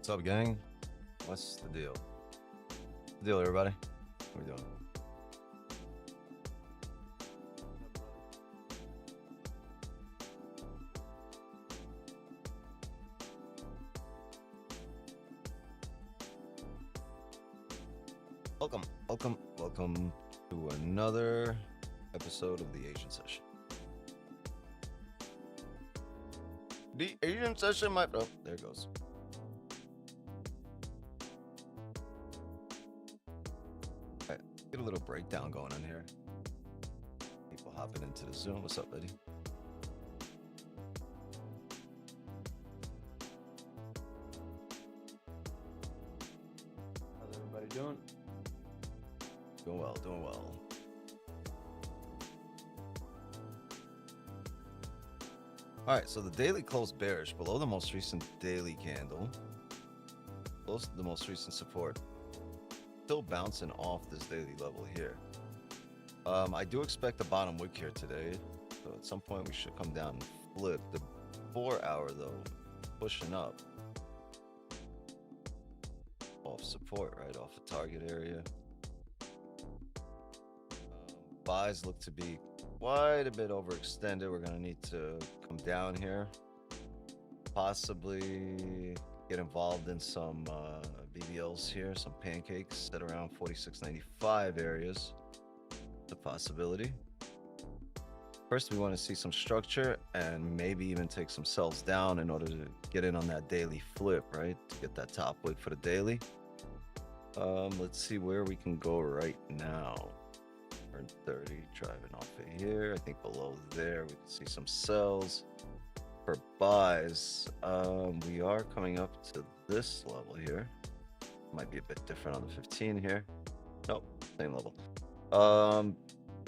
What's up, gang? What's the deal? The deal, everybody? What are we doing? Welcome to another episode of the Asian Session. The Asian Session, my... Oh, there it goes. All right, get a little breakdown going on here. People hopping into the Zoom. What's up, lady? How's everybody doing? Doing well, doing well. All right, so the daily closed bearish below the most recent daily candle, close to the most recent support, still bouncing off this daily level here. I do expect a bottom wick here today, so at some point we should come down and flip. The 4 hour though, pushing up off support, right off the target area. Buys look to be quite a bit overextended. We're gonna need to come down here, possibly get involved in some BBLs here, some pancakes at around 46.95 areas. It's a possibility. First, we want to see some structure and maybe even take some sells down in order to get in on that daily flip, right? To get that top wick for the daily. Let's see where we can go right now. 30 driving off of here. I think below there we can see some sells. For buys, we are coming up to this level here. Might be a bit different on the 15 here. Nope, same level.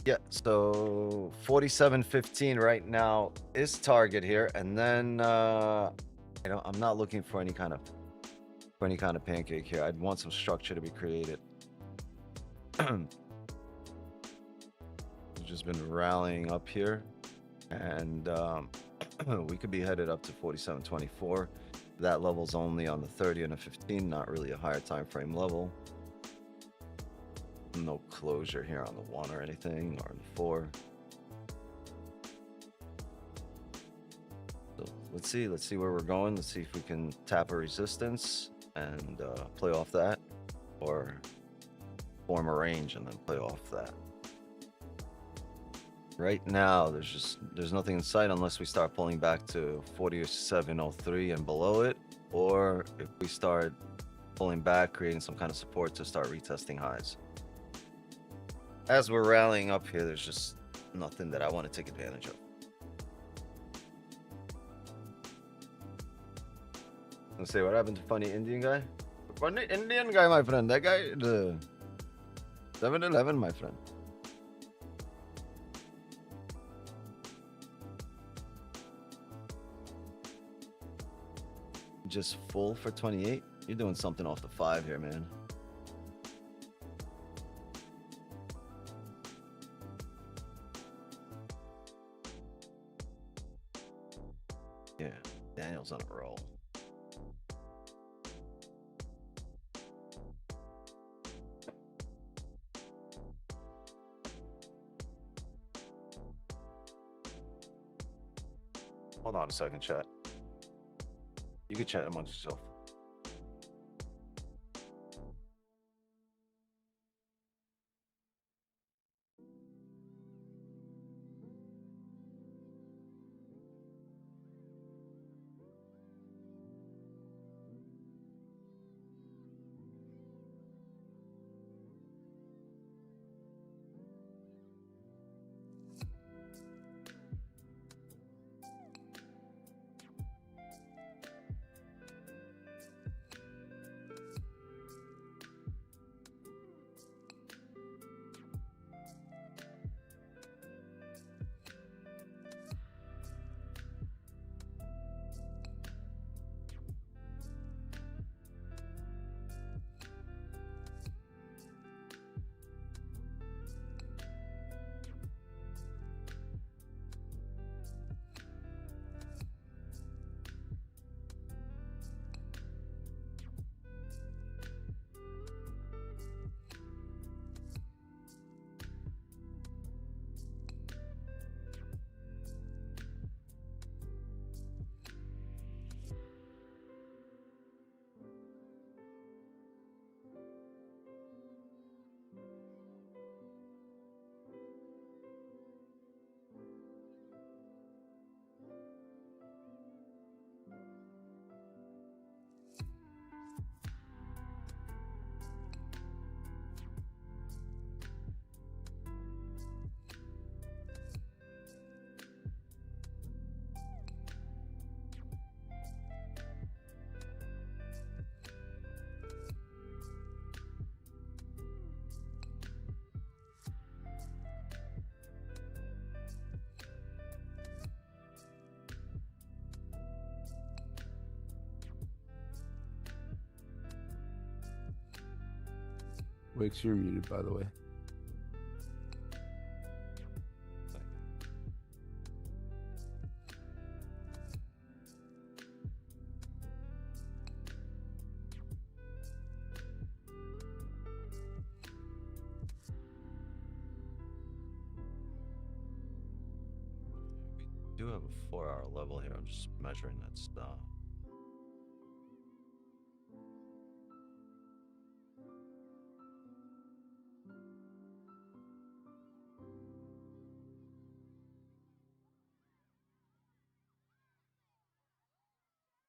Yeah, so 47.15 right now is target here, and then I'm not looking for any kind of pancake here. I'd want some structure to be created. Just been rallying up here, and we could be headed up to 47.24. That level's only on the 30 and the 15, not really a higher time frame level. No closure here on the 1 or anything, or the 4. So let's see where we're going. Let's see if we can tap a resistance and play off that, or form a range and then play off that. Right now, there's nothing in sight unless we start pulling back to 47.03 and below it, or if we start pulling back, creating some kind of support to start retesting highs. As we're rallying up here, there's just nothing that I want to take advantage of. Let's say, what happened to funny Indian guy? Funny Indian guy, my friend. That guy, the 7-Eleven, my friend. Just full for 28. You're doing something off the 5 here, man. Yeah, Daniel's on a roll. Hold on a second, chat. You can chat amongst yourself. Wicks, you're muted, by the way. We do have a 4-hour level here. I'm just measuring that stuff.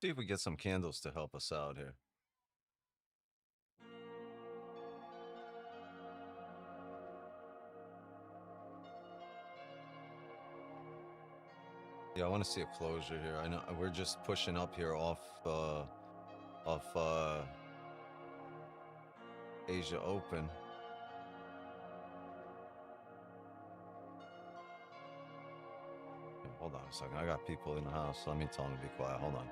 See if we get some candles to help us out here. Yeah, I want to see a closure here. I know we're just pushing up here off Asia Open. Hold on a second. I got people in the house. Let me tell them to be quiet. Hold on.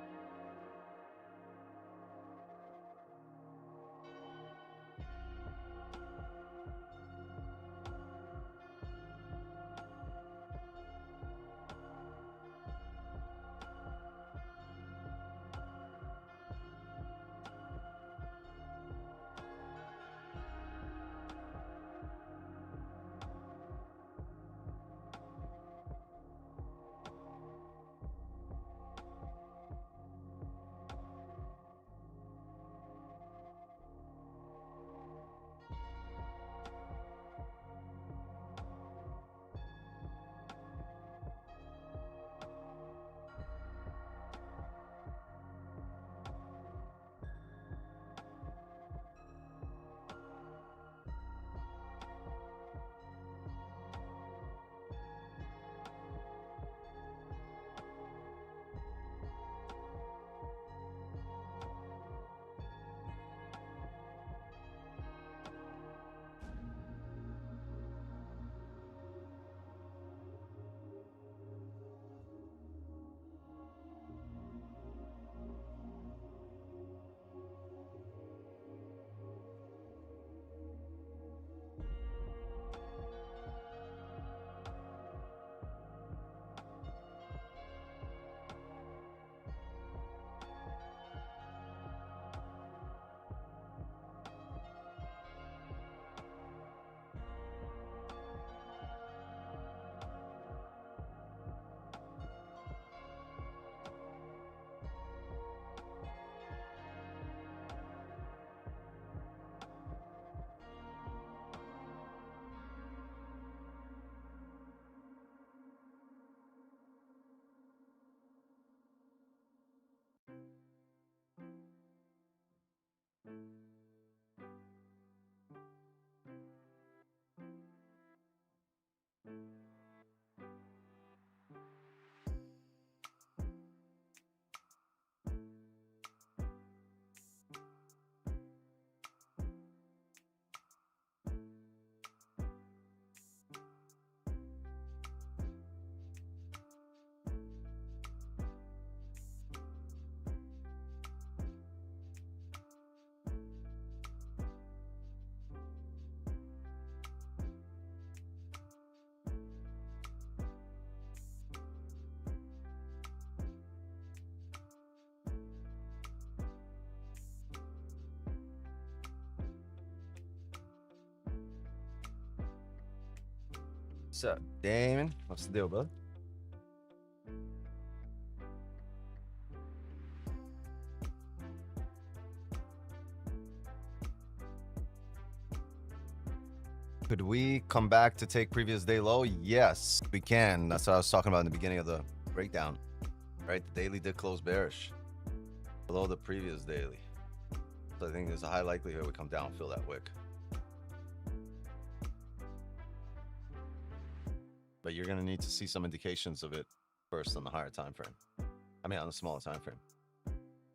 What's up, Damon? What's the deal, bud? Could we come back to take previous day low? Yes, we can. That's what I was talking about in the beginning of the breakdown. Right, the daily did close bearish below the previous daily. So I think there's a high likelihood we come down and fill that wick. But you're going to need to see some indications of it first on the higher time frame. I mean, on the smaller time frame.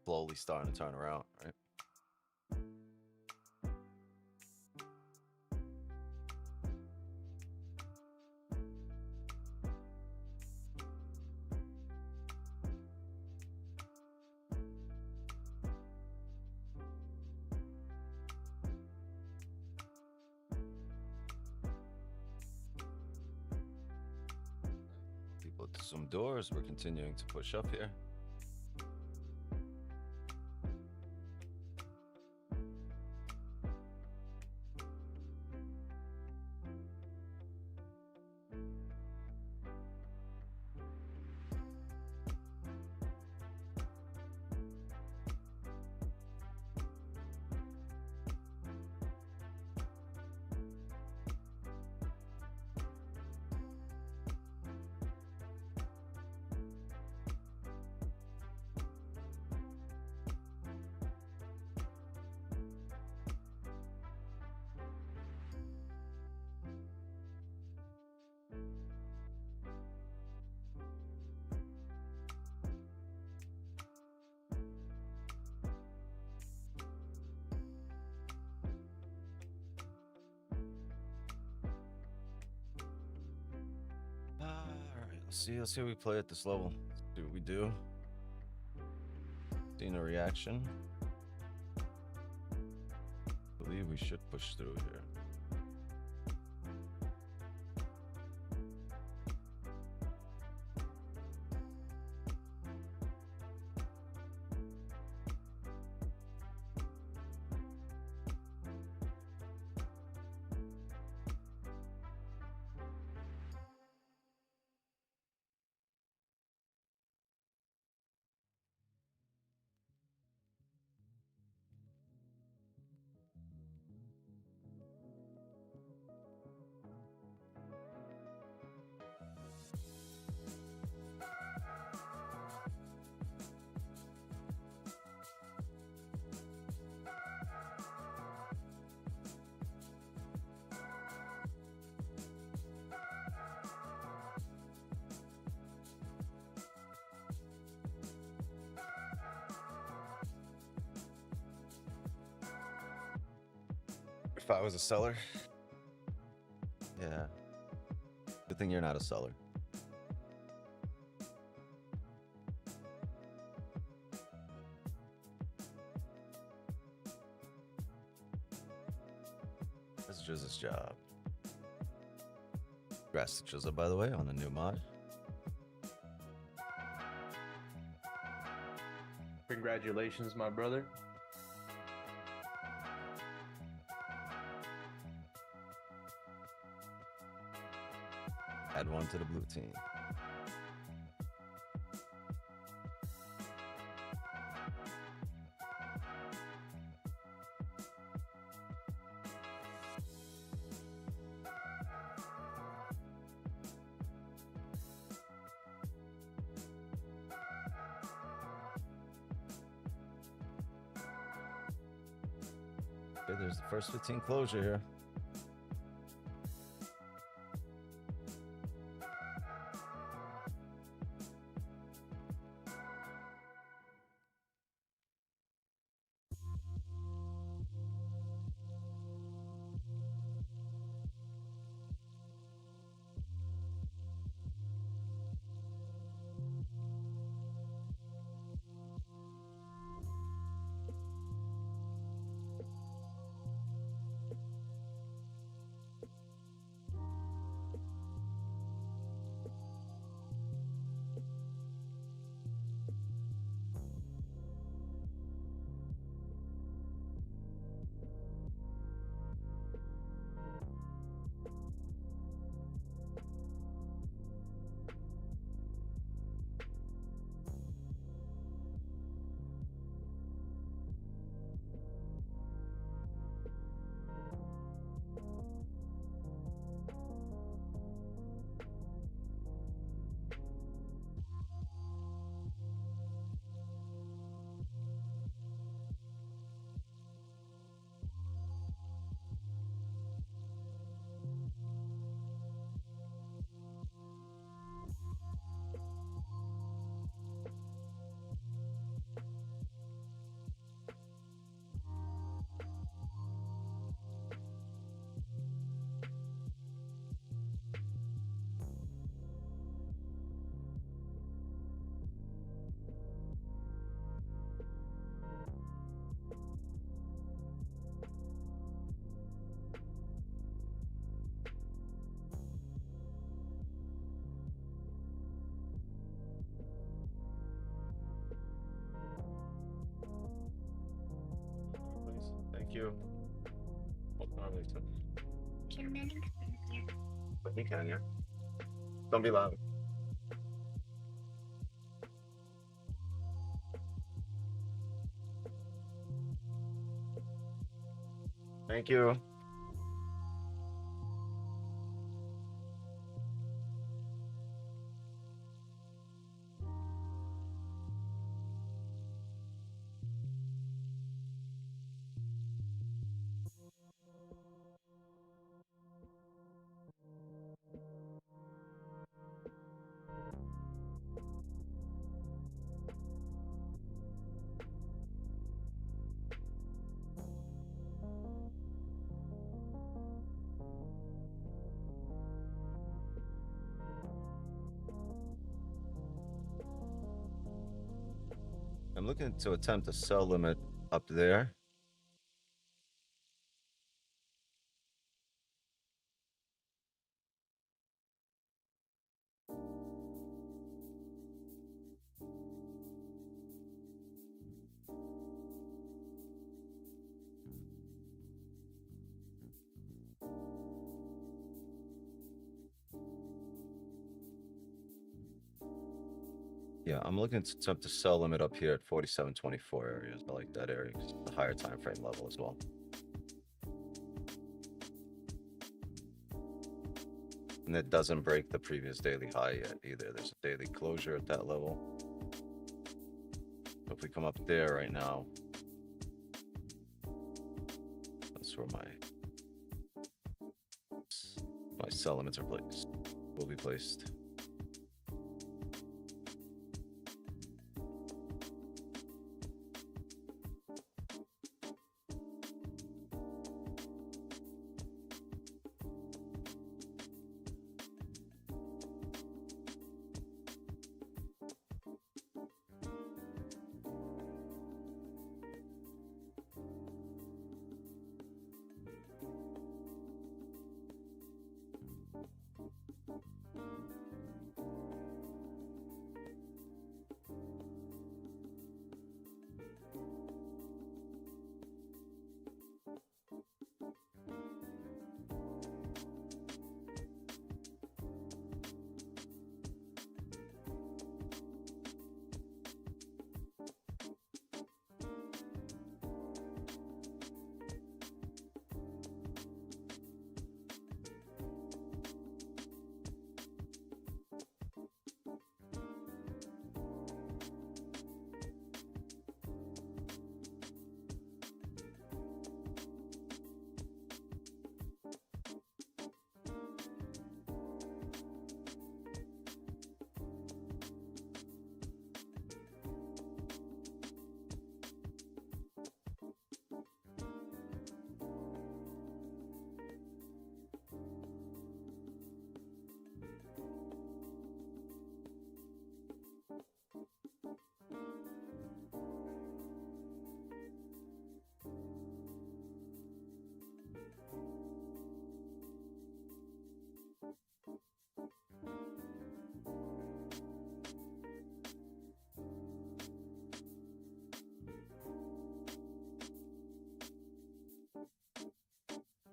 Slowly starting to turn around, right? Some doors. We're continuing to push up here. Let's see what we play at this level. See what we do. Seeing a reaction. Believe we should push through here. If I was a seller, yeah. Good thing you're not a seller. That's Jizza's job. Congrats to Jizza, by the way, on the new mod. Congratulations, my brother. Add one to the blue team. Okay, there's the first 15 closure here. you. Hold on, Lisa. But he can, yeah. Don't be loud. Thank you. I'm looking to attempt a sell limit up there. Yeah, I'm looking to attempt to sell limit up here at 47.24 areas. I like that area. It's a higher time frame level as well. And it doesn't break the previous daily high yet either. There's a daily closure at that level. If we come up there right now, that's where my sell limits are placed. Will be placed.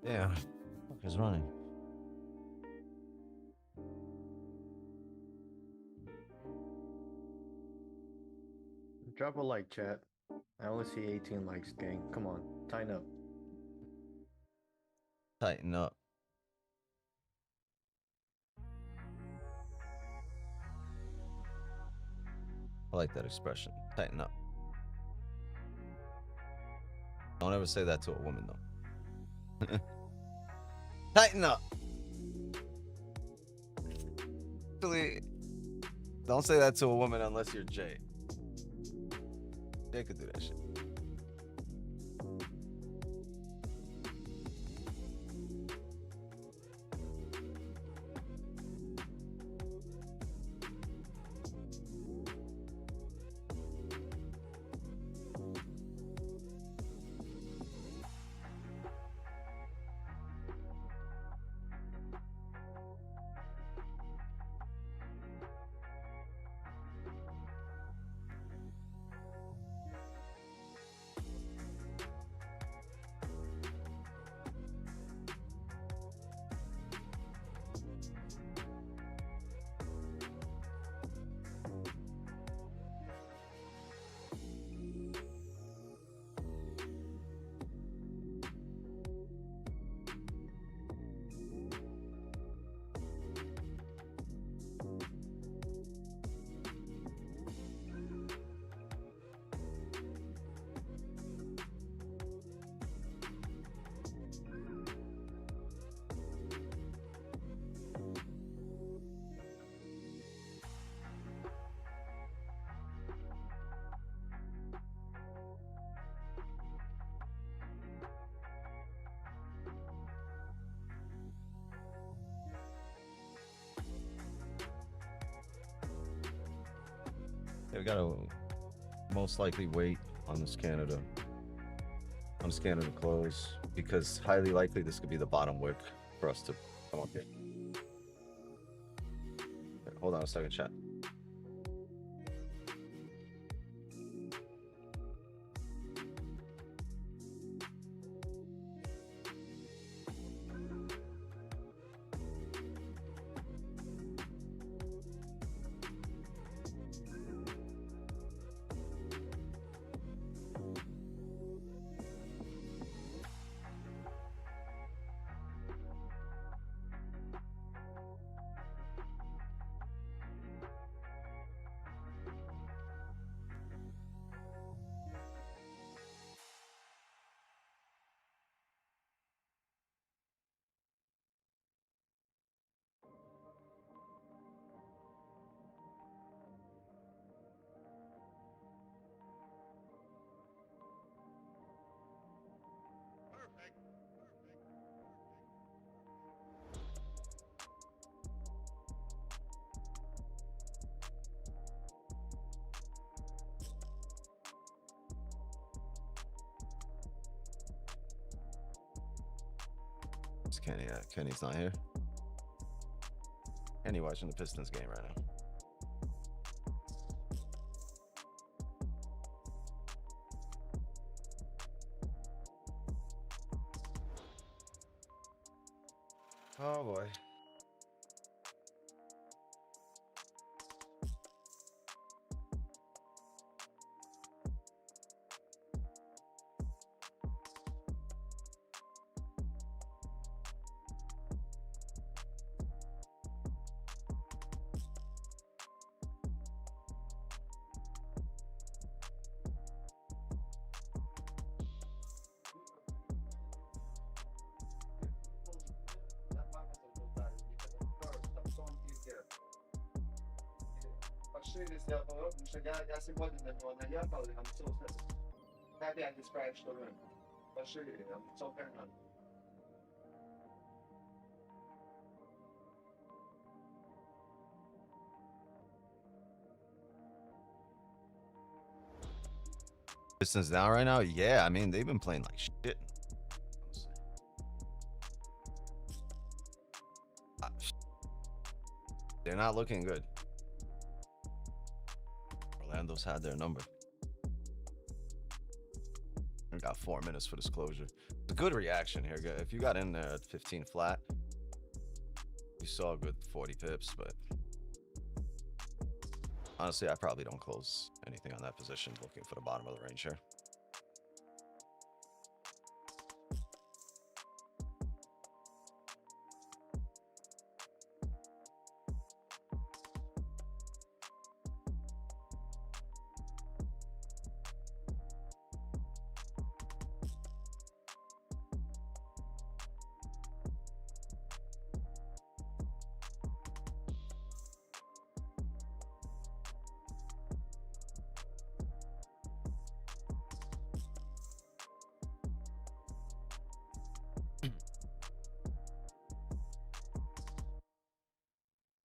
Yeah, fuck is running. Drop a like, chat. I only see 18 likes, gang. Come on, tighten up. Tighten up. I like that expression. Tighten up. Don't ever say that to a woman, though. Tighten up. Actually, don't say that to a woman unless you're Jay. Jay could do that shit. we gotta most likely wait on this Canada. I'm scanning the close because highly likely this could be the bottom wick for us to come up here. Okay, hold on a second, chat. It's Kenny. Kenny's not here. Kenny watching the Pistons game right now. Oh boy. Я сегодня на него наехал, и он все, опять исправить, что рынок. Пошире, все правильно. Pistons down right now? Yeah, I mean, they've been playing like shit. They're not looking good. Orlando's had their number. We got 4 minutes for this closure. It's a good reaction here. If you got in there at 15 flat, you saw a good 40 pips, but honestly, I probably don't close anything on that position looking for the bottom of the range here.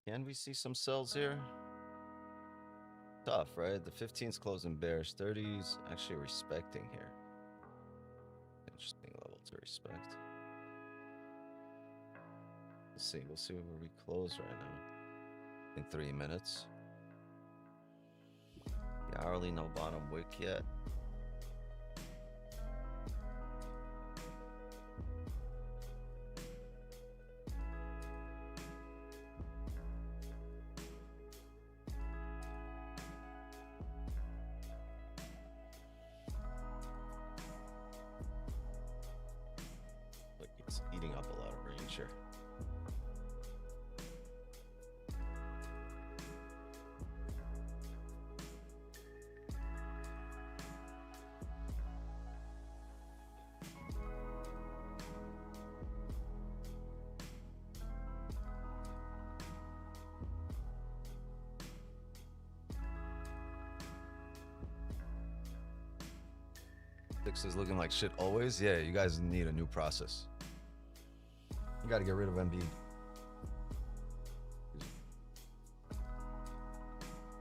Can we see some sells here? Tough, right? The 15's closing bearish, 30's actually respecting here. Interesting level to respect. Let's see. We'll see where we close right now. In 3 minutes. The hourly, no bottom wick yet. It's eating up a lot of range here. Six is looking like shit always. Yeah, you guys need a new process. You got to get rid of Embiid.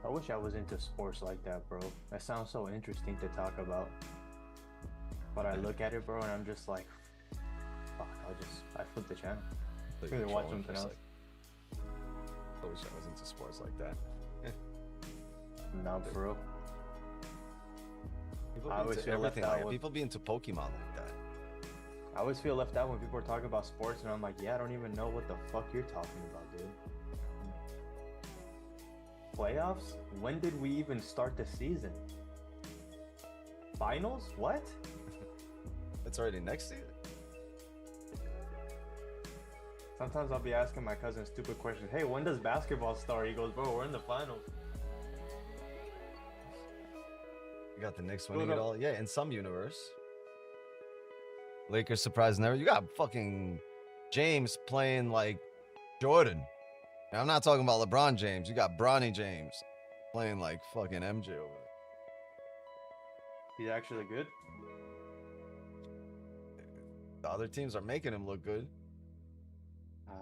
I wish I was into sports like that, bro. That sounds so interesting to talk about. But I look at it, bro, and I'm just like, fuck, I flip the channel. Like, Either watch controlling something for a else. sec. I wish I was into sports like that. No, for real. People I be always into feel left everything out like that. with- People be into Pokemon like that. I always feel left out when people are talking about sports, and I'm like, yeah, I don't even know what the fuck you're talking about, dude. Playoffs? When did we even start the season? Finals? What? It's already next season. Sometimes I'll be asking my cousin stupid questions. Hey, when does basketball start? He goes, bro, we're in the finals. You got the Knicks Build winning it up. all. Yeah, in some universe. Lakers surprise never. You got fucking James playing like Jordan. And I'm not talking about LeBron James. You got Bronny James playing like fucking MJ over there. He's actually good. The other teams are making him look good.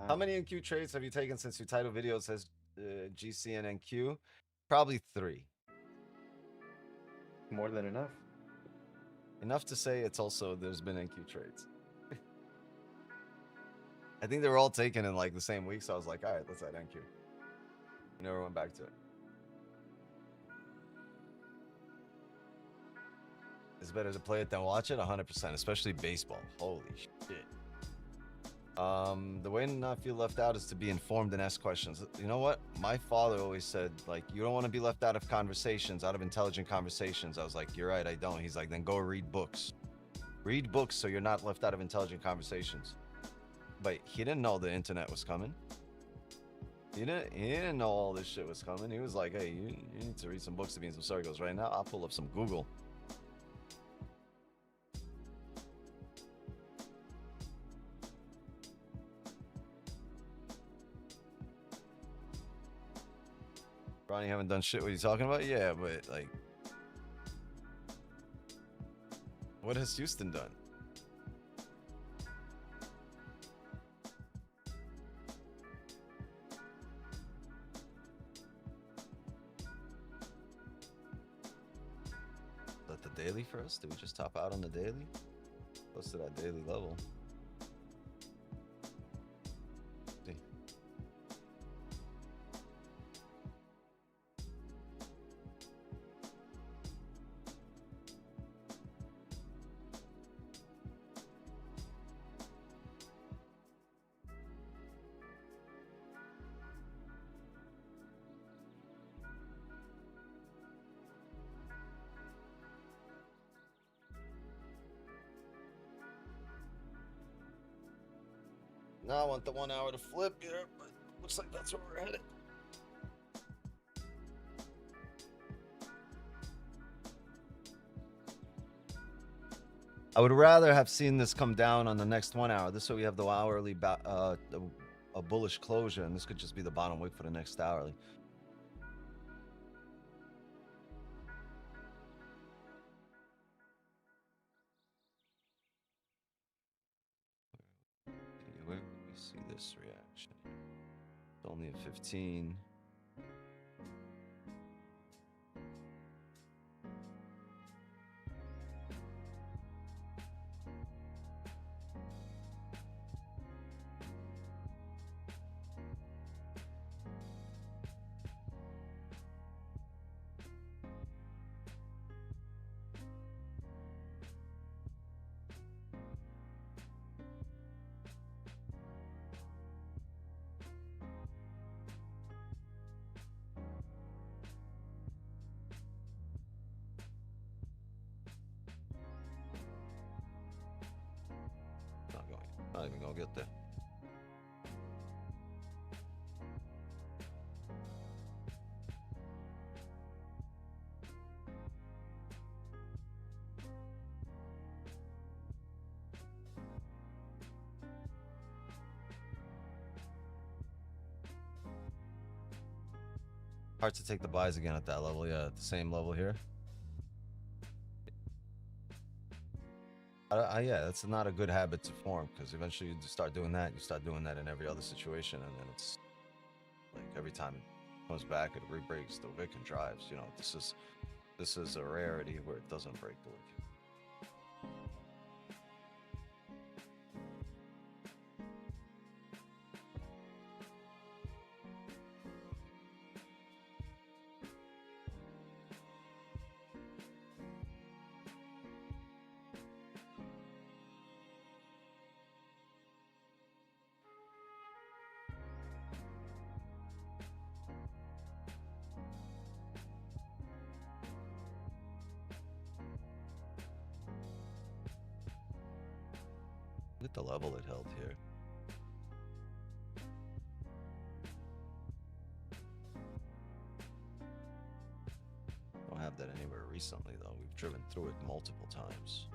How many NQ trades have you taken since your title video says GC and NQ? Probably 3. More than enough. Enough to say it's also there's been NQ trades. I think they were all taken in like the same week, so I was like, all right, let's add NQ. Never went back to it. It's better to play it than watch it, 100%, especially baseball. Holy shit. The way to not feel left out is to be informed and ask questions. You know what? My father always said, like, you don't want to be left out of conversations, out of intelligent conversations. I was like, you're right, I don't. He's like, then go read books. Read books so you're not left out of intelligent conversations. But he didn't know the internet was coming. He didn't know all this shit was coming. He was like, hey, you need to read some books to be in some story. He goes, right now, I'll pull up some Google. Ronnie, haven't done shit. What are you talking about? Yeah, but like, what has Houston done? Is that the daily for us? Did we just top out on the daily? Close to that daily level. See. Now I want the 1 hour to flip here, but looks like that's where we're headed. I would rather have seen this come down on the next 1 hour. This way we have the hourly, a bullish closure, and this could just be the bottom wick for the next hourly. Where would we see this reaction? It's only a 15. Not even gonna get there. Hard to take the buys again at that level. Yeah, at the same level here. Yeah, that's not a good habit to form, because eventually you start doing that. You start doing that in every other situation, and then it's like every time Comes back, it re-breaks the wick and drives. You know, this is a rarity where it doesn't break the wick. Look at the level it held here. Don't have that anywhere recently though. We've driven through it multiple times.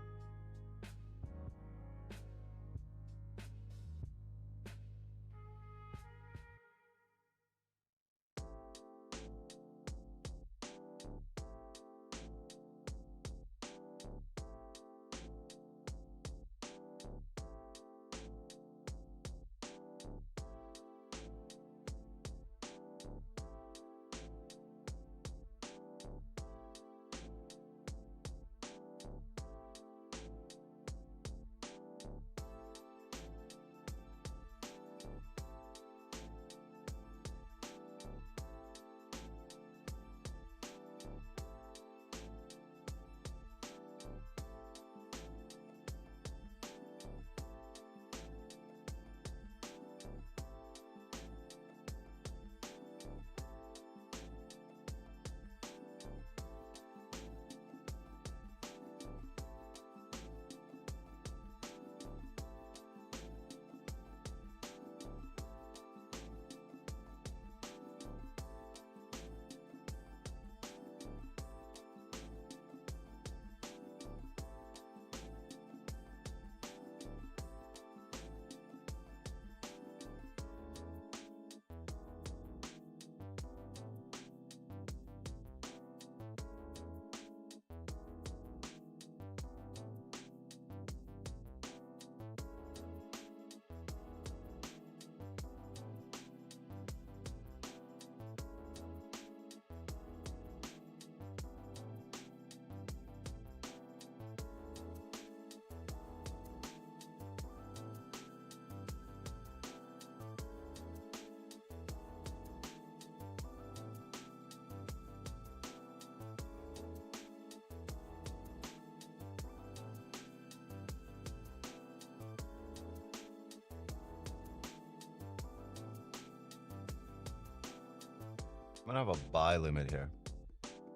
I'm gonna have a buy limit here.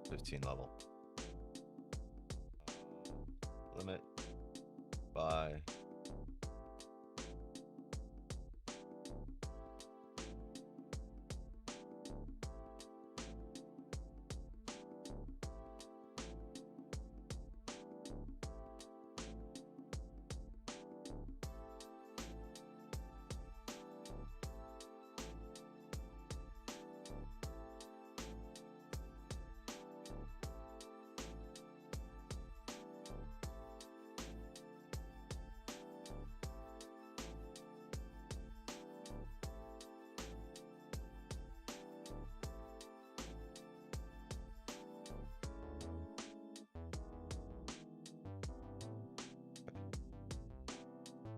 15 level. Limit. Buy.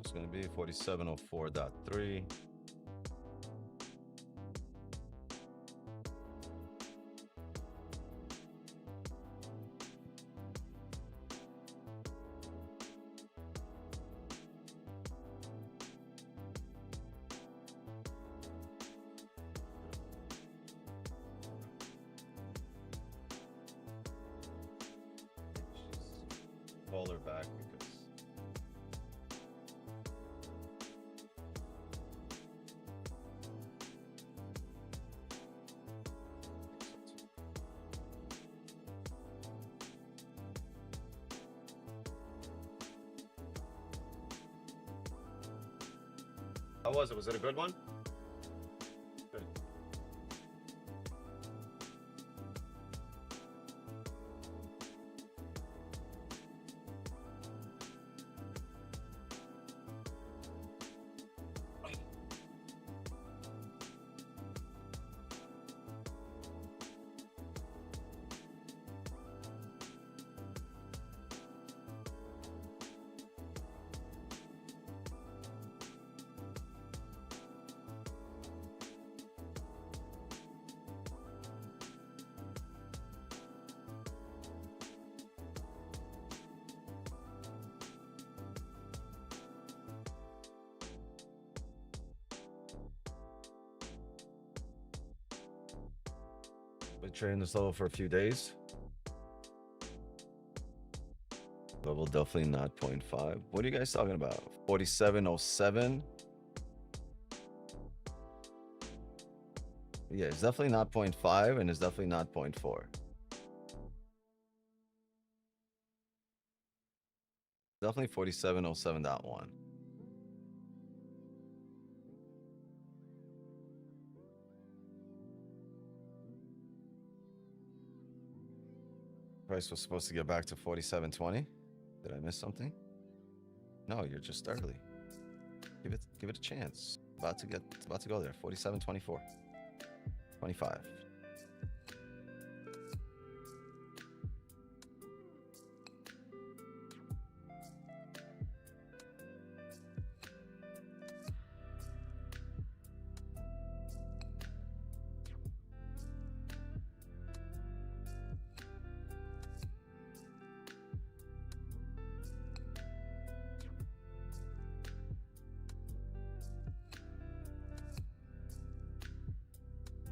It's going to be 4704.3. Call her back because How was it? Was it a good one? Good. Been trading this level for a few days. Level definitely not 0.5. What are you guys talking about? 4707. Yeah, it's definitely not 0.5 and it's definitely not 0.4. Definitely 4707.1. Price was supposed to get back to 4720. Did I miss something? No, you're just early. Give it a chance. It's about to go there. 4724. 25.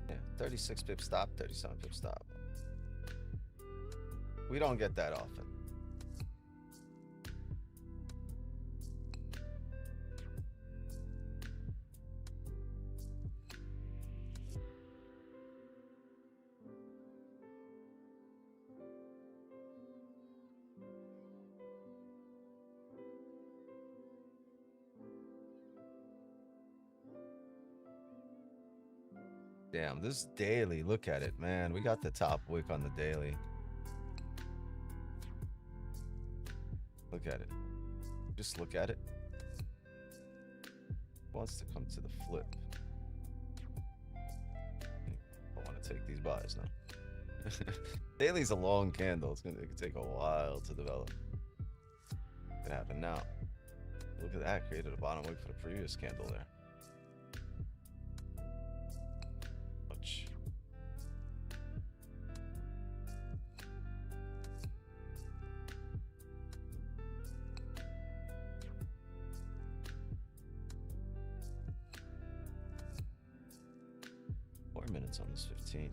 Yeah, 36 pip stop, 37 pip stop. We don't get that often. Damn, this daily, look at it, man. We got the top wick on the daily. Look at it. Just look at it. Wants to come to the flip. I want to take these buys now. Daily's a long candle. It could take a while to develop. It could happen now. Look at that. Created a bottom wick for the previous candle there. Ouch. On this 15.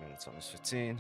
Minutes on this 15.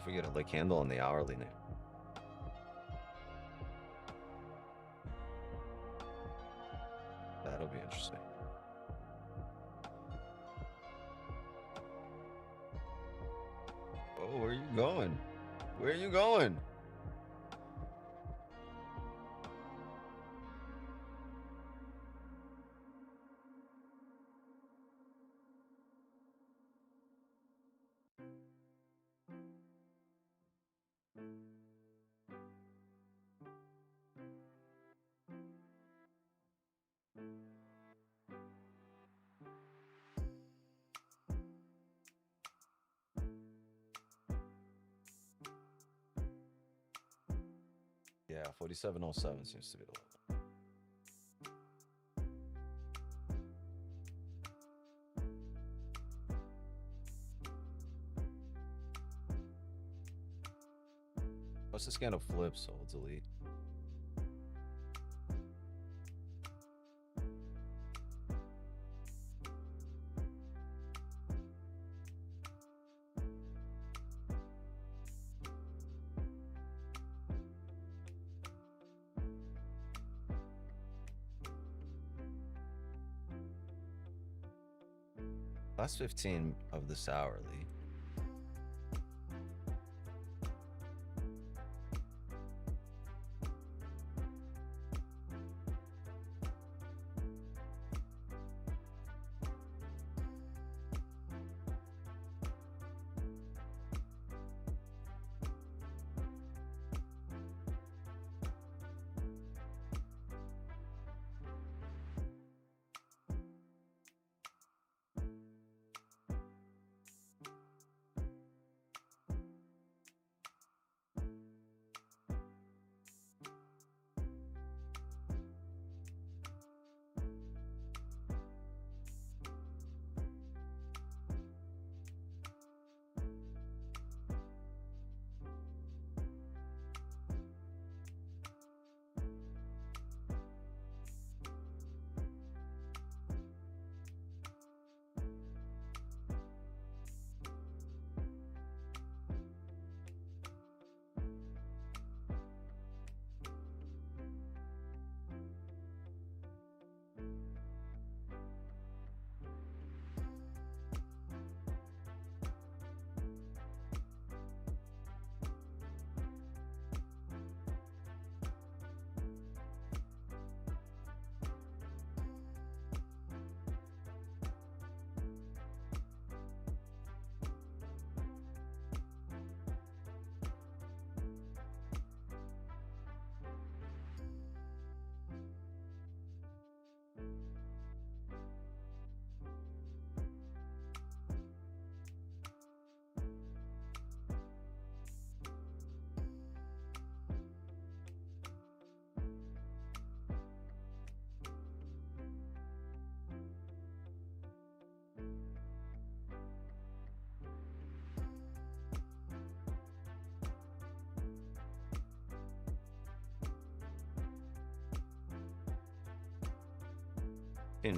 if we get a lick handle on the hourly now. That'll be interesting. Oh, where are you going? Where are you going? Yeah, 4707 seems to be the level. What's the scan of flips? So we'll delete. Last 15 of this hourly.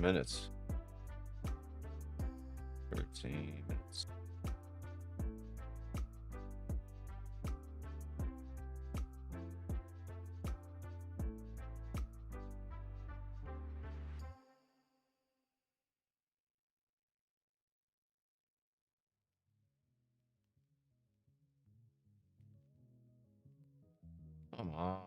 Minutes. 13 minutes. Come on.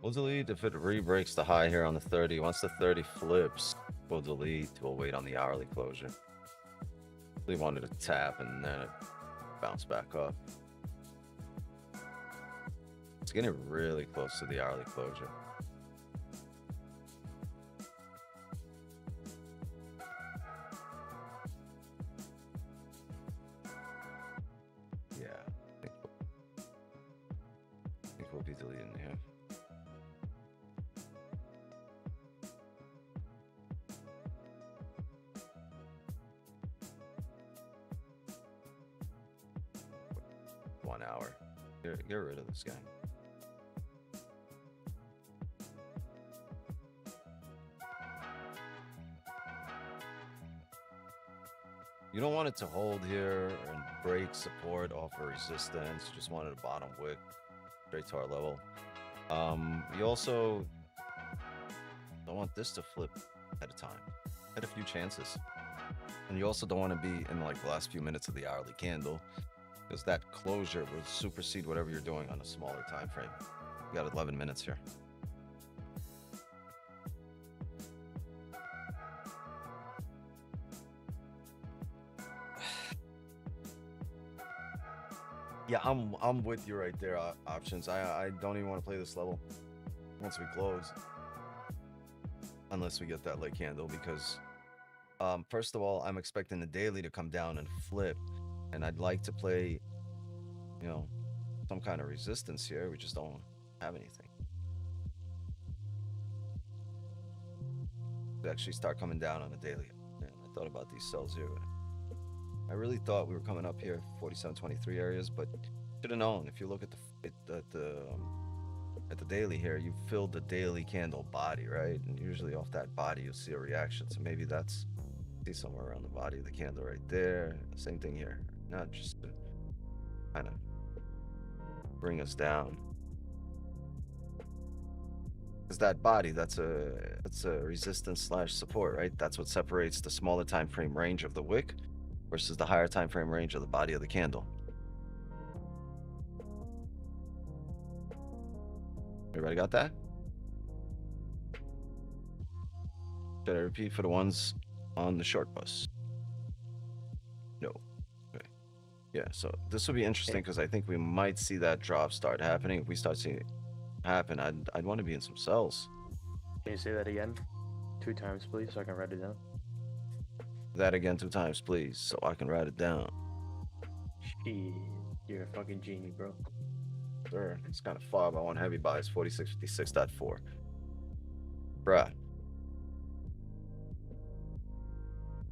We'll delete if it re-breaks the high here on the 30. Once the 30 flips, we'll delete. We'll wait on the hourly closure. We wanted to tap and then it bounced back up. It's getting really close to the hourly closure. Yeah, I think we'll be deleting here. Get rid of this guy. You don't want it to hold here and break support, offer resistance. You just wanted a bottom wick straight to our level. You also don't want this to flip at a time. Had a few chances. And you also don't want to be in like the last few minutes of the hourly candle, because that closure will supersede whatever you're doing on a smaller time frame. You got 11 minutes here. Yeah, I'm with you right there. Options. I don't even want to play this level once we close, unless we get that late candle, because first of all, I'm expecting the daily to come down and flip, and I'd like to play, you know, some kind of resistance here. We just don't have anything to actually start coming down on the daily. Man, I thought about these cells here. I really thought we were coming up here 47.23 areas, but should have known. If you look at the daily here, you filled the daily candle body, right? And usually off that body you'll see a reaction. So maybe that's, see somewhere around the body of the candle right there. Same thing here, not just to kind of bring us down. Because that body, that's a resistance / support, right? That's what separates the smaller time frame range of the wick versus the higher time frame range of the body of the candle. Everybody got that? Should I repeat for the ones on the short bus? No. Okay. Yeah, so this will be interesting because I think we might see that drop start happening. If we start seeing it happen, I'd want to be in some cells. Can you say that again 2 times, please, so I can write it down? That again 2 times, please, so I can write it down. Shit, you're a fucking genie, bro. Sure, it's kind of far, but I want heavy buys, 46.56.4. Bruh.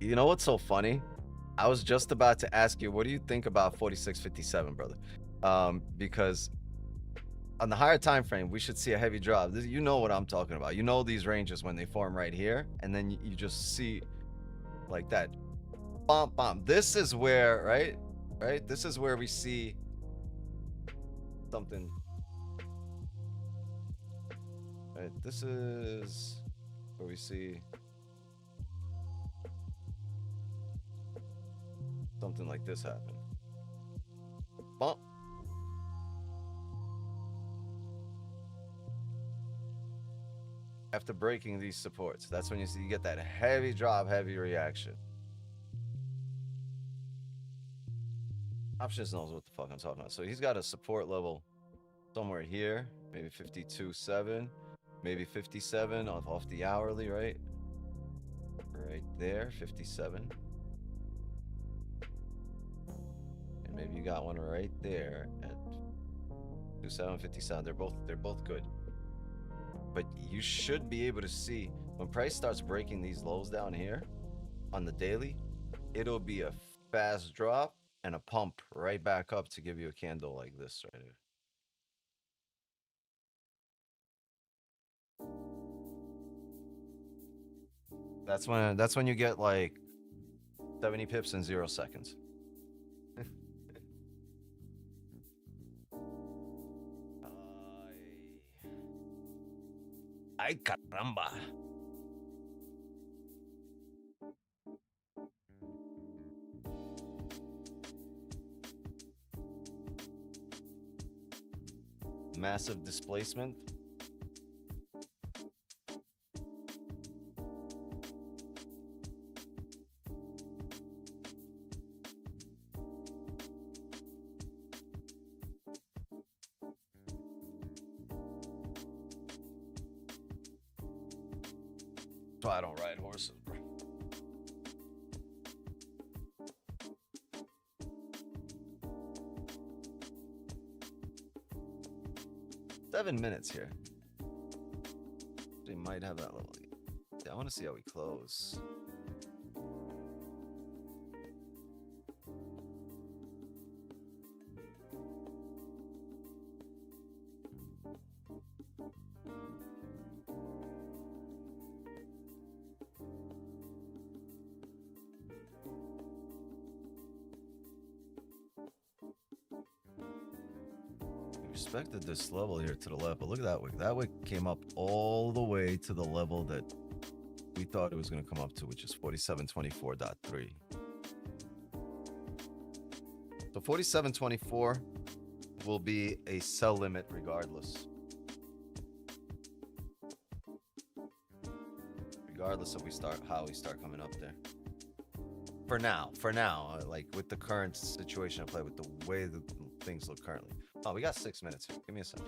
You know what's so funny? I was just about to ask you, what do you think about 46.57, brother? Because on the higher time frame, we should see a heavy drop. You know what I'm talking about. You know these ranges when they form right here, and then you just see like that bump. This is where, right, this is where we see something, right? This is where we see something like this happen. Bump. After breaking these supports, that's when you get that heavy drop, heavy reaction. Options knows what the fuck I'm talking about. So he's got a support level somewhere here, maybe 52.7, maybe 57 off the hourly, right? Right there, 57. And maybe you got one right there at 27, 57. They're both good. But you should be able to see when price starts breaking these lows down here on the daily, it'll be a fast drop and a pump right back up to give you a candle like this right here. That's when you get like 70 pips in 0 seconds. Ay, caramba. Massive displacement. That's why I don't ride horses, bro. Seven minutes here. We might have that little. Yeah, I want to see how we close. Respected this level here to the left, but look at that wick. That wick came up all the way to the level that we thought it was going to come up to, which is 4724.3. So 4724 will be a sell limit regardless. Regardless of how we start coming up there. For now, like with the current situation of play, with the way the things look currently. Oh, we got 6 minutes here. Give me a second.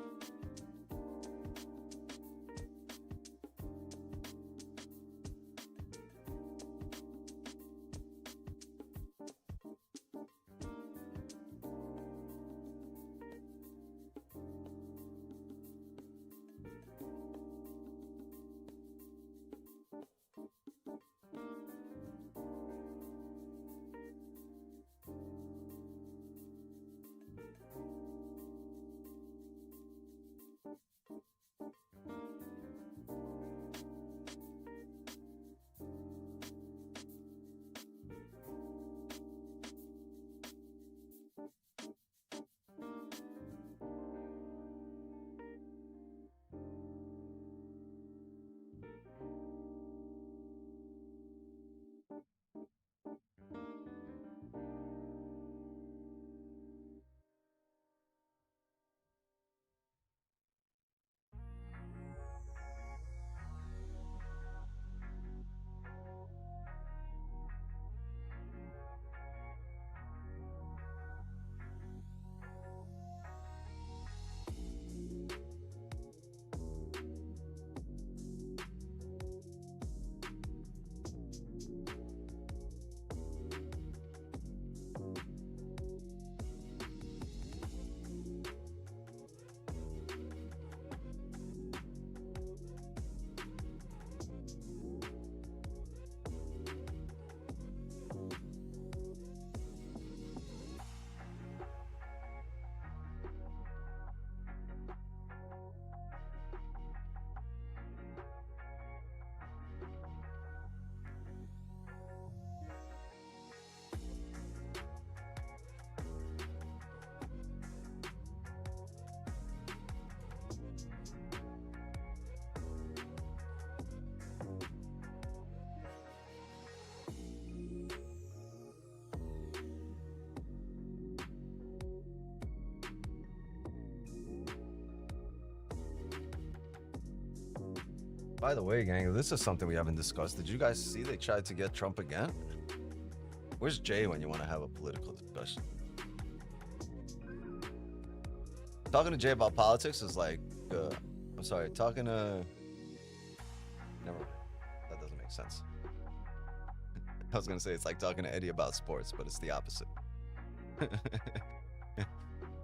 By the way, gang, this is something we haven't discussed. Did you guys see they tried to get Trump again? Where's Jay when you want to have a political discussion? Talking to Jay about politics is like, I'm sorry, talking to... Never mind. That doesn't make sense. I was going to say it's like talking to Eddie about sports, but it's the opposite.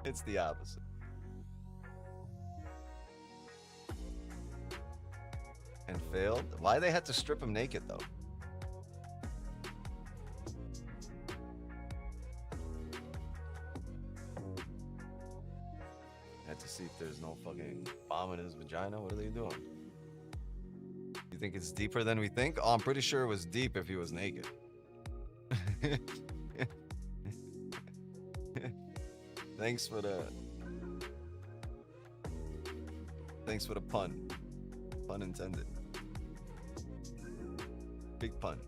It's the opposite. And failed? Why they had to strip him naked, though? Had to see if there's no fucking bomb in his vagina. What are they doing? You think it's deeper than we think? Oh, I'm pretty sure it was deep if he was naked. Thanks for the pun. Pun intended. Big pun.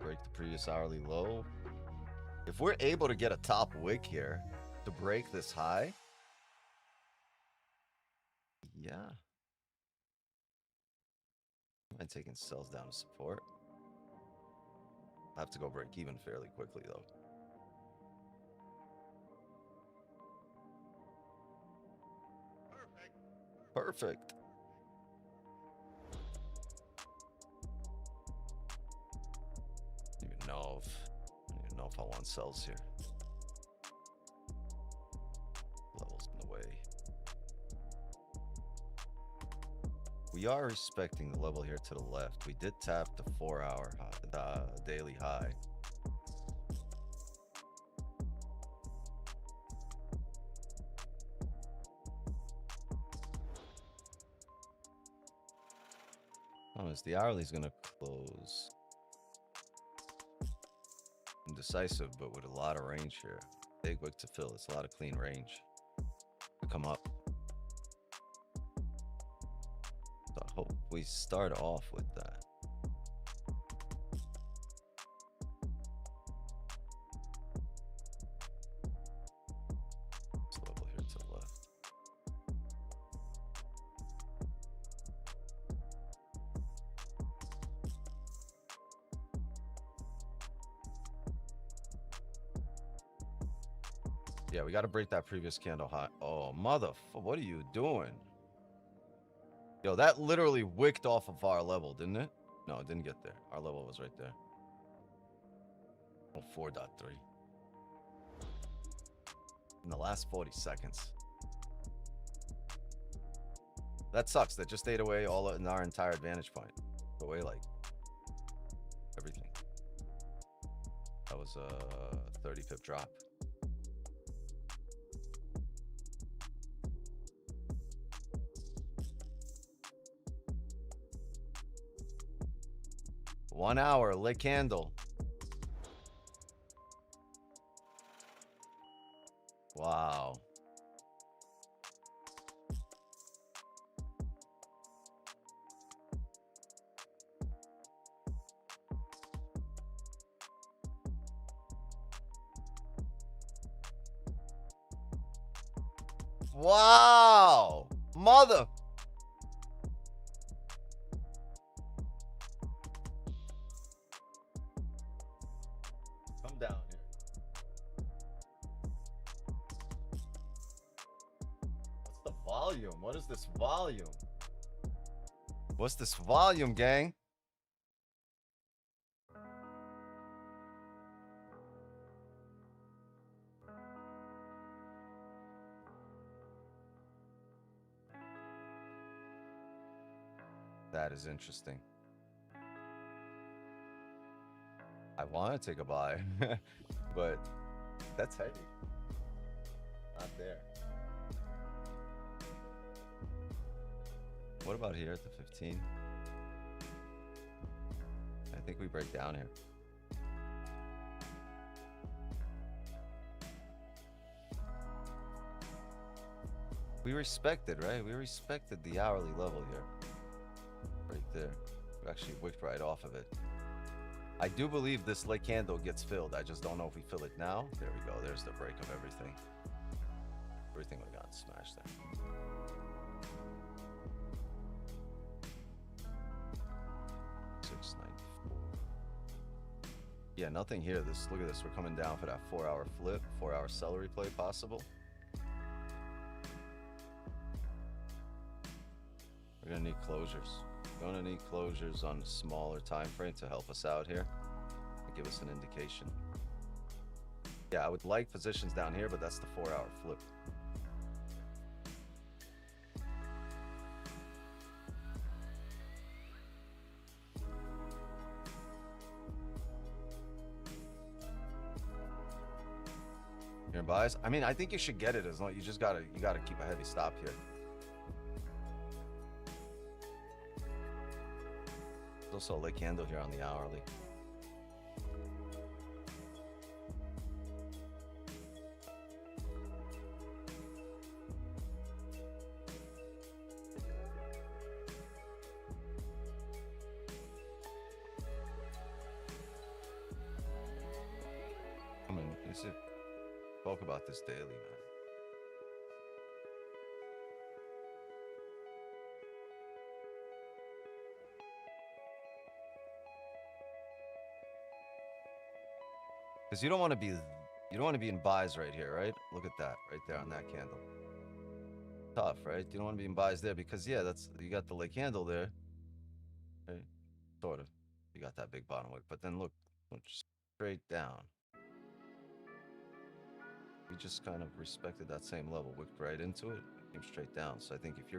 Break the previous hourly low. If we're able to get a top wick here to break this high, yeah. I'm taking sells down to support. I have to go break even fairly quickly, though. Perfect. I don't even know if I want sells here. Levels in the way. We are respecting the level here to the left. We did tap the 4-hour daily high. Oh, is the hourly's gonna close? Indecisive, but with a lot of range here. Big wick to fill. It's a lot of clean range to come up. So I hope we start off with that. This level here to the left. Yeah, we got to break that previous candle high. Oh, what are you doing? Yo, that literally wicked off of our level, didn't it? No, it didn't get there. Our level was right there. Oh, 4.3. In the last 40 seconds. That sucks. That just ate away all in our entire advantage point. Away like everything. That was a 30 pip drop. One hour, lit candle. Wow. Wow. Mother. Come down here. What's the volume? What is this volume? What's this volume, gang? That is interesting. I want to take a buy, but that's heavy. Not there. What about here at the 15? I think we break down here. We respected, right? We respected the hourly level here. Right there. We actually wicked right off of it. I do believe this lit candle gets filled. I just don't know if we fill it now. There we go. There's the break of everything. Everything would have gotten smashed there. Yeah, nothing here. Look at this. We're coming down for that 4-hour flip, 4-hour celery play possible. We're gonna need closures. We're gonna need closures on a smaller time frame to help us out here, to give us an indication. Yeah, I would like positions down here, but that's the 4-hour flip. Your buys? I mean, I think you should get it as long. You gotta keep a heavy stop here. There's also a lit candle here on the hourly. I mean, spoke about this daily, man. Because you don't want to be in buys right here, right? Look at that right there on that candle. Tough, right? You don't want to be in buys there because yeah, you got the lit candle there, right? Sort of. You got that big bottom wick, but then look straight down. We just kind of respected that same level, wicked right into it, came straight down. So I think if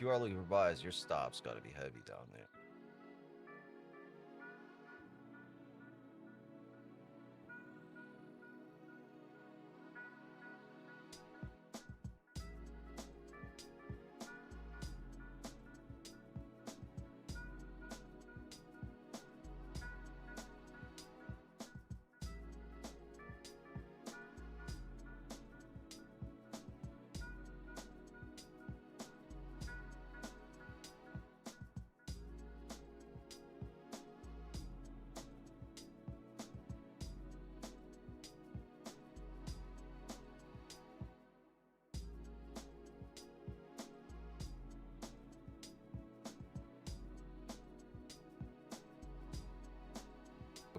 you are looking for buys, your stop's got to be heavy down there.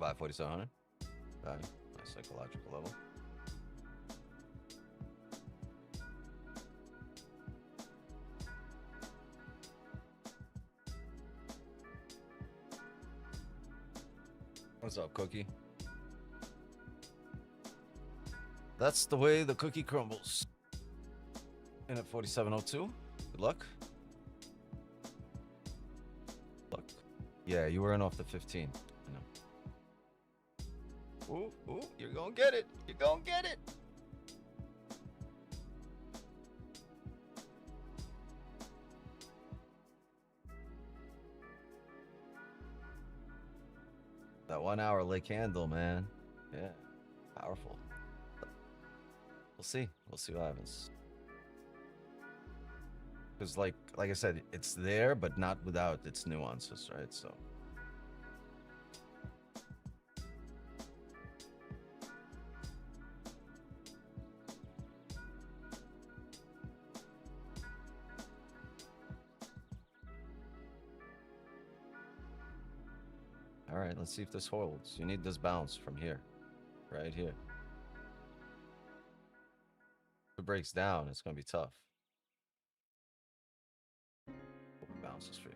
Goodbye, 4,700. Got it. Nice psychological level. What's up, Cookie? That's the way the cookie crumbles. In at 4702. Good luck. Luck. Yeah, you were in off the 15. I know. Ooh, ooh, you're gonna get it. You're gonna get it. That 1 hour leg candle, man. Yeah, powerful. We'll see. We'll see what happens. Because, like I said, it's there, but not without its nuances, right? So. All right, let's see if this holds. You need this bounce from here, right here. If it breaks down, it's going to be tough. Hope it bounces for you.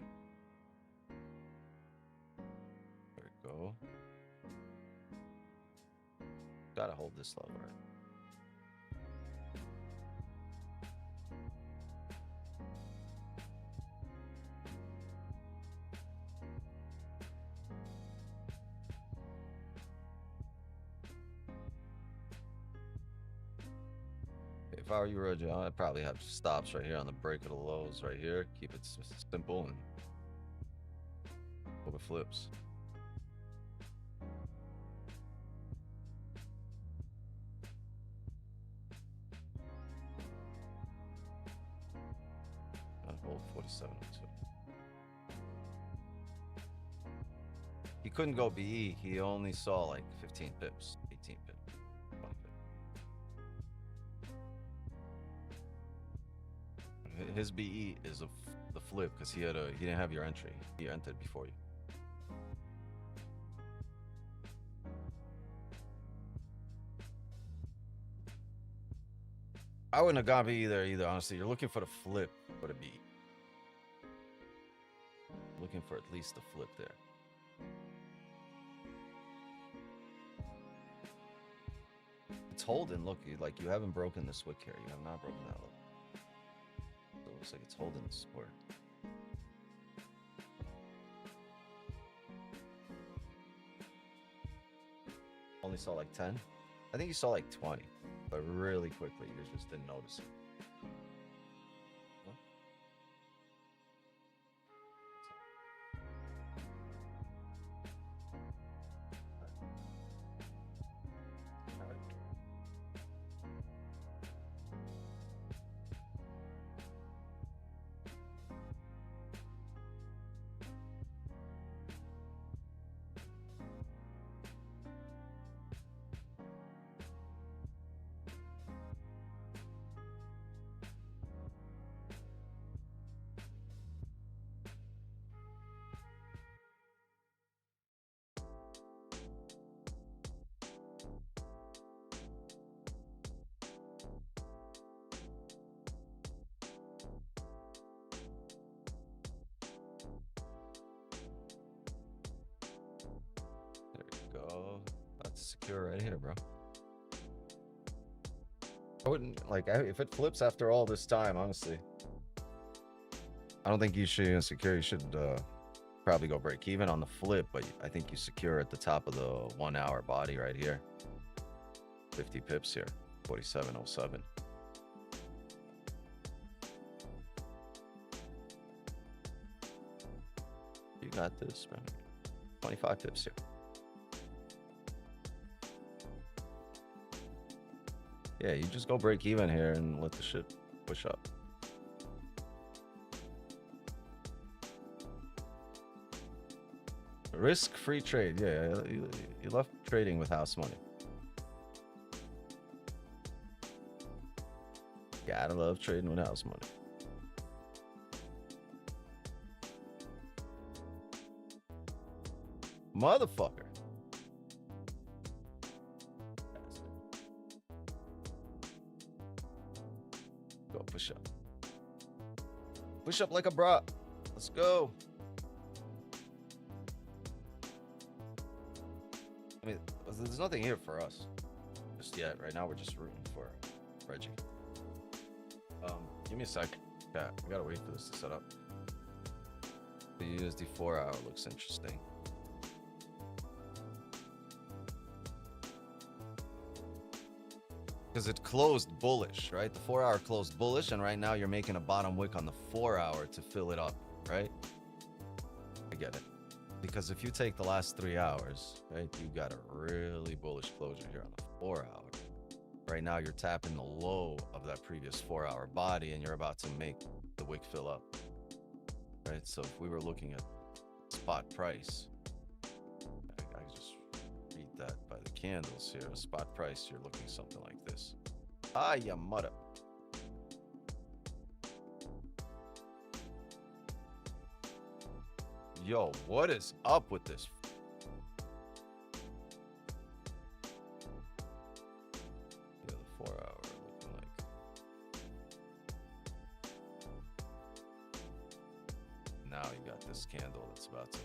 There we go. Got to hold this level, right? If I were you, Roger, I'd probably have stops right here on the break of the lows right here. Keep it simple and hope it flips. I'd hold 4702. He couldn't go BE. He only saw like 15 pips, 18 pips. His BE is the flip because he didn't have your entry. He entered before you. I wouldn't have gone BE either. Honestly, you're looking for the flip for the BE. Looking for at least the flip there. It's holding. Look, you haven't broken this wick here. You have not broken that level. So it looks like it's holding the support. Only saw like 10. I think you saw like 20, but really quickly you just didn't notice it. Go. That's secure right here, bro. I wouldn't if it flips after all this time, honestly. I don't think you should even secure. You should probably go break even on the flip, but I think you secure at the top of the 1 hour body right here. 50 pips here. 4707. You got this, man. 25 pips here. Yeah, you just go break even here and let the shit push up. Risk-free trade. Yeah, you love trading with house money. Gotta love trading with house money. Motherfucker. push up. Push up like a bra. Let's go. I mean, there's nothing here for us just yet. Right now, we're just rooting for Reggie. Give me a sec. Yeah, we gotta wait for this to set up. The USD 4-hour looks interesting. Because it closed bullish, right? The 4-hour closed bullish, and right now you're making a bottom wick on the 4-hour to fill it up, right? I get it. Because if you take the last 3 hours, right, you got a really bullish closure here on the 4-hour. Right now you're tapping the low of that previous 4-hour body, and you're about to make the wick fill up, right? So if we were looking at spot price, I just read that by the candles here. Spot price, you're looking something like this. Ah, ya mother. Yo, what is up with this? Yeah, the 4-hour looking like. Now you got this candle that's about to.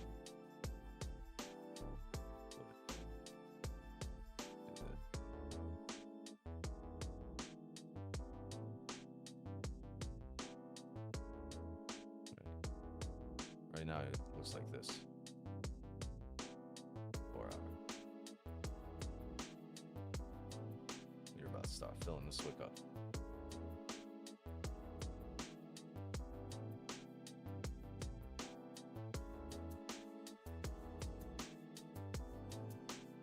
Right now it looks like this. 4-hour. You're about to start filling this wick up.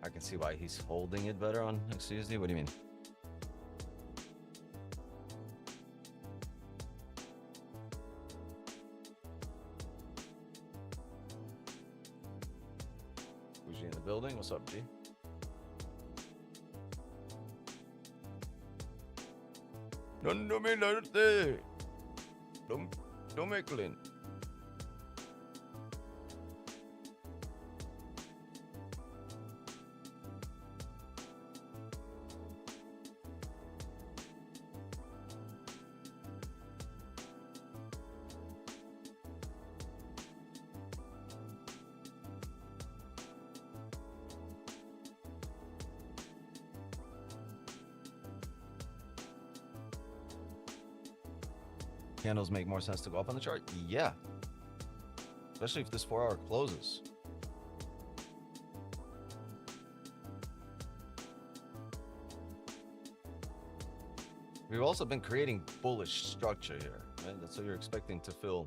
I can see why he's holding it better on XUSD. What do you mean? In the building. What's up, G? No me larte. Don't me clean. Candles make more sense to go up on the chart? Yeah. Especially if this 4-hour closes. We've also been creating bullish structure here, right? That's what you're expecting to fill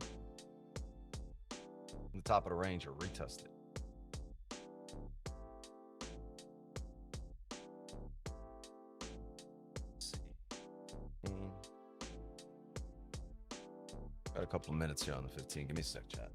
the top of the range or retest it. Got a couple of minutes here on the 15. Give me a sec, chat.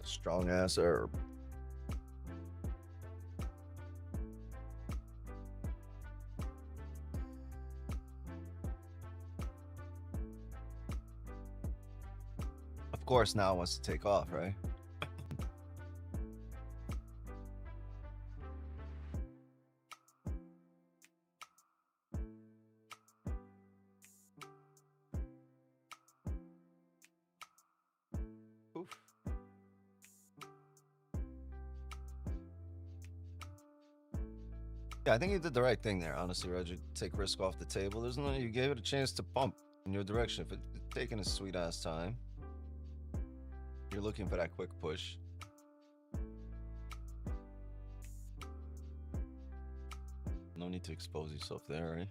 It's a strong ass herb. Of course, now it wants to take off, right? Oof. Yeah, I think you did the right thing there, honestly, Reggie. Take risk off the table. There's no, you gave it a chance to pump in your direction. If it's taking a sweet ass time, you're looking for that quick push. No need to expose yourself there, right?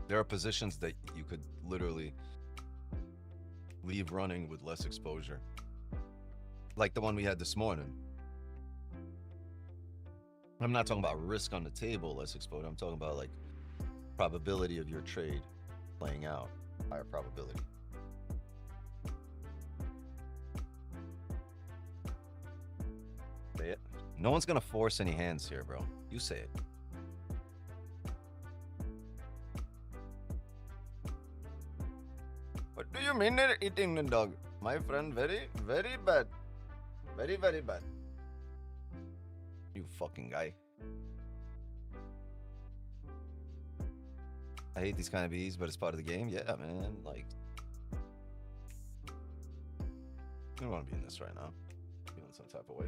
There are positions that you could literally leave running with less exposure. Like the one we had this morning. I'm not talking about risk on the table, less exposure. I'm talking about like probability of your trade playing out, higher probability. Say it. No one's gonna force any hands here, bro. You say it. What do you mean they're eating the dog? My friend, very, very bad. Very, very bad. You fucking guy. I hate these kind of bees, but it's part of the game. Yeah, man. Like, you don't want to be in this right now. Feeling some type of way.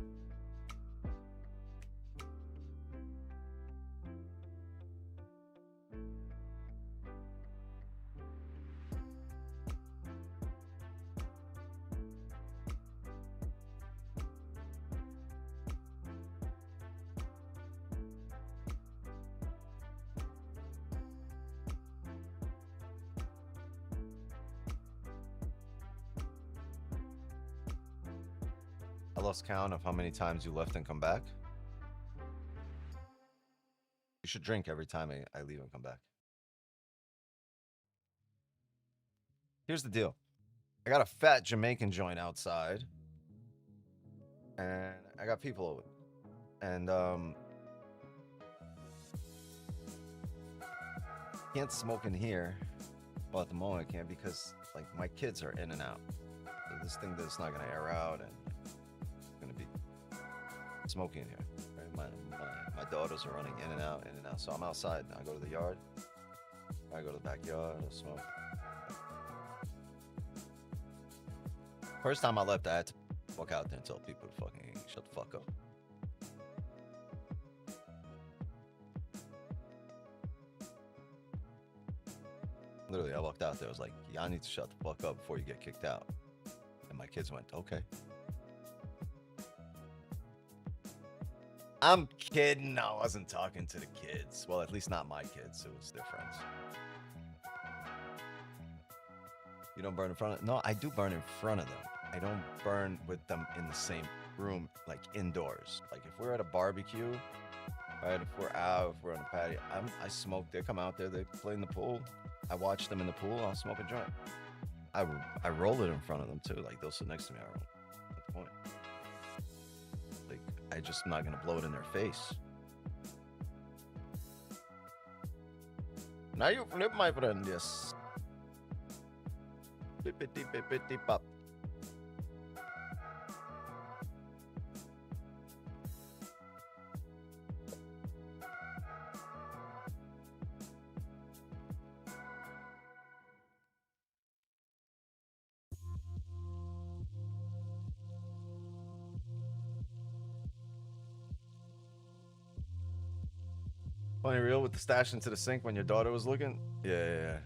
I lost count of how many times you left and come back. You should drink every time I leave and come back. Here's the deal. I got a fat Jamaican joint outside. And I got people over. And can't smoke in here. Well, at the moment I can't because like my kids are in and out. So this thing that's not gonna air out and gonna be smoking in here. Right? My daughters are running in and out. So I'm outside. I go to the yard. I go to the backyard. I smoke. First time I left, I had to walk out there and tell people to fucking shut the fuck up. Literally, I walked out there. I was like, y'all need to shut the fuck up before you get kicked out. And my kids went, okay. I'm kidding. I wasn't talking to the kids. Well, at least not my kids. It was their friends. You don't burn in front of them? No, I do burn in front of them. I don't burn with them in the same room, like indoors. Like if we're at a barbecue, right? If we're out, if we're on a patio, I smoke. They come out there, they play in the pool. I watch them in the pool. I'll smoke a joint. I roll it in front of them too. Like they'll sit next to me. I roll. That's the point. Like I just am not gonna blow it in their face. Now you flip, my friend. Yes. Bippity bippity pop. Funny reel with the stash into the sink when your daughter was looking? Yeah.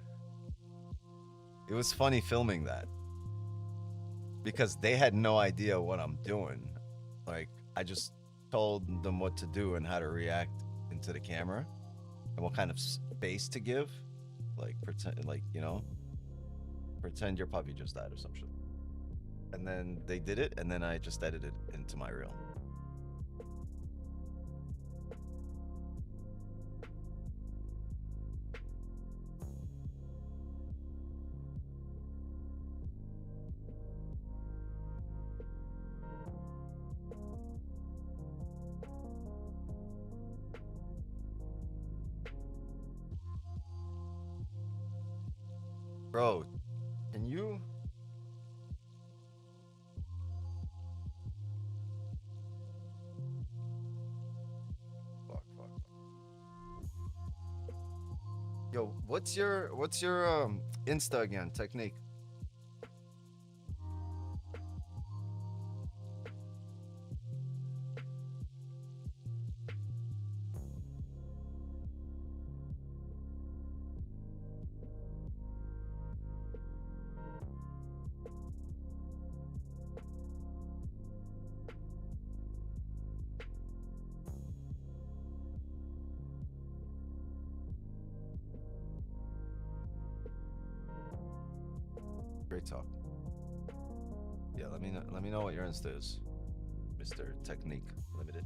It was funny filming that. Because they had no idea what I'm doing. Like, I just told them what to do and how to react into the camera. And what kind of space to give. Like, pretend, like, you know. Pretend your puppy just died or some shit. And then they did it, and then I just edited it into my reel. Bro, can you? Fuck. Yo, what's your Insta again? Technique. Great talk. Yeah, let me know what your Insta is, Mr. Technique Limited.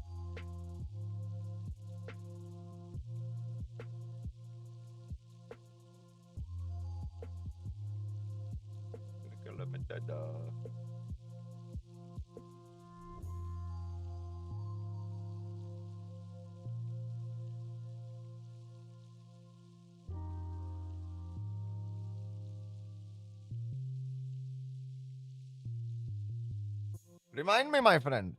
Limited. Remind me, my friend.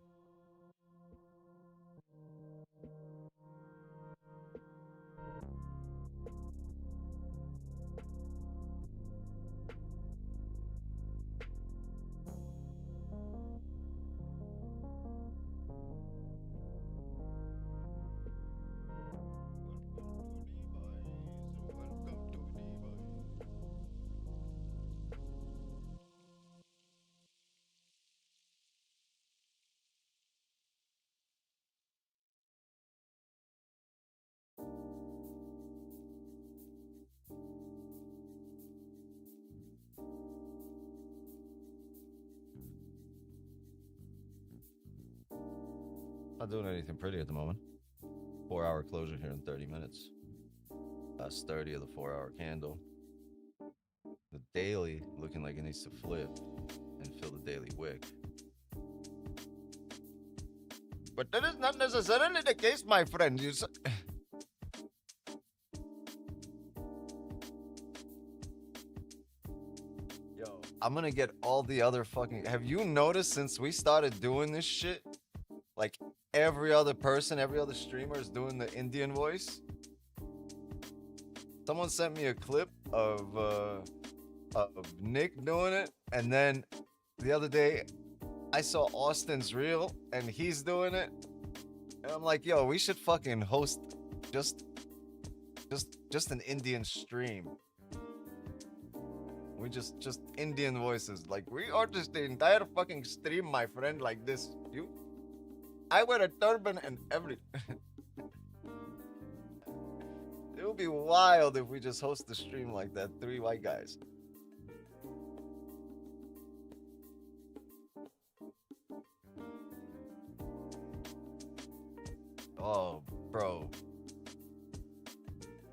Not doing anything pretty at the moment. 4-hour closure here in 30 minutes. Last 30 of the 4-hour candle. The daily looking like it needs to flip and fill the daily wick. But that is not necessarily the case, my friend. Yo, I'm gonna get all the other fucking... Have you noticed since we started doing this shit? Like, every other person, every other streamer is doing the Indian voice. Someone sent me a clip of Nick doing it, and then the other day I saw Austin's reel and he's doing it, and I'm like, yo, we should fucking host just an Indian stream. We just Indian voices. Like, we are just the entire fucking stream, my friend, like this. I wear a turban and everything. It would be wild if we just host the stream like that. 3 white guys. Oh, bro.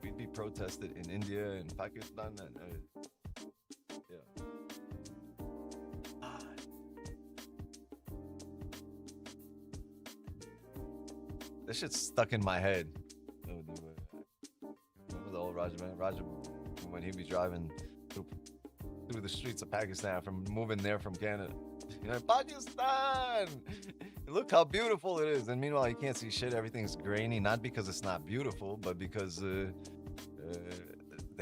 We'd be protested in India and Pakistan and yeah. This shit's stuck in my head. Remember the old Raja man? Raja, when he'd be driving through the streets of Pakistan from moving there from Canada. You know, Pakistan! Look how beautiful it is. And meanwhile, you can't see shit. Everything's grainy. Not because it's not beautiful, but because the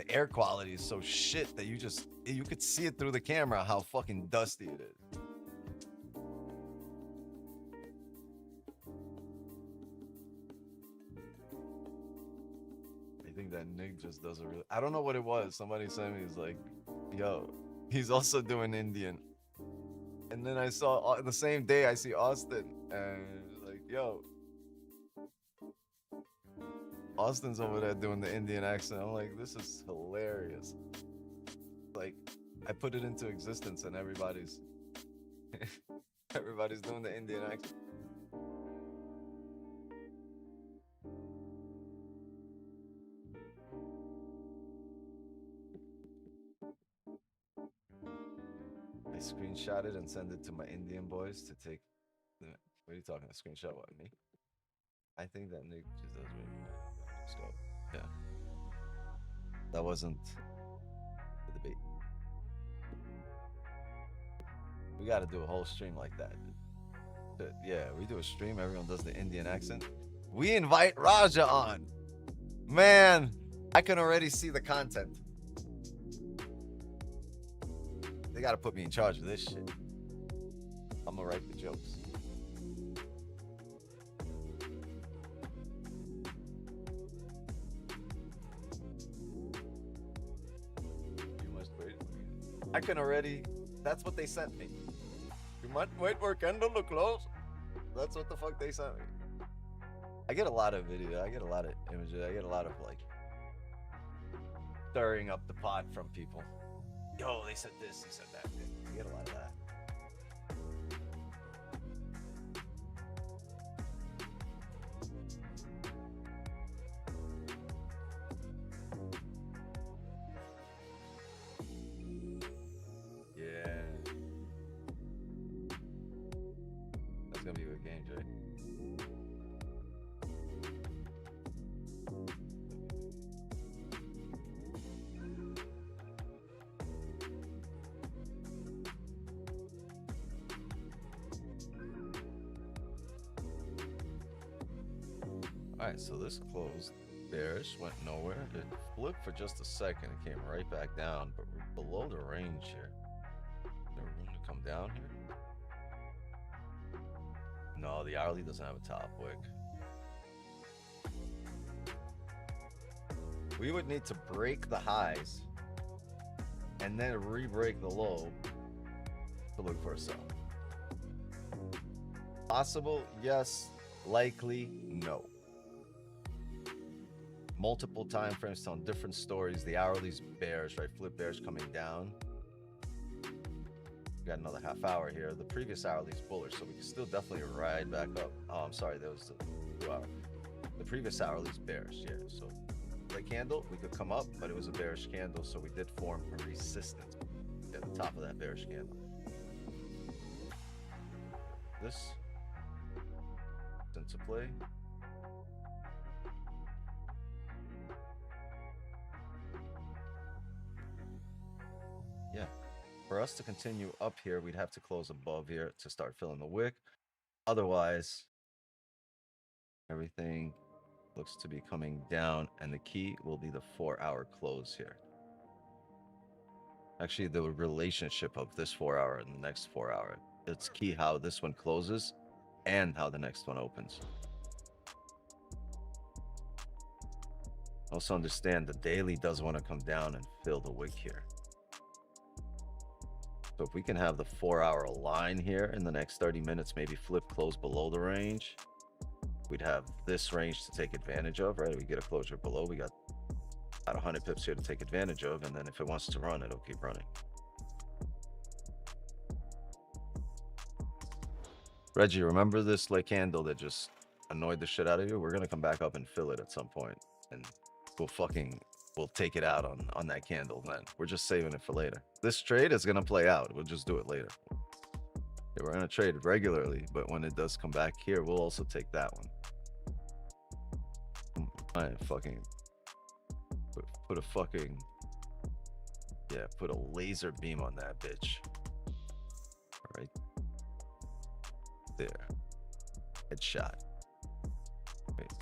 air quality is so shit that you could see it through the camera how fucking dusty it is. I think that Nick just does a real... I don't know what it was. Somebody sent me, he's like, yo, he's also doing Indian. And then I saw, the same day, I see Austin, and like, yo, Austin's over there doing the Indian accent. I'm like, this is hilarious. Like, I put it into existence, and everybody's doing the Indian accent. I screenshot it and send it to my Indian boys to take. What are you talking about? Screenshot what, me? I think that Nick just does really scalp. Yeah. That wasn't the debate. We got to do a whole stream like that. Yeah, we do a stream. Everyone does the Indian accent. We invite Raja on. Man, I can already see the content. They got to put me in charge of this shit. I'm going to write the jokes. You must wait. I can already. That's what they sent me. You might wait for Kendall to close. That's what the fuck they sent me. I get a lot of video. I get a lot of images. I get a lot of like stirring up the pot from people. Yo, they said this, they said that. I get a lot of that. Yeah. That's gonna be a good game, Jay. All right, so this closed bearish, went nowhere. It flipped for just a second. It came right back down, but we're below the range here. Is there room to come down here? No, the hourly doesn't have a top wick. We would need to break the highs and then re-break the low to look for a sell. Possible, yes. Likely, no. Multiple time frames telling different stories. The hourly's bearish, right? Flip bearish coming down. We got another half hour here. The previous hourly's bullish, so we can still definitely ride back up. Oh, I'm sorry, that was the 2 hour. The previous hourly's bearish, yeah. So the candle, we could come up, but it was a bearish candle, so we did form a resistance at the top of that bearish candle. This into play. Yeah, for us to continue up here, we'd have to close above here to start filling the wick. Otherwise, everything looks to be coming down, and the key will be the 4-hour close here. Actually, the relationship of this 4 hour and the next 4 hour. It's key how this one closes and how the next one opens. Also understand the daily does want to come down and fill the wick here. So if we can have the 4 hour line here in the next 30 minutes, maybe flip close below the range, we'd have this range to take advantage of, right? We get a closure below, we got about 100 pips here to take advantage of, and then if it wants to run, it'll keep running. Reggie, remember this like candle that just annoyed the shit out of you? We're gonna come back up and fill it at some point, and we'll take it out on that candle then. We're just saving it for later. This trade is gonna play out. We'll just do it later. Yeah, we're gonna trade regularly, but when it does come back here, we'll also take that one. I fucking put a fucking, yeah, put a laser beam on that bitch. All right there. Headshot. Wait.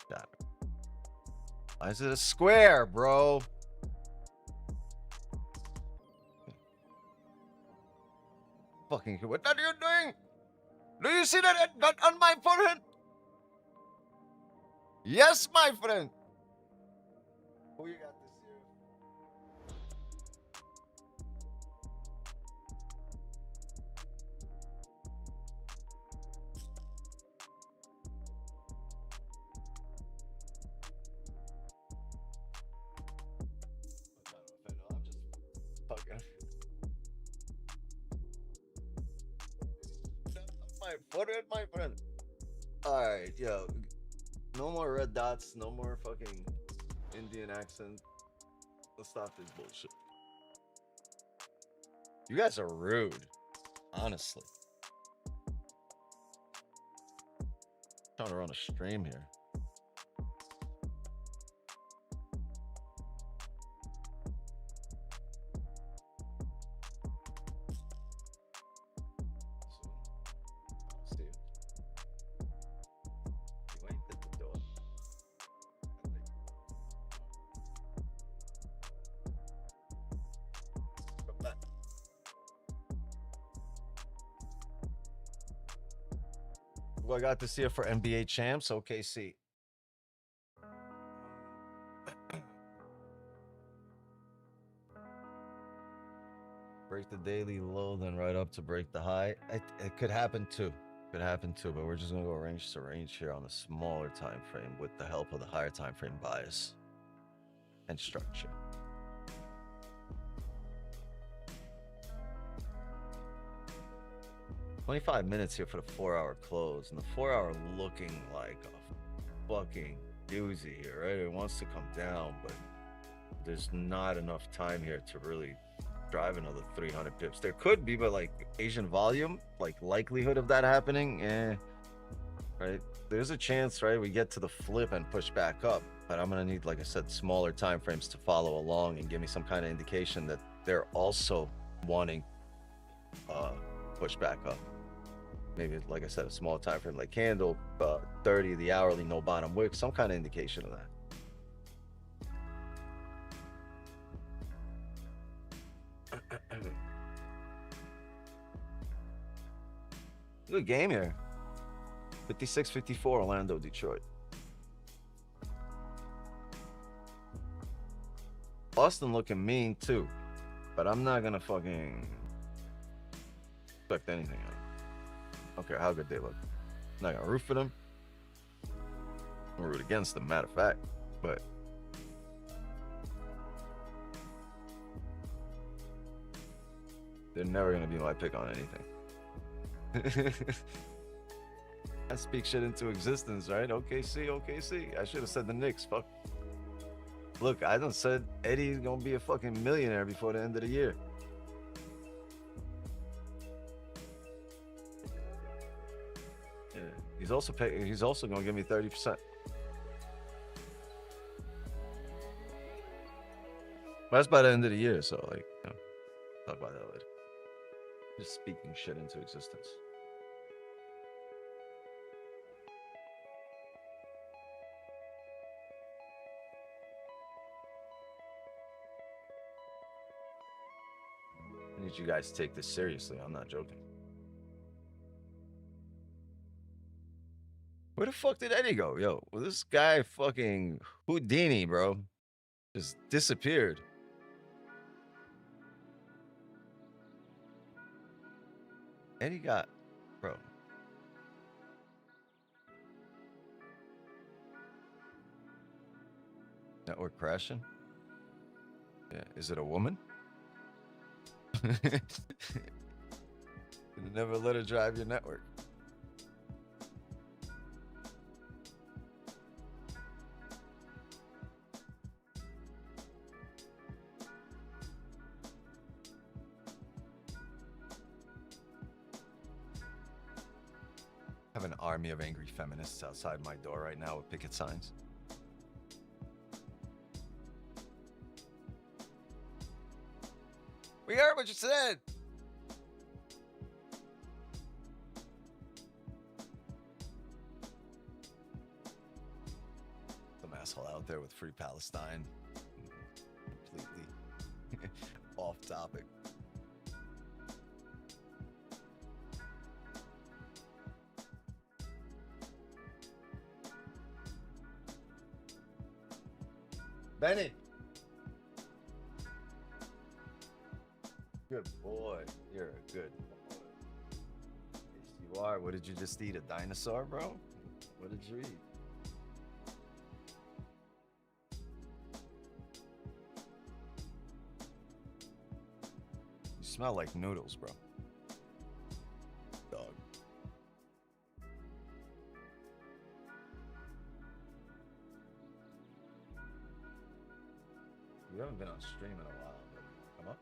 Got it. Why is it a square, bro? Fucking, what are you doing? Do you see that on my forehead? Yes, my friend. Who you got this year? I'm just fucking. My forehead, my friend. All right, yo. No more red dots. No more fucking Indian accent. Let's stop this bullshit. You guys are rude, honestly. I'm trying to run a stream here. I got this here for NBA champs, OKC. Break the daily low, then right up to break the high. It could happen too. Could happen too, but we're just gonna go range to range here on a smaller time frame with the help of the higher time frame bias and structure. $25 minutes here for the 4-hour close, and the 4-hour looking like a fucking doozy here, right? It wants to come down, but there's not enough time here to really drive another 300 pips. There could be, but like Asian volume, like likelihood of that happening, right? There's a chance, right? We get to the flip and push back up, but I'm gonna need, like I said, smaller time frames to follow along and give me some kind of indication that they're also wanting push back up. Maybe, like I said, a small time frame like candle, 30, the hourly, no bottom wick, some kind of indication of that. Good game here. 56-54 Orlando, Detroit. Boston looking mean too, but I'm not gonna fucking expect anything out of it. I don't care how good they look. I'm not gonna root for them. I'm gonna root against them, matter of fact, but they're never gonna be my pick on anything. I speak shit into existence, right? OKC. I should have said the Knicks. Fuck. Look, I done said Eddie's gonna be a fucking millionaire before the end of the year. Yeah, he's also gonna give me 30%. But that's by the end of the year, so like, talk about that later. Just speaking shit into existence. I need you guys to take this seriously. I'm not joking. Where the fuck did Eddie go? Yo, well, this guy fucking Houdini, bro, just disappeared. Eddie got, bro. Network crashing? Yeah, is it a woman? Never let her drive your network. I have an army of angry feminists outside my door right now with picket signs. We heard what you said. Some asshole out there with Free Palestine. Completely off topic. Benny. Good boy. You're a good boy. Yes, you are. What did you just eat? A dinosaur, bro? What did you eat? You smell like noodles, bro. Dog. You haven't been on stream in a while, but come up.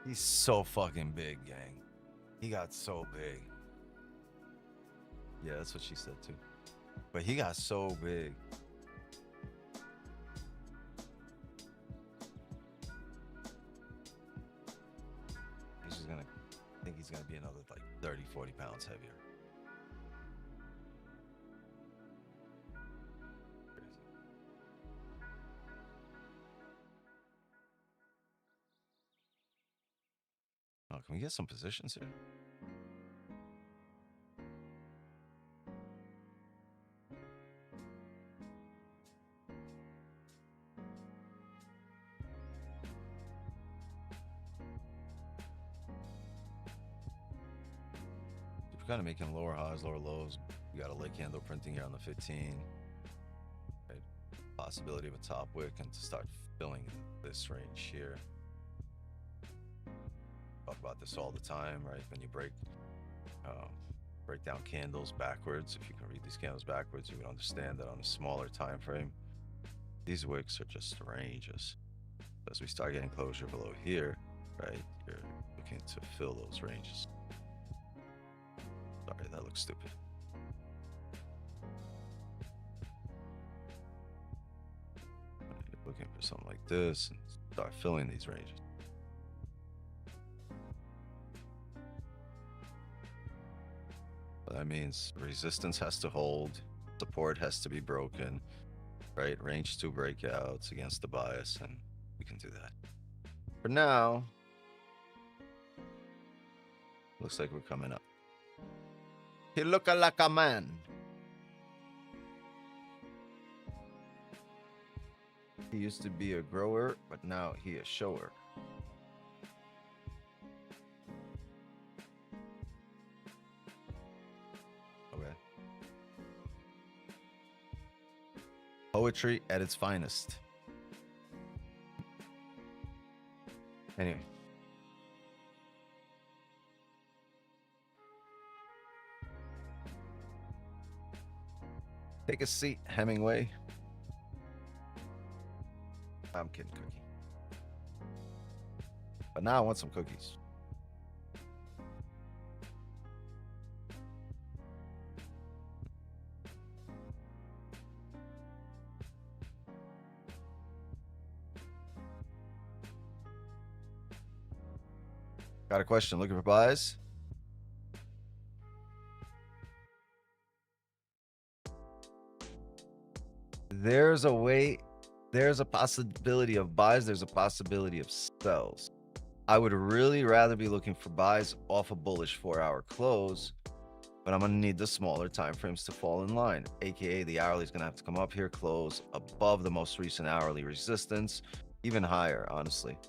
He's so fucking big, gang. He got so big. Yeah, that's what she said too. But he got so big. He's just gonna, I think he's gonna be another like 30, 40 pounds heavier. Oh, can we get some positions here? kind of making lower highs, lower lows. We got a leg candle printing here on the 15. Right? Possibility of a top wick and to start filling this range here. Talk about this all the time, right? When you break down candles backwards, if you can read these candles backwards, you would understand that on a smaller time frame, these wicks are just ranges. As we start getting closure below here, right, you're looking to fill those ranges. Sorry, that looks stupid. You're looking for something like this and start filling these ranges. That means resistance has to hold, support has to be broken, right? Range 2 breakouts against the bias, and we can do that. For now, looks like we're coming up. He look like a man. He used to be a grower, but now he a shower. Okay. Poetry at its finest. Anyway. Take a seat, Hemingway. I'm kidding, Cookie. But now I want some cookies. Got a question. Looking for buys? There's a way, there's a possibility of buys, there's a possibility of sells. I would really rather be looking for buys off a bullish 4-hour close, but I'm gonna need the smaller time frames to fall in line, aka the hourly is gonna have to come up here, close above the most recent hourly resistance, even higher, honestly.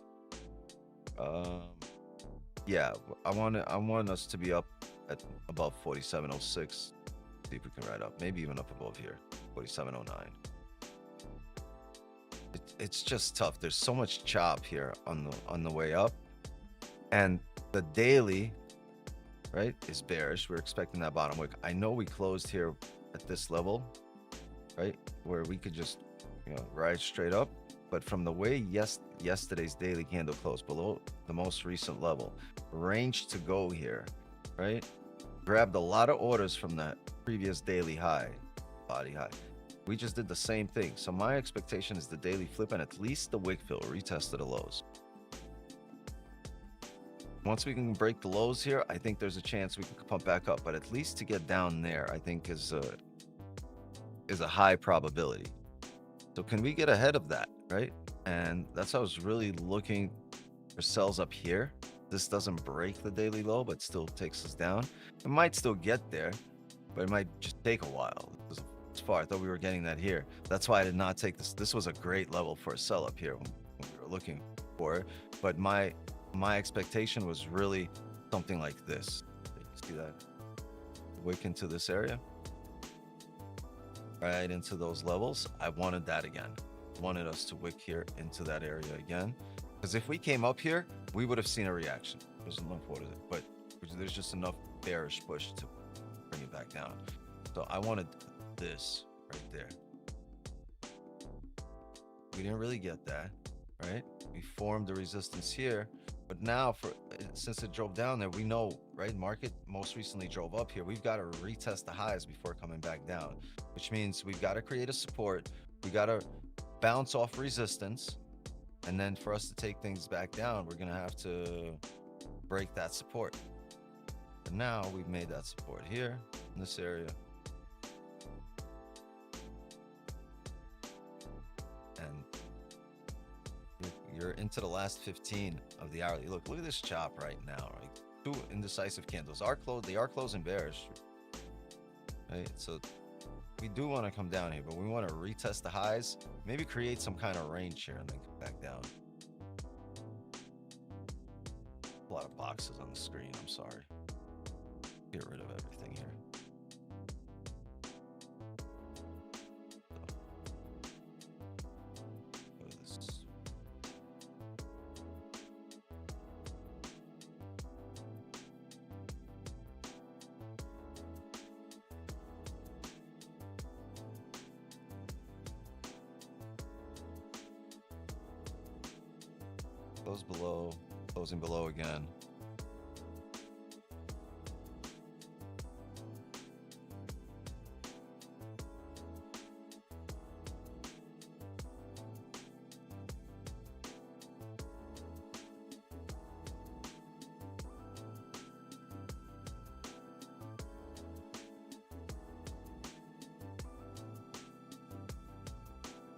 Yeah, I want us to be up at above 47.06. See if we can ride up, maybe even up above here, 47.09. It's just tough. There's so much chop here on the way up, and the daily, right, is bearish. We're expecting that bottom wick. I know we closed here at this level, right, where we could just, you know, ride straight up. But from the way yesterday's daily candle closed below the most recent level, range to go here, right? Grabbed a lot of orders from that previous daily high, body high. We just did the same thing. So my expectation is the daily flip and at least the wick fill, retested the lows. Once we can break the lows here, I think there's a chance we can pump back up. But at least to get down there, I think is a high probability. So can we get ahead of that, right? And that's how I was really looking for sells up here. This doesn't break the daily low, but still takes us down. It might still get there, but it might just take a while. As far, I thought we were getting that here. That's why I did not take this. This was a great level for a sell up here when we were looking for it. But my expectation was really something like this. See that? Wick into this area. Right into those levels. I wanted that again. Wanted us to wick here into that area again. Because if we came up here, we would have seen a reaction. There's enough water there, but there's just enough bearish push to bring it back down. So I wanted this right there. We didn't really get that, right? We formed the resistance here, but now since it drove down there, we know, right? Market most recently drove up here. We've got to retest the highs before coming back down, which means we've got to create a support. We got to bounce off resistance. And then for us to take things back down, we're going to have to break that support. But now we've made that support here in this area. And you're into the last 15 of the hourly. Look at this chop right now, right? 2 indecisive candles. They are closing bearish, right? So we do want to come down here, but we want to retest the highs, maybe create some kind of range here and then come back down. A lot of boxes on the screen, I'm sorry. Get rid of everything here. Go to this. Close below, closing below again.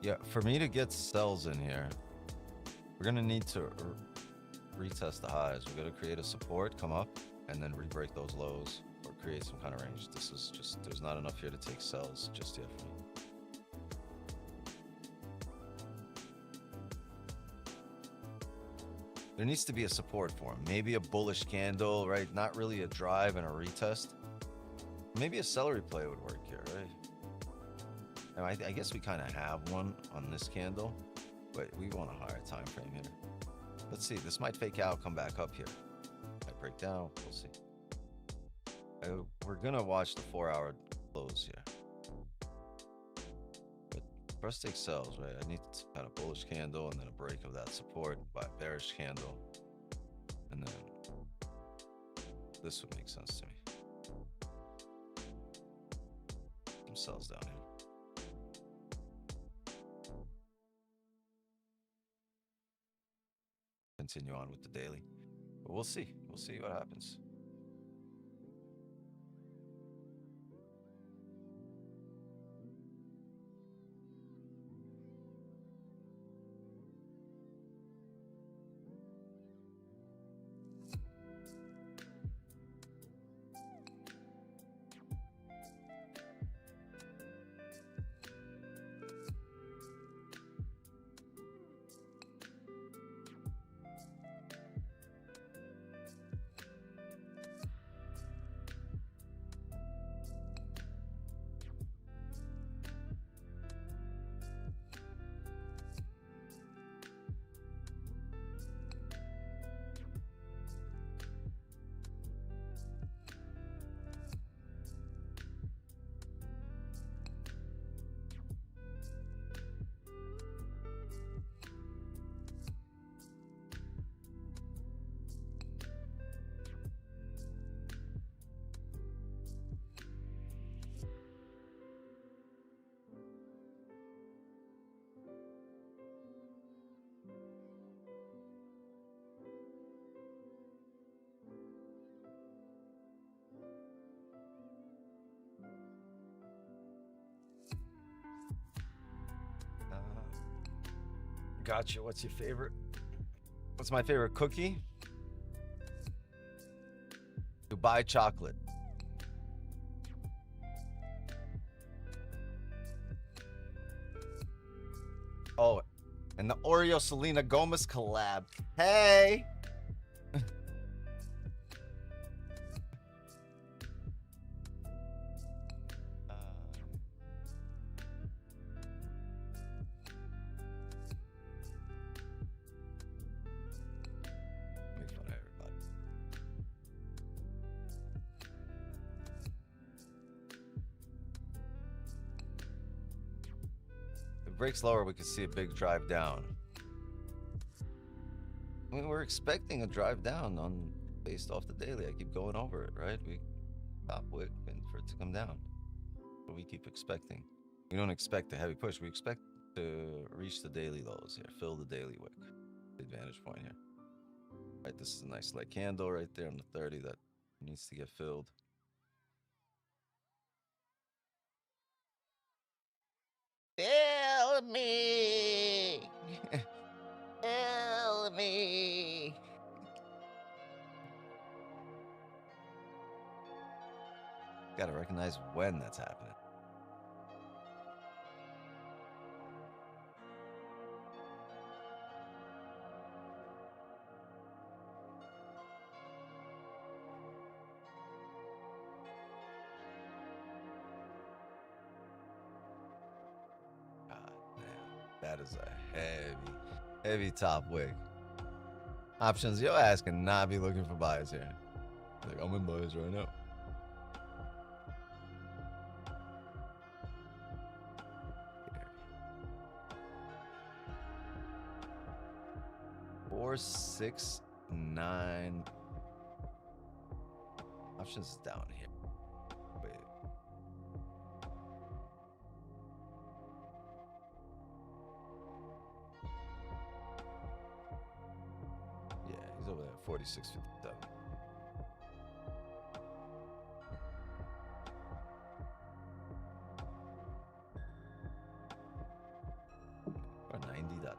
Yeah, for me to get sells in here, we're gonna need to retest the highs. We're gonna create a support, come up, and then re-break those lows or create some kind of range. This is just, there's not enough here to take sells just yet for me. There needs to be a support for him. Maybe a bullish candle, right? Not really a drive and a retest. Maybe a celery play would work here, right? And I guess we kind of have one on this candle, but we want a higher time frame here. Let's see. This might fake out, come back up here. Might break down. We'll see. We're gonna watch the 4-hour close here. But first take sells, right? I need some kind of bullish candle and then a break of that support by a bearish candle, and then this would make sense to me. Some sells down here. Continue on with the daily, but we'll see what happens. Gotcha. What's your favorite? What's my favorite cookie? Dubai chocolate. Oh, and the Oreo Selena Gomez collab. Hey. Make fun of everybody. If it breaks lower, we could see a big drive down. I mean, we're expecting a drive down on based off the daily. I keep going over it, right? We stop wick and for it to come down. But we keep expecting. We don't expect a heavy push. We expect to reach the daily lows here, fill the daily wick. The advantage point here. Right, this is a nice light candle right there on the 30 that needs to get filled. Fill me. Fill me. Gotta recognize when that's happening. That is a heavy top wick. Options, your ass cannot be looking for buyers here. Like, I'm in buyers right now. Four, 6, 9. Options is down here. Wait. Yeah, he's over there at 46.57. Or 90.4.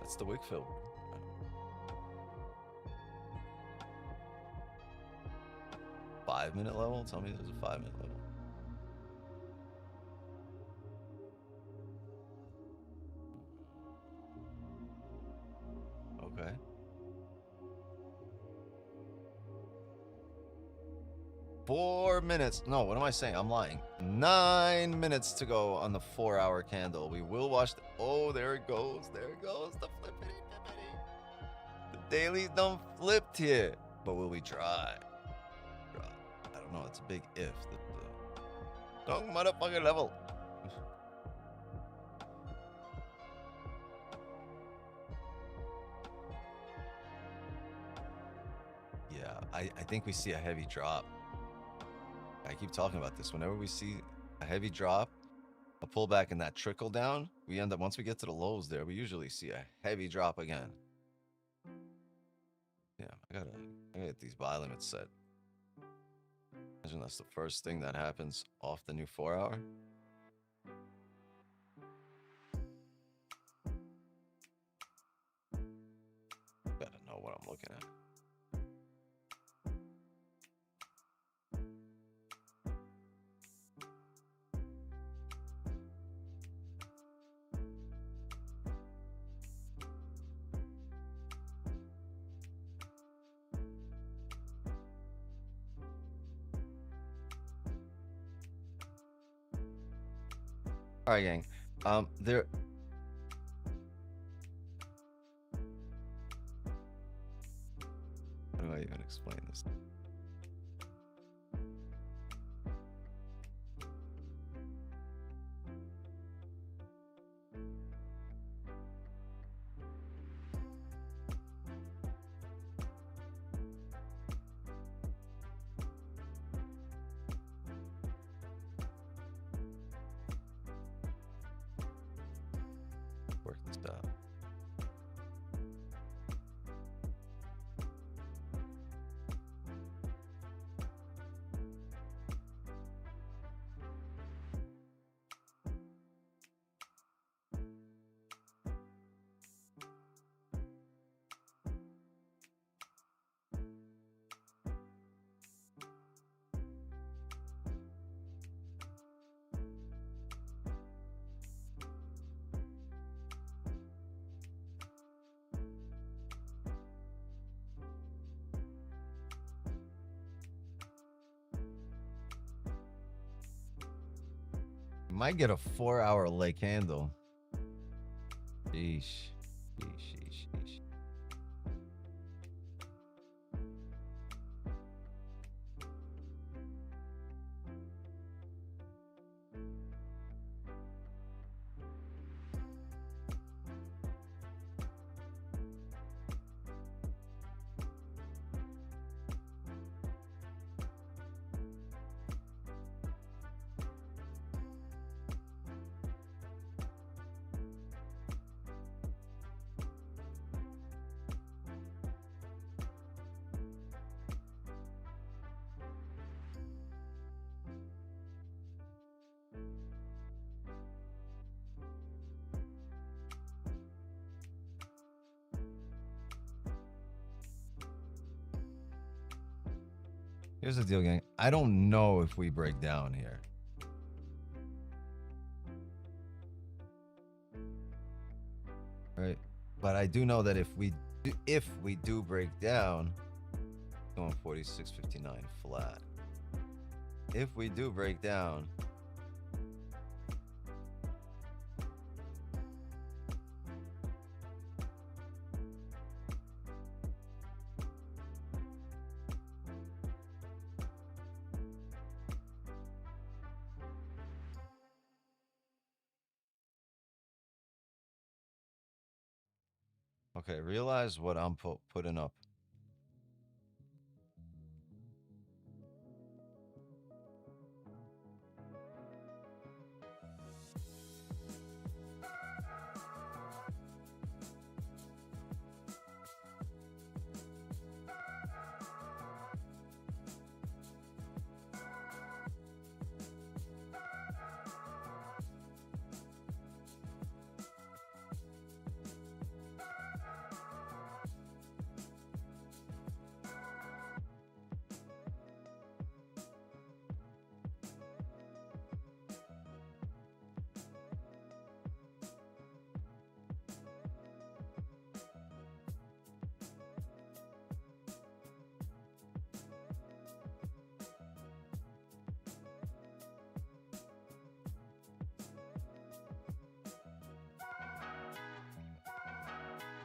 That's the Wickfield. 5-minute level? Tell me there's a 5-minute level. Okay. Four minutes. No, what am I saying? I'm lying. 9 minutes to go on the 4-hour candle. We will watch the... Oh, there it goes. There it goes. The flippity flippity. The daily's done flipped here. But will we try? I don't know. It's a big if. Don't motherfucking level. Yeah, I think we see a heavy drop. I keep talking about this. Whenever we see a heavy drop, a pullback and that trickle down, we end up, once we get to the lows there, we usually see a heavy drop again. Yeah, I gotta get these buy limits set. Imagine that's the first thing that happens off the new 4-hour. Gotta know what I'm looking at. All right, gang. There. How do I even explain this? Work this out. Might get a 4-hour leg candle. Sheesh. Sheesh. Here's the deal, gang. I don't know if we break down here. Right? But I do know that if we do break down, Going 46.59 flat. If we do break down, okay, realize what I'm putting up.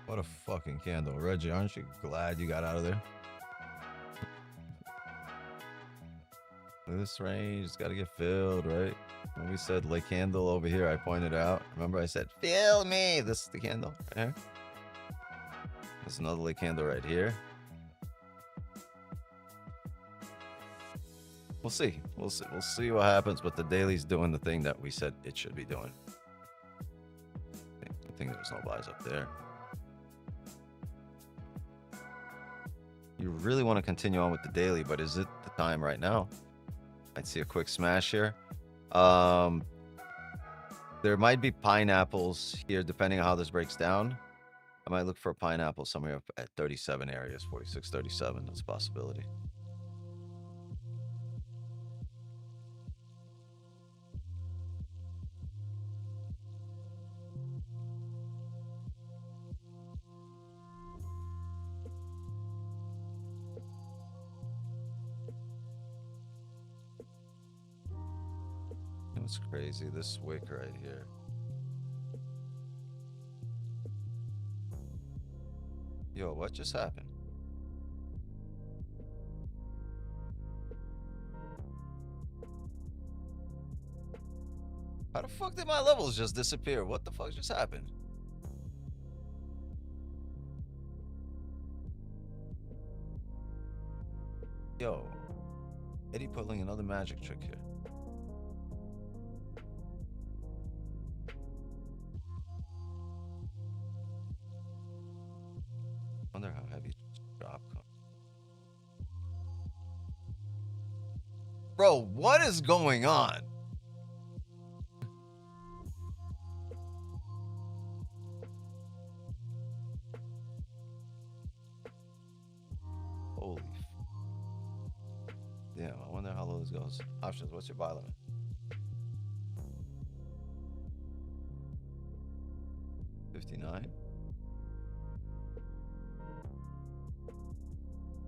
What a fucking candle. Reggie, aren't you glad you got out of there? This range has got to get filled, right? When we said lay candle over here, I pointed out. Remember I said, fill me. This is the candle right here. There's another lay candle right here. We'll see. We'll see. We'll see what happens, but the daily's doing the thing that we said it should be doing. I think there's no buys up there. You really want to continue on with the daily, but is it the time right now? I'd see a quick smash here. There might be pineapples here, depending on how this breaks down. I might look for a pineapple somewhere up at 37 areas, 46, 37. That's a possibility. It's crazy, this wick right here. Yo, what just happened? How the fuck did my levels just disappear? What the fuck just happened? Yo, Eddie pulling another magic trick here. Wonder how heavy drop comes. Bro, what is going on? Holy. Damn, I wonder how low this goes. Options, what's your buy limit? $59.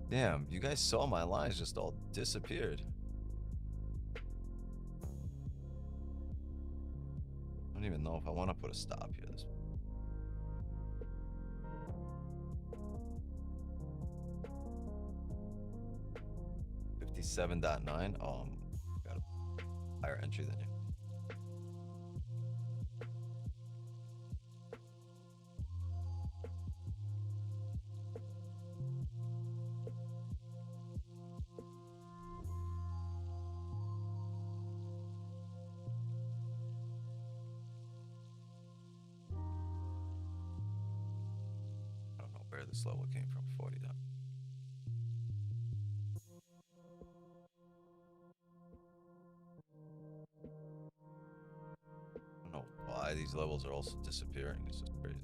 Damn, you guys saw my lines just all disappeared. I don't even know if I want to put a stop here. 57.9. Oh, got a higher entry than you. I don't know where this level came from. 40 down. I don't know why these levels are also disappearing. This is crazy.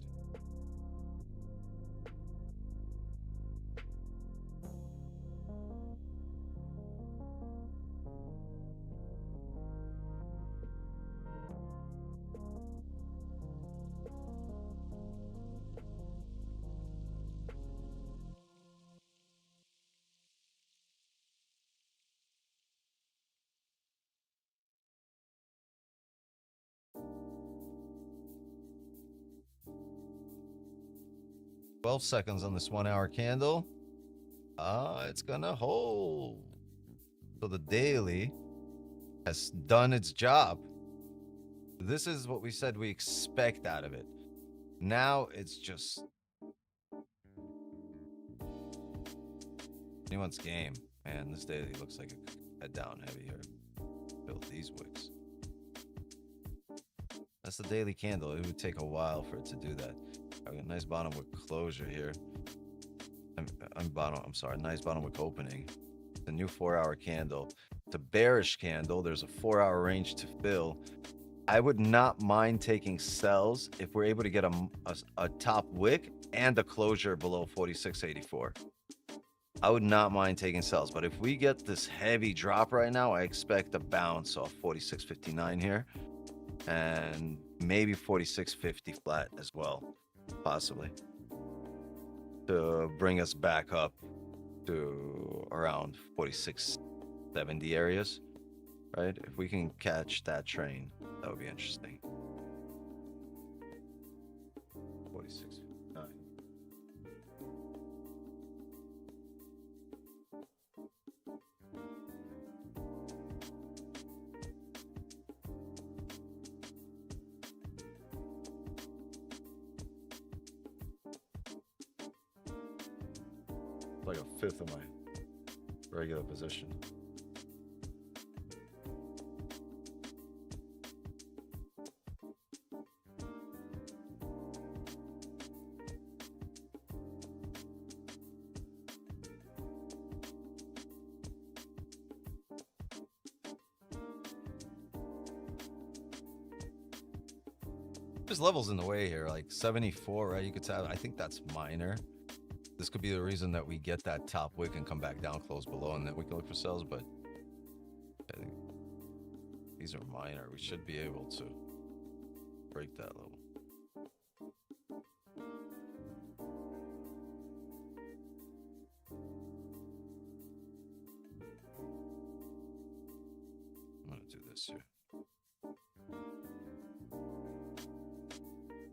12 seconds on this 1 hour candle. It's gonna hold. So the daily has done its job. This is what we said we expect out of it. Now it's just anyone's game. Man, this daily looks like a head down heavy here. Build these wicks. That's the daily candle. It would take a while for it to do that. I got a nice bottom wick closure here. I'm sorry, nice bottom wick opening. The new 4 hour candle. It's a bearish candle. There's a 4 hour range to fill. I would not mind taking sells if we're able to get a top wick and a closure below 46.84. I would not mind taking sells, but if we get this heavy drop right now, I expect a bounce off 46.59 here and maybe 46.50 flat as well, possibly, to bring us back up to around 46.70 areas, right? If we can catch that train, that would be interesting. 46.59. Like a fifth of my regular position. There's levels in the way here, like 74, right? You could say, I think that's minor. This could be the reason that we get that top wick and come back down close below, and then we can look for sells, but I think these are minor. We should be able to break that level. I'm gonna do this here.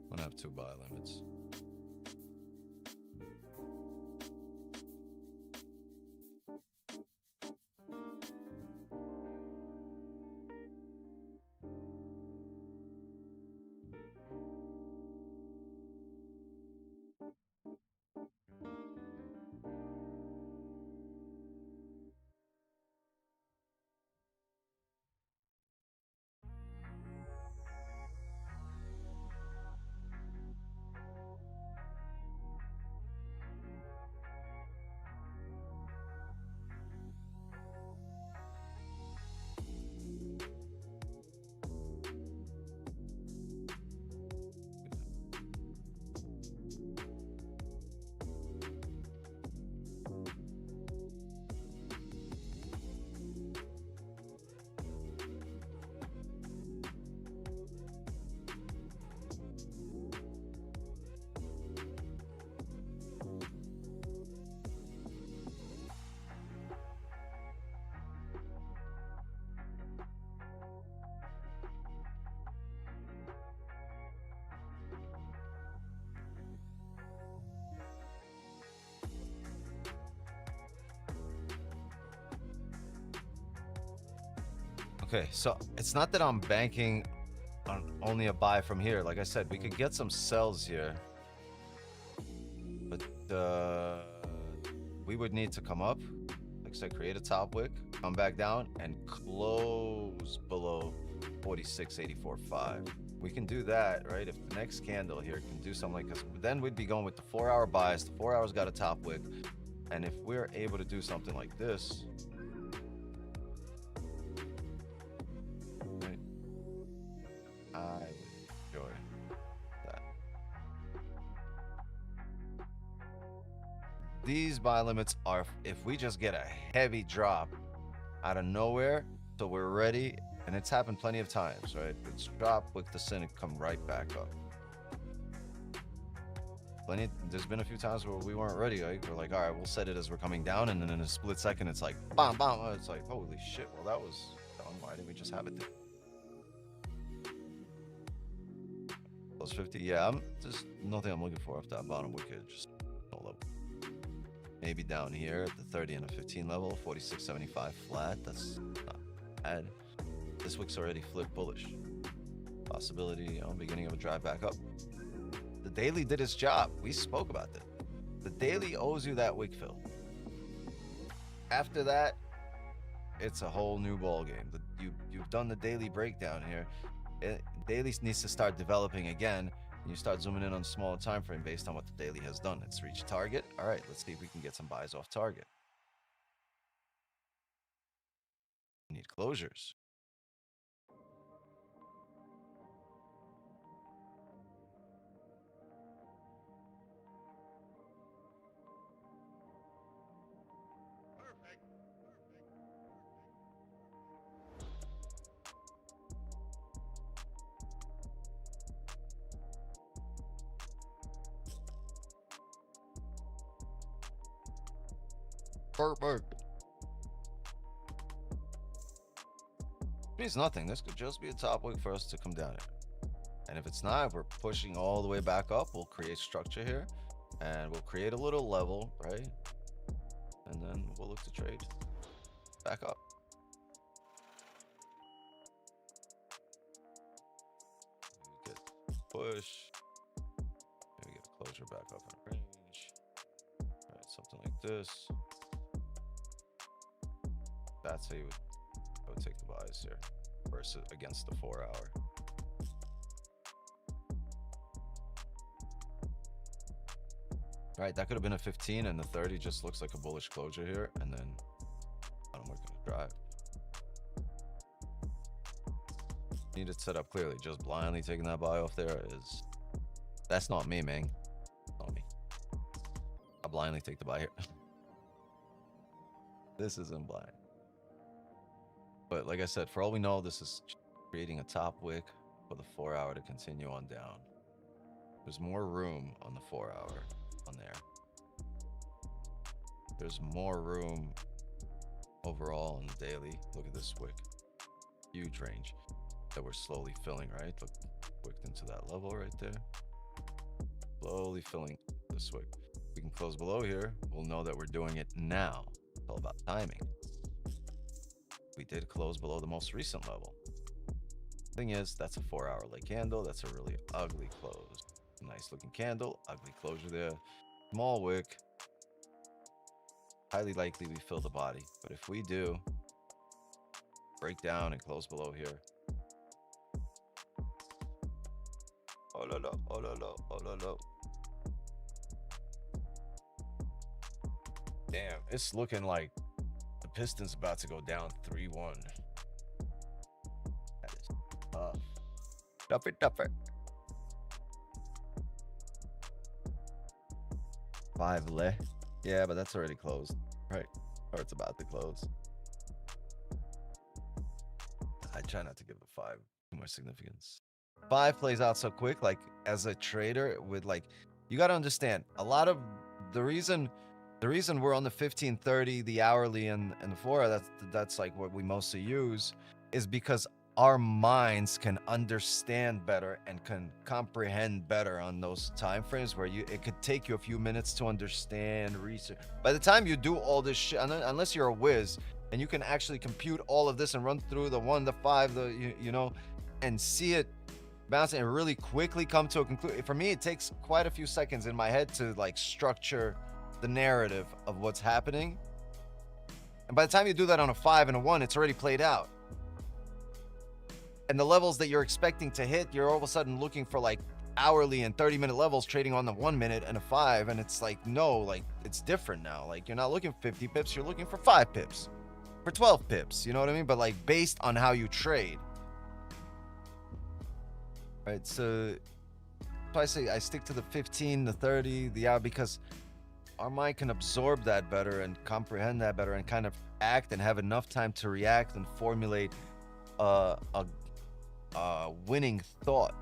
I'm gonna have 2 buy limits. Okay, so it's not that I'm banking on only a buy from here. Like I said, we could get some sells here, but we would need to come up, like I said, create a top wick, come back down, and close below 46.84.5. We can do that, right? If the next candle here can do something like this, then we'd be going with the 4 hour bias. The 4 hours got a top wick, and if we're able to do something like this, I would enjoy that. These buy limits are if we just get a heavy drop out of nowhere, so we're ready, and it's happened plenty of times, right? It's dropped with the sin and come right back up. There's been a few times where we weren't ready, right? We're like, all right, we'll set it as we're coming down, and then in a split second, it's like, bam, bam. It's like, holy shit, well, that was done. Why didn't we just have it there? Plus 50. Yeah, there's nothing I'm looking for off that bottom wicket. Just no level. Maybe down here at the 30 and a 15 level, 46.75 flat. That's not bad. This wick's already flipped bullish. Possibility on beginning of a drive back up. The daily did its job. We spoke about that. The daily owes you that wick fill. After that, it's a whole new ball game. You've done the daily breakdown here. Daily needs to start developing again. And you start zooming in on smaller time frame based on what the daily has done. It's reached target. All right, let's see if we can get some buys off target. We need closures. Perfect. Means nothing. This could just be a top wick for us to come down here. And if it's not, if we're pushing all the way back up, we'll create structure here and we'll create a little level, right? And then we'll look to trade back up. We get push. Maybe get a closure back up in range. All right, something like this. That's how you would take the buys here versus against the 4 hour. All right, that could have been a 15 and the 30 just looks like a bullish closure here. And then I'm going to drive. Need it set up clearly. Just blindly taking that buy off there is, that's not me, man. Not me. I'll blindly take the buy here. This isn't blind. But like I said, for all we know, this is creating a top wick for the 4 hour to continue on down. There's more room on the 4 hour on there. There's more room overall on the daily. Look at this wick. Huge range that we're slowly filling, right? Look, wicked into that level right there. Slowly filling this wick. We can close below here. We'll know that we're doing it now. It's all about timing. We did close below the most recent level. Thing is, that's a 4 hour late candle. That's a really ugly close. Nice looking candle, ugly closure there. Small wick. Highly likely we fill the body. But if we do break down and close below here. Oh no, no, oh no, no, oh no, no. Damn, it's looking like the Pistons about to go down 3-1. That is tough. Tougher, tougher. 5 left. Yeah, but that's already closed, right? Or it's about to close. I try not to give the 5 too much significance. 5 plays out so quick. Like as a trader, with like, you got to understand a lot of the reason we're on the 1530, the hourly, and the 4 hour, that's like what we mostly use, is because our minds can understand better and can comprehend better on those time frames where it could take you a few minutes to understand, research. By the time you do all this shit, unless you're a whiz and you can actually compute all of this and run through the 1, the 5, you know, and see it bounce and really quickly come to a conclusion. For me, it takes quite a few seconds in my head to like structure the narrative of what's happening. And by the time you do that on a 5 and a 1, it's already played out. And the levels that you're expecting to hit, you're all of a sudden looking for like hourly and 30-minute levels trading on the 1 minute and a 5. And it's like, no, like it's different now. Like you're not looking for 50 pips, you're looking for 5 pips, for 12 pips. You know what I mean? But like based on how you trade. Right. So I say I stick to the 15, the 30, the hour, because our mind can absorb that better and comprehend that better and kind of act and have enough time to react and formulate a winning thought,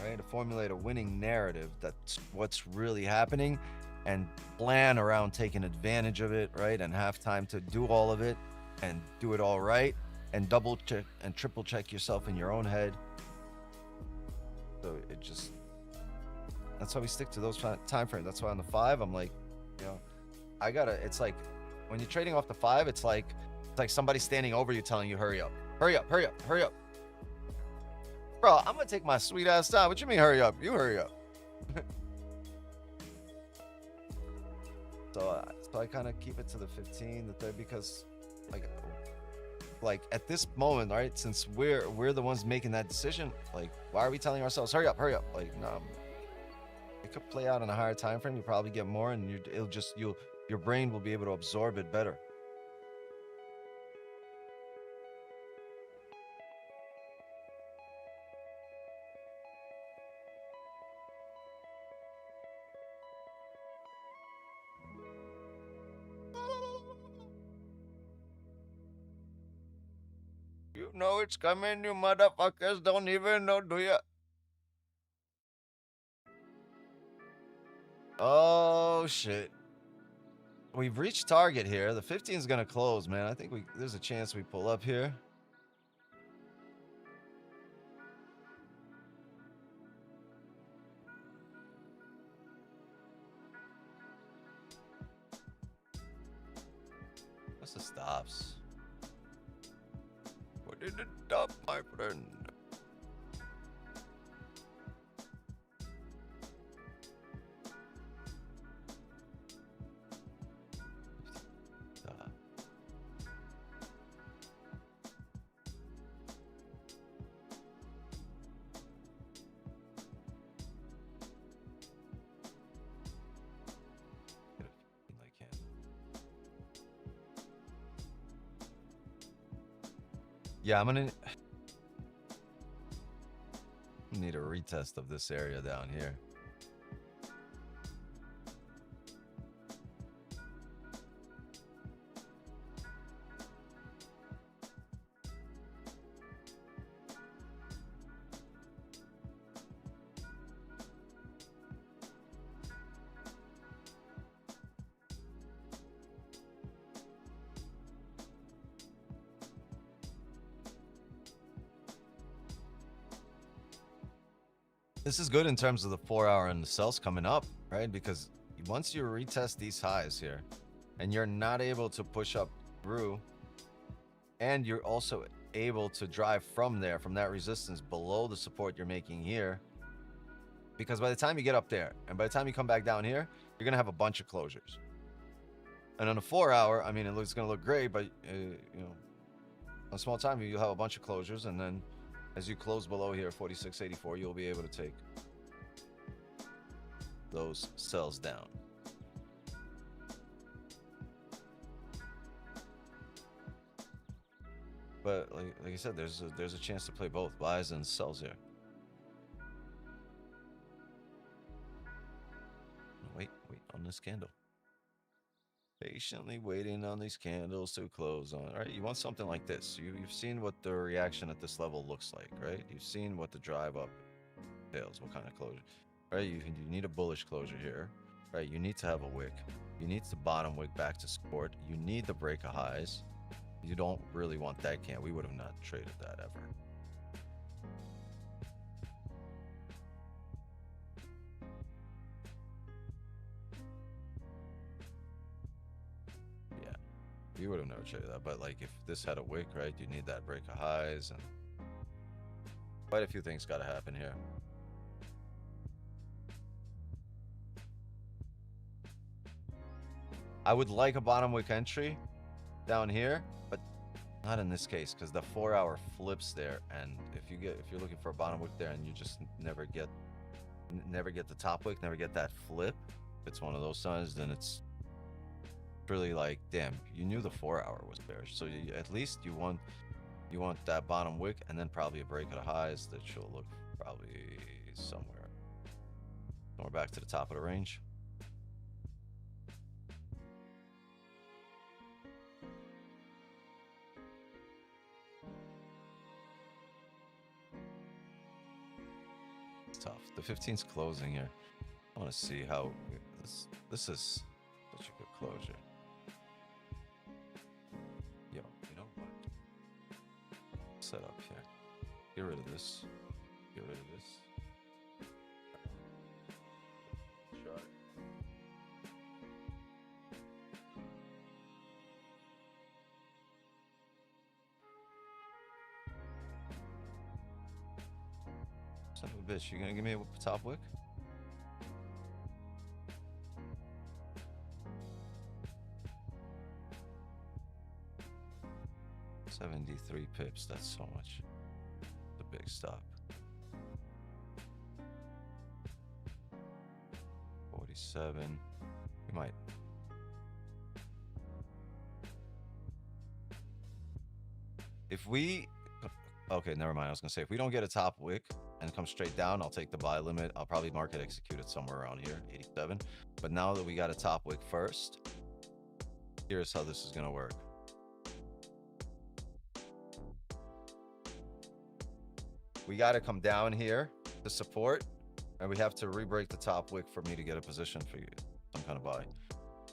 right? To formulate a winning narrative that's what's really happening and plan around taking advantage of it, right? And have time to do all of it and do it all right and double check and triple check yourself in your own head. So it just, that's why we stick to those time frames. That's why on the 5, I'm like, you know, I gotta, it's like when you're trading off the 5, it's like somebody standing over you telling you, hurry up, hurry up, hurry up, hurry up. Bro, I'm gonna take my sweet ass time. What you mean hurry up? You hurry up. So I kind of keep it to the 15, the 30, because like at this moment, right? Since we're the ones making that decision, like why are we telling ourselves hurry up, hurry up? Like no, it could play out in a higher time frame. You probably get more, and your brain will be able to absorb it better. You know it's coming, you motherfuckers don't even know, do ya? Oh shit. We've reached target here. The 15 is gonna close, man. I think there's a chance we pull up here. What's the stops? What did it stop, my friend? Yeah, I'm gonna need a retest of this area down here. This is good in terms of the 4-hour and the sells coming up, right? Because once you retest these highs here and you're not able to push up through, and you're also able to drive from there, from that resistance below the support you're making here, because by the time you get up there and by the time you come back down here, you're going to have a bunch of closures. And on a 4-hour, I mean, it's going to look great, but you know, on small time, you'll have a bunch of closures, and then as you close below here, 46.84, you'll be able to take those sells down. But like I said, there's a chance to play both buys and sells here. Wait on this candle. Patiently waiting on these candles to close on, right? You want something like this. You've seen what the reaction at this level looks like, right? You've seen what the drive up entails, what kind of closure, right? You need a bullish closure here, right? You need to have a wick. You need the bottom wick back to support. You need the break of highs. You don't really want that candle. We would have not traded that ever. You would have never traded that, but like if this had a wick, right, you need that break of highs, and quite a few things got to happen here. I would like a bottom wick entry down here, but not in this case, because the 4-hour flips there, and if you're looking for a bottom wick there and you just never get the top wick, never get that flip, if it's one of those signs, then it's really like, damn, you knew the 4-hour was bearish, so at least you want that bottom wick and then probably a break of the highs that should look probably somewhere back to the top of the range. It's tough. The 15's closing here. I want to see how this is such a good closure. Yo, you know what? Set up here. Get rid of this. Get rid of this. Son of a bitch, you gonna give me a top wick? $73 pips, that's so much. It's a big stop. 47. We might. If we, okay, never mind. I was gonna say, if we don't get a top wick and come straight down, I'll take the buy limit. I'll probably market execute it somewhere around here, 87. But now that we got a top wick first, here's how this is gonna work. We got to come down here to support, and we have to re-break the top wick for me to get a position for you, some kind of buy.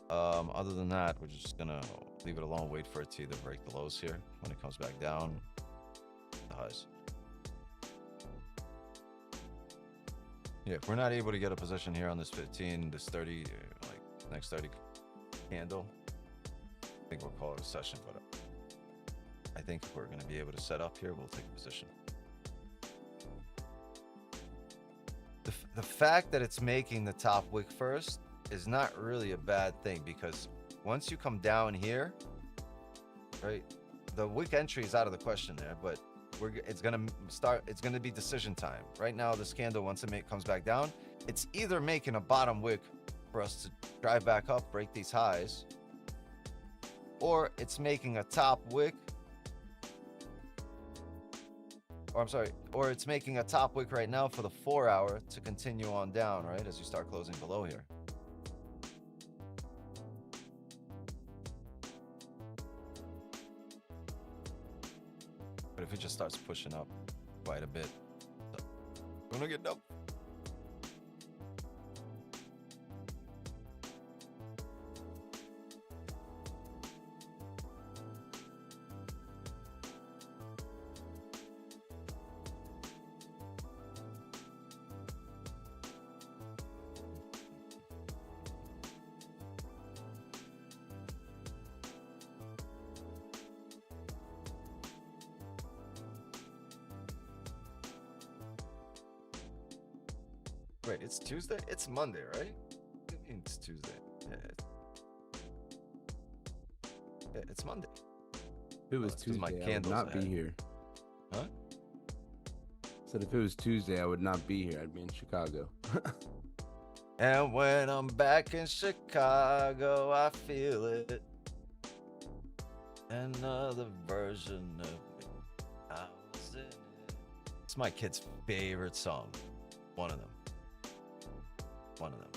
Other than that, we're just gonna leave it alone, wait for it to either break the lows here when it comes back down, the highs. Yeah, if we're not able to get a position here on this 15, this 30, like next 30 candle, I think we'll call it a session, but I think if we're gonna be able to set up here, we'll take a position. The fact that it's making the top wick first is not really a bad thing, because once you come down here, right, the wick entry is out of the question there, but it's gonna be decision time. Right now, this candle, once it comes back down, it's either making a bottom wick for us to drive back up, break these highs, or it's making a top wick, or I'm sorry, or it's making a top wick right now for the 4 hour to continue on down, right, as you start closing below here. But if it just starts pushing up quite a bit, we're gonna get up. Wait, it's Tuesday? It's Monday, right? What do you mean it's Tuesday? Yeah, it's Monday. If it was it's 'cause my Tuesday, I would candles not be had- here. Huh? Said if it was Tuesday, I would not be here. I'd be in Chicago. And when I'm back in Chicago, I feel it. Another version of me. I was in it. It's my kid's favorite song. One of them. One of them.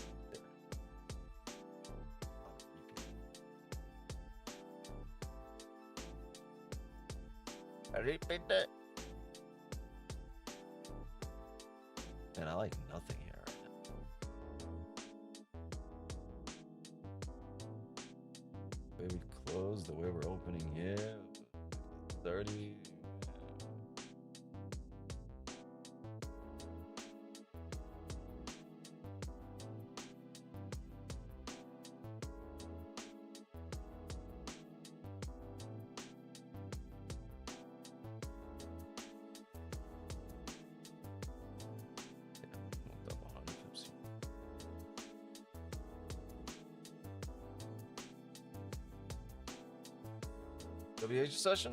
I repeat it. And I like nothing here right now. The way we close, the way we're opening here, 30. WH session?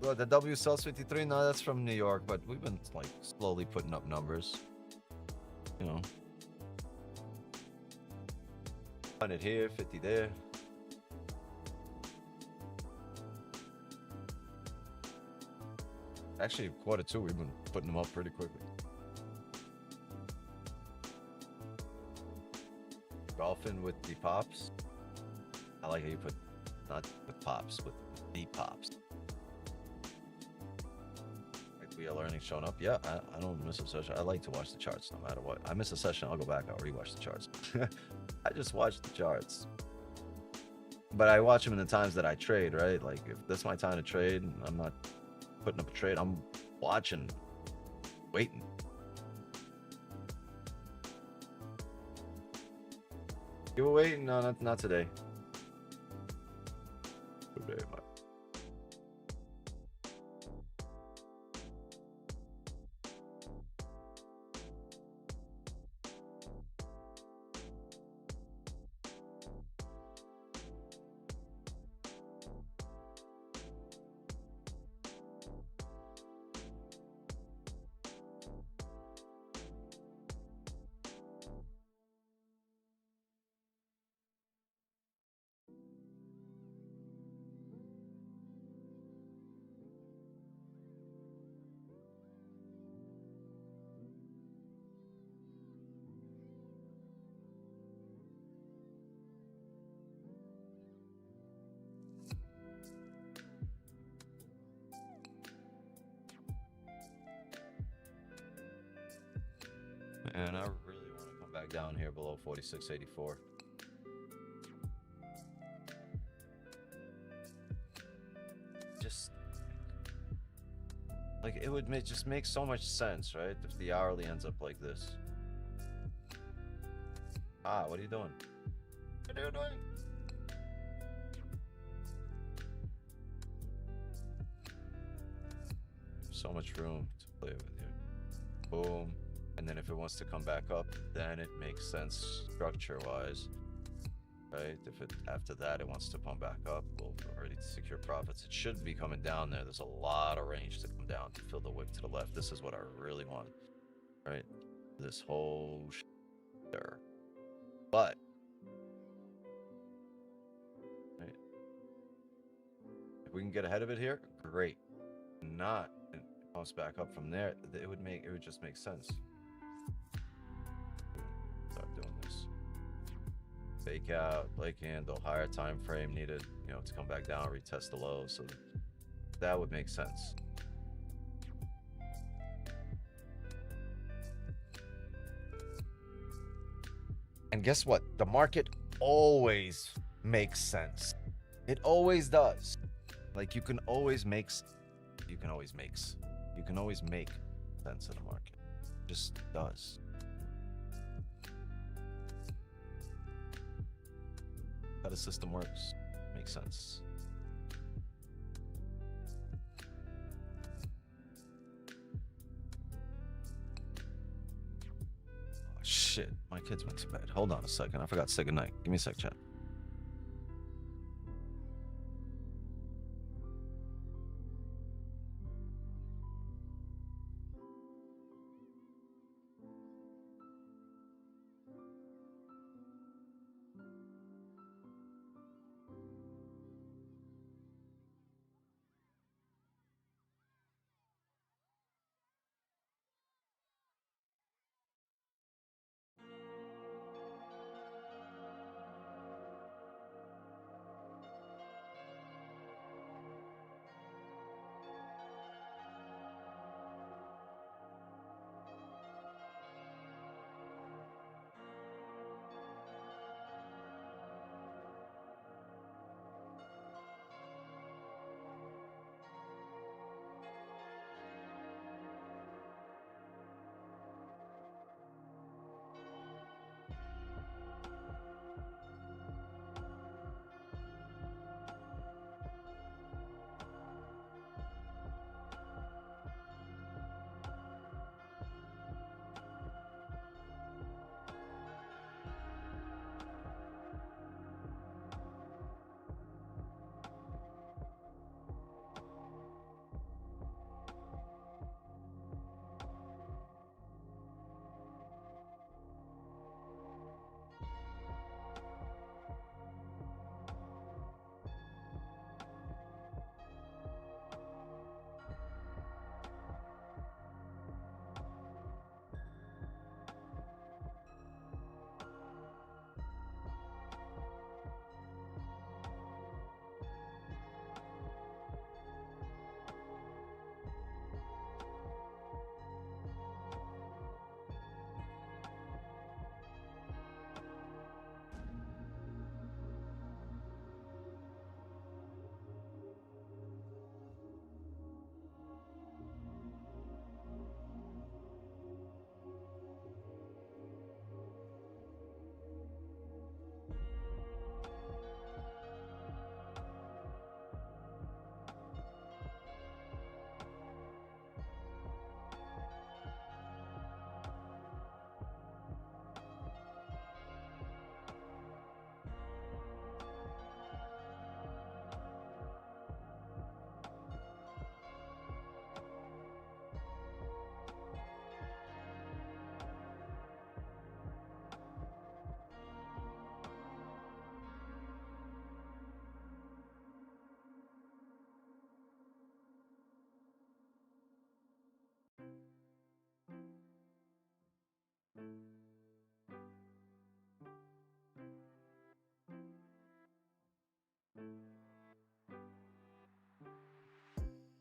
Well, the W sells 53. No, that's from New York, but we've been like slowly putting up numbers. You know, 100 here, 50 there. Actually, Q2, we've been putting them up pretty quickly. Golfing with the pops. I like how you put, not with pops, with the pops. Like we are learning showing up. Yeah, I don't miss a session. I like to watch the charts no matter what. I miss a session, I'll go back, I'll rewatch the charts. I just watch the charts. But I watch them in the times that I trade, right? Like if that's my time to trade, and I'm not putting up a trade, I'm watching, waiting. You were waiting? No, not today. Today, man. And I really want to come back down here below 46.84. Just like it would just make so much sense, right? If the hourly ends up like this. Ah, what are you doing? What are you doing? So much room to play with here. Boom. And then if it wants to come back up, then it makes sense structure-wise, right? If it after that it wants to pump back up, we'll already secure profits. It should be coming down there. There's a lot of range to come down to fill the wick to the left. This is what I really want, right? This whole there. But right, if we can get ahead of it here, great. Not and bounce back up from there, it would just make sense. Start doing this. Fake out, leg candle, higher time frame needed, you know, to come back down, retest the low. So that would make sense. And guess what? The market always makes sense. It always does. Like you can always make sense of the market. It just does. How the system works makes sense. Oh, shit, my kids went to bed. Hold on a second. I forgot to say goodnight. Give me a sec, chat.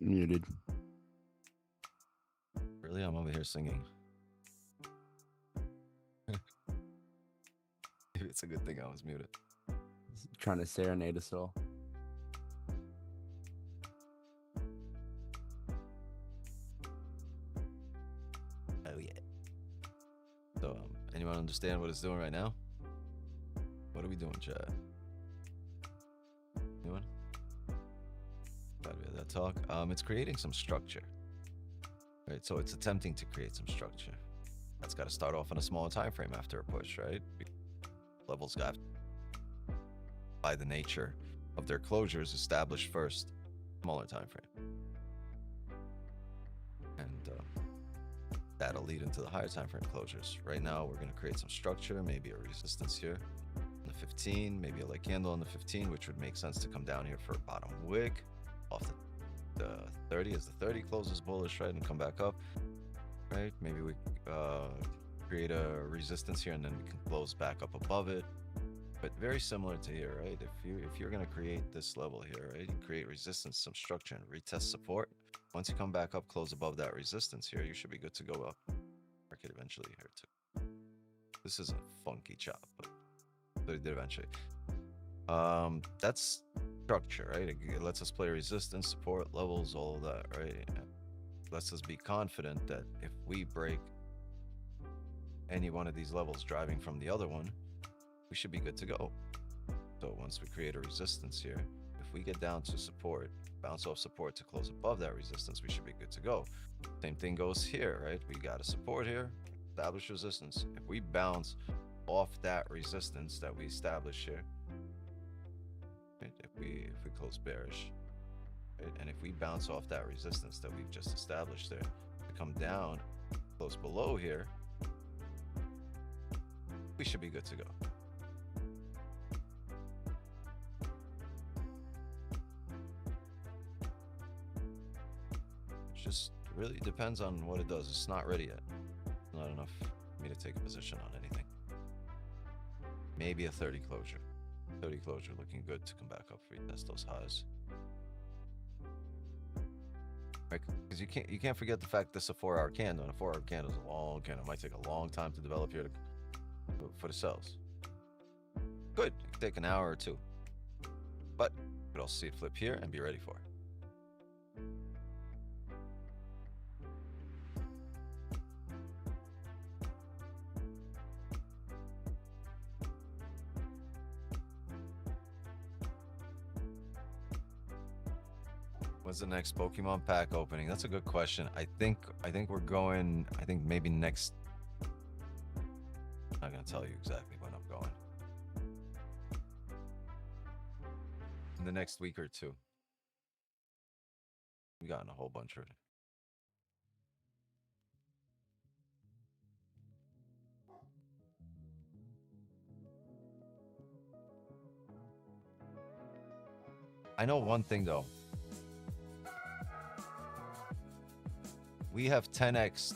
Muted. Really? I'm over here singing. it's a good thing I was muted. Trying to serenade us all. Oh yeah. So anyone understand what it's doing right now? What are we doing, chat? Anyone? Glad we had that talk. It's creating some structure. Right, so it's attempting to create some structure. That's got to start off in a smaller time frame after a push, right? Levels got, by the nature of their closures, established first, smaller time frame, and that'll lead into the higher time frame closures. Right now, we're going to create some structure, maybe a resistance here on the 15, maybe a light candle on the 15, which would make sense to come down here for a bottom wick off the 30 as the 30 closes bullish, right, and come back up, right? Maybe we create a resistance here and then we can close back up above it. But very similar to here, right? If you're gonna create this level here, right, you create resistance, some structure, and retest support. Once you come back up, close above that resistance here, you should be good to go up. Market eventually here too. This is a funky chop, but it did eventually. That's structure, right? It lets us play resistance, support, levels, all of that, right? It lets us be confident that if we break any one of these levels driving from the other one, we should be good to go. So once we create a resistance here, if we get down to support, bounce off support to close above that resistance, we should be good to go. Same thing goes here, right? We got a support here, establish resistance. If we bounce off that resistance that we established here, right? If we close bearish, right? And if we bounce off that resistance that we've just established there, to come down, close below here, we should be good to go. Just really depends on what it does. It's not ready yet. Not enough for me to take a position on anything. Maybe a 30 closure. 30 closure looking good to come back up, retest those highs. Right? Because you can't forget the fact this is a 4-hour candle, and a 4-hour candle is a long candle. It might take a long time to develop here for the sells. Good. It could take an hour or two. But you could also see it flip here and be ready for it. When's the next Pokemon pack opening? That's a good question. I think we're going, I think maybe next, I'm not gonna tell you exactly when I'm going. In the next week or two. We've gotten a whole bunch already. I know one thing though. We have 10x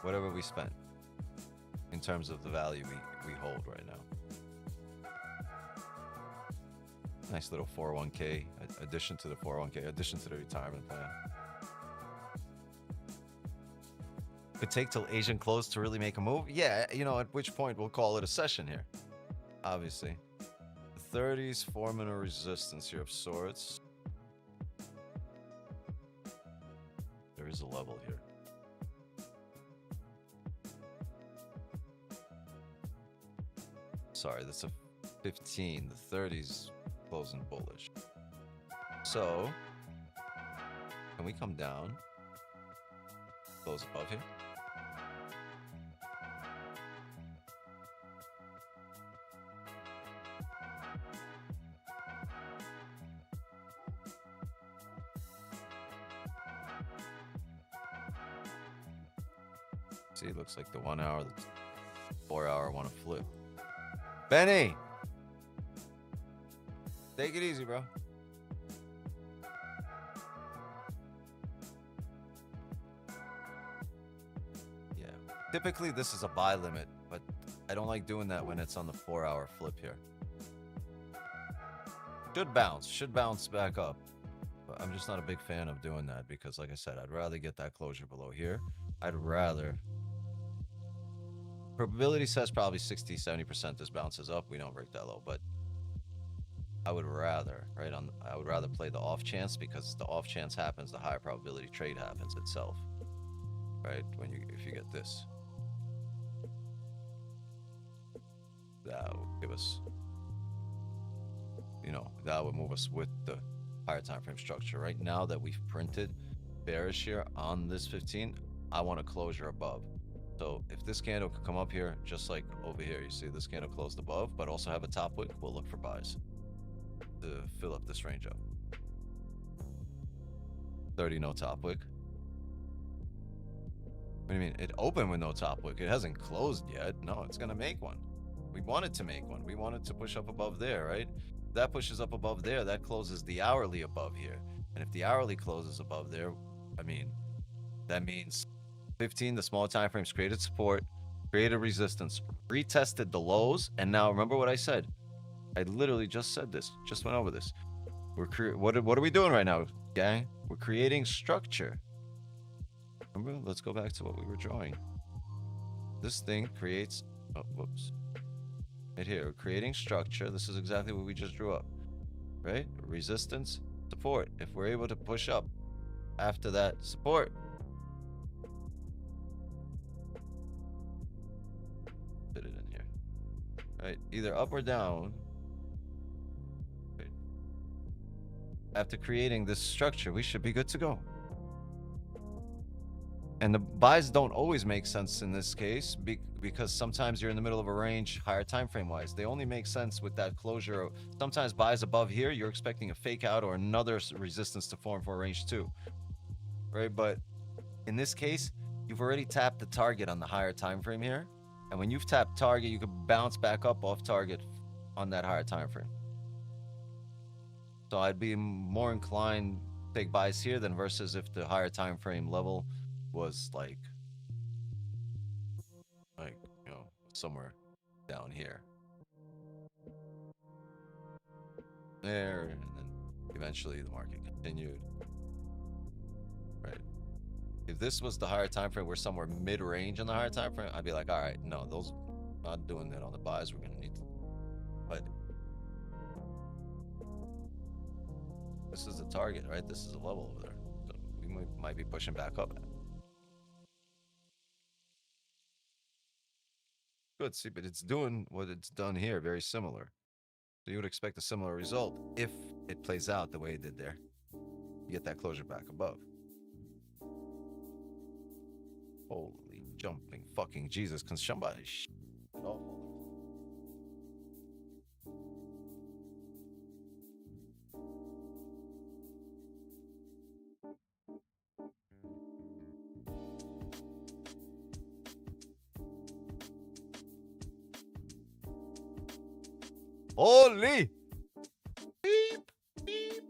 whatever we spent in terms of the value we hold right now. Nice little 401k addition to the 401k, addition to the retirement plan. Could take till Asian close to really make a move. Yeah, you know, at which point we'll call it a session here. Obviously. The 30s forming a resistance here of sorts. There is a level here. Sorry, that's a 15. The 30s closing bullish. So, can we come down? Close above here? See, it looks like the 1 hour, the 4 hour want to flip. Benny! Take it easy, bro. Yeah. Typically, this is a buy limit, but I don't like doing that when it's on the 4 hour flip here. Should bounce back up. But I'm just not a big fan of doing that because, like I said, I'd rather get that closure below here. I'd rather Probability says probably 60-70% this bounces up. We don't break that low, but I would rather, right, I would rather play the off chance, because the off chance happens, the higher probability trade happens itself, right? If you get this, that would give us, that would move us with the higher time frame structure. Right now that we've printed bearish here on this 15, I want a closure above. So if this candle could come up here, just like over here, you see this candle closed above, but also have a top wick, we'll look for buys to fill up this range up. 30, no top wick. What do you mean? It opened with no top wick. It hasn't closed yet. No, it's going to make one. We wanted to make one. We wanted to push up above there, right? If that pushes up above there, that closes the hourly above here. And if the hourly closes above there, I mean, that means 15, the small time frames created support, created resistance, retested the lows, and now remember what I said. I literally just said this, just went over this. What are we doing right now, gang? We're creating structure. Remember, let's go back to what we were drawing. This thing creates, oh, whoops. Right here, we're creating structure. This is exactly what we just drew up, right? Resistance, support. If we're able to push up after that support, put it in here, right? Either up or down. Right. After creating this structure, we should be good to go. And the buys don't always make sense in this case because sometimes you're in the middle of a range higher time frame wise. They only make sense with that closure. Sometimes buys above here, you're expecting a fake out or another resistance to form for a range 2, right? But in this case, you've already tapped the target on the higher time frame here, and when you've tapped target, you can bounce back up off target on that higher time frame. So I'd be more inclined to take buys here than versus if the higher time frame level was like somewhere down here there, and then eventually the market continued, right? If this was the higher time frame, we're somewhere mid-range on the higher time frame, I'd be like, all right, no, those not doing that on the buys. We're gonna need to, but this is the target, right? This is a level over there, so we might be pushing back up. Good, see, but it's doing what it's done here, very similar. So you would expect a similar result if it plays out the way it did there. You get that closure back above. Holy jumping fucking Jesus, can somebody oh. Holy! Beep, beep.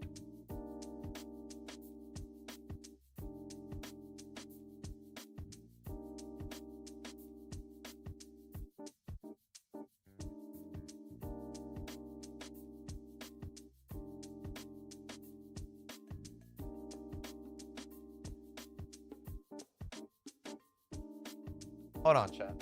Hold on, chat.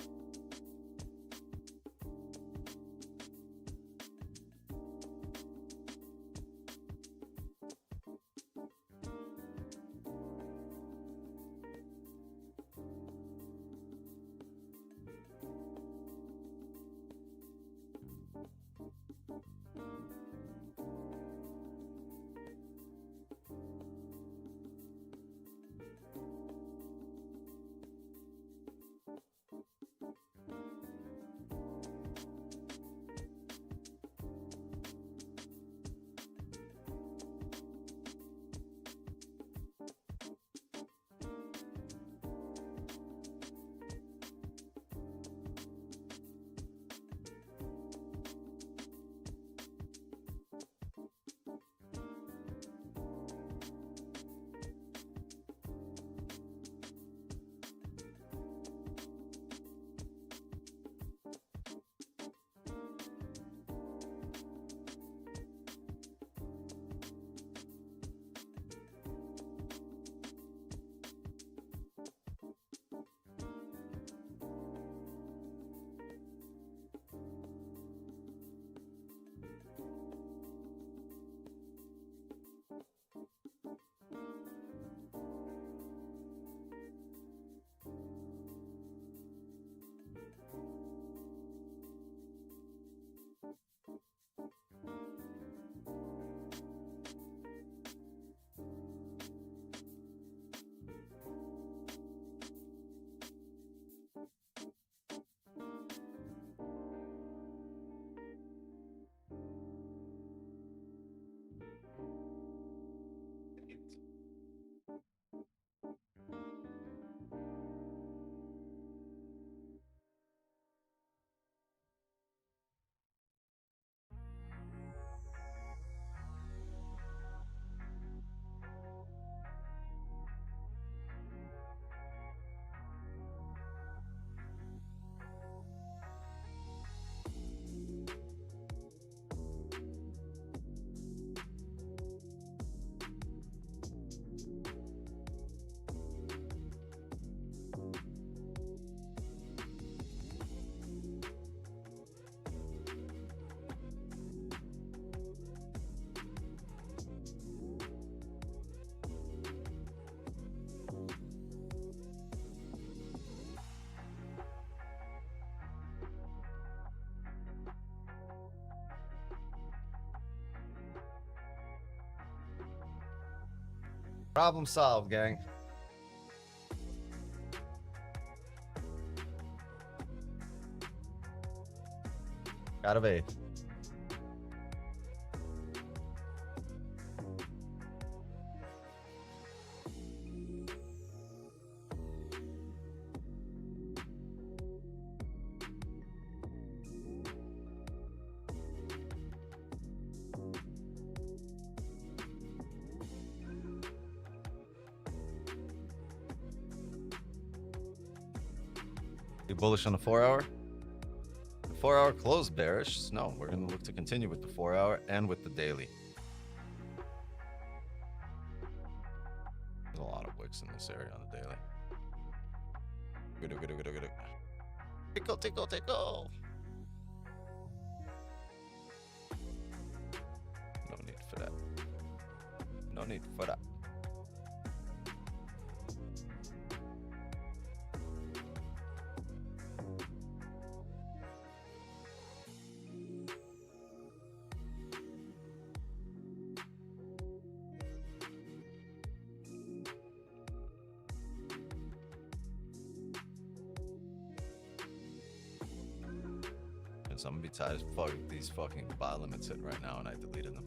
Problem solved, gang. Gotta be. You bullish on the 4 hour? The 4 hour closed bearish. No, we're going to look to continue with the 4 hour and with the daily. There's a lot of wicks in this area on the daily. Good. Tickle. No need for that. No need for that. I'm gonna be tired as fuck with these fucking buy limits hitting right now, and I deleted them.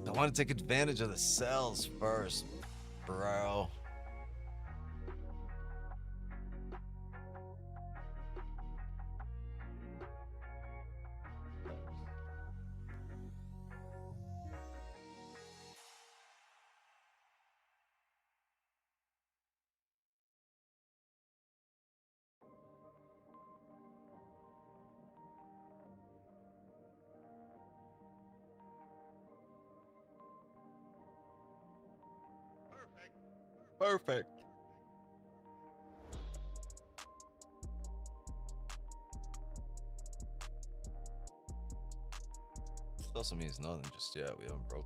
I want to take advantage of the sells first, bro. Perfect. This also means nothing just yet. We haven't broken.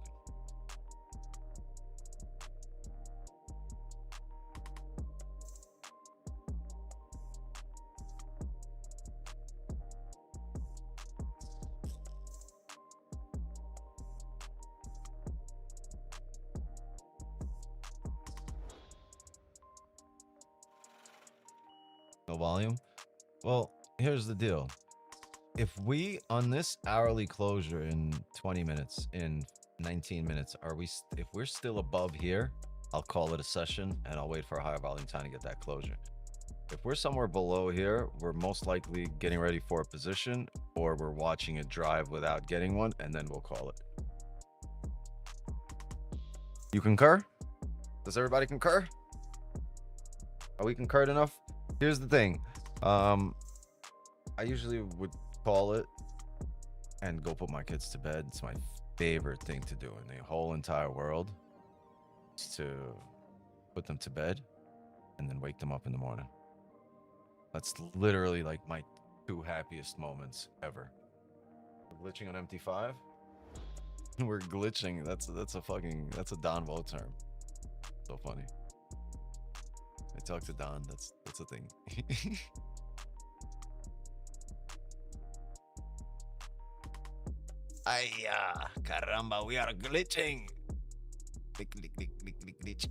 No volume. Well, here's the deal. If we on this hourly closure in 20 minutes, in 19 minutes, if we're still above here, I'll call it a session and I'll wait for a higher volume time to get that closure. If we're somewhere below here, we're most likely getting ready for a position, or we're watching it drive without getting one, and then we'll call it. You concur? Does everybody concur? Are we concurred enough? Here's the thing. I usually would call it and go put my kids to bed. It's my favorite thing to do in the whole entire world, is to put them to bed and then wake them up in the morning. That's literally like my 2 happiest moments ever. We're glitching on MT5. We're glitching. That's a Don Wo term. So funny. I talk to Don. That's a thing. Ay, caramba, we are glitching. Glitch.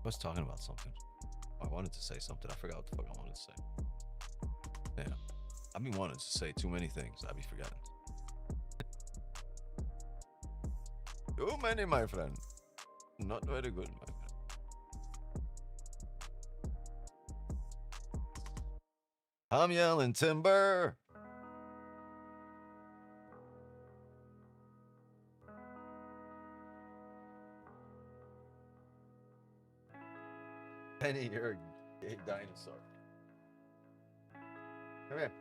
I was talking about something. I wanted to say something. I forgot what the fuck I wanted to say. Yeah. I've been wanting to say too many things. I be forgetting. Too many, my friend. Not very good, my friend. I'm yelling timber. Penny, you're a gay dinosaur. Come here.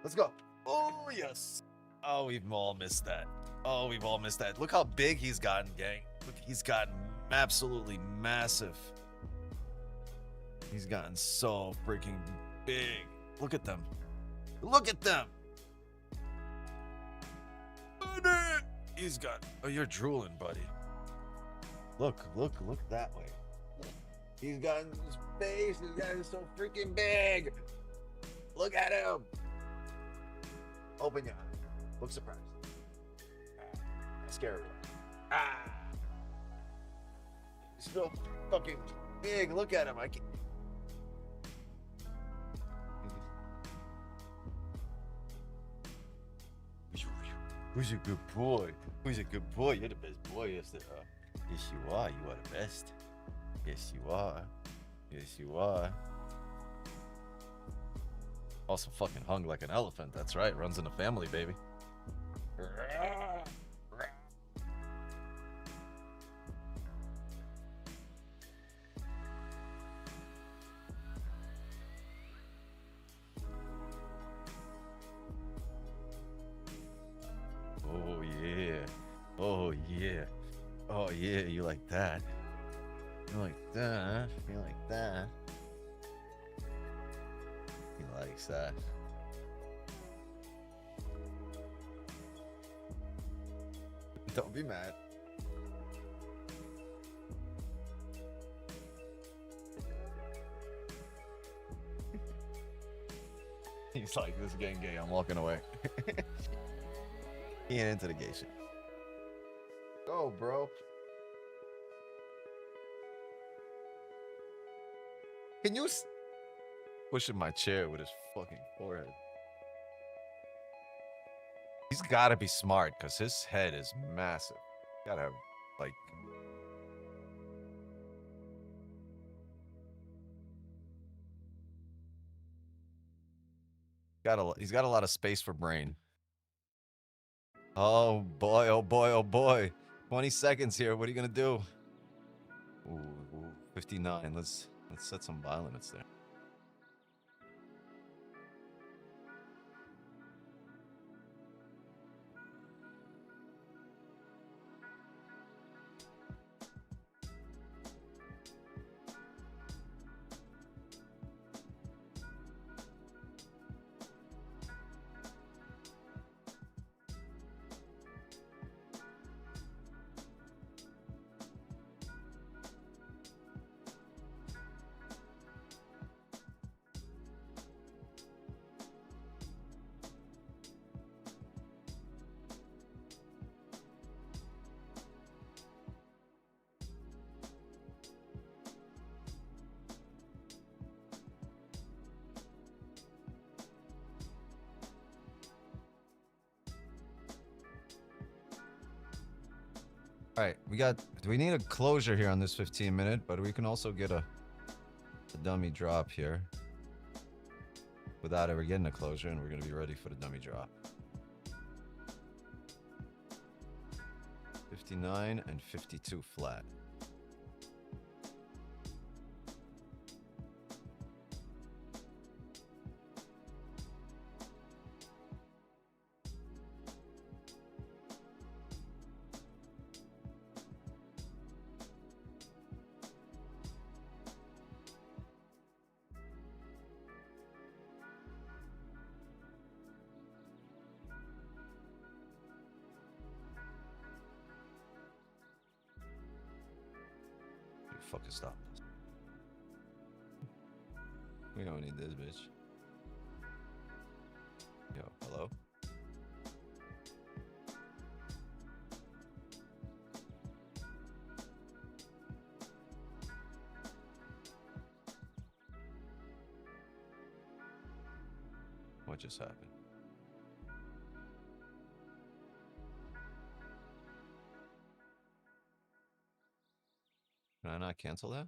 Let's go. Oh, yes. Oh, we've all missed that. Oh, we've all missed that. Look how big he's gotten, gang. Look, he's gotten absolutely massive. He's gotten so freaking big. Look at them. Look at them. He's got. Oh, you're drooling, buddy. Look that way. He's gotten his face. He's gotten so freaking big. Look at him. Open your eyes. Look surprised. Scary. He's so fucking big. Look at him. I can't. Who's a good boy? Who's a good boy? You're the best boy, yes, yes, you are. You are the best. Yes, you are. Yes, you are. Also fucking hung like an elephant. That's right. Runs in the family, baby. Oh yeah. Oh yeah. Oh yeah, you like that. You like that. You like that. He likes that. Don't be mad. He's like, this is getting gay. I'm walking away. He ain't into the gay shit. Go, bro. Can you pushing my chair with his fucking forehead? He's gotta be smart because his head is massive. Gotta have, like, he's got a lot of space for brain. Oh boy, oh boy, oh boy. 20 seconds here. What are you gonna do? Ooh, 59. Let's set some violence there. All right, we need a closure here on this 15-minute, but we can also get a dummy drop here without ever getting a closure, and we're going to be ready for the dummy drop. 59 and 52 flat. Fucking stop this. We don't need this, bitch. Yo, hello? What just happened? Can I not cancel that?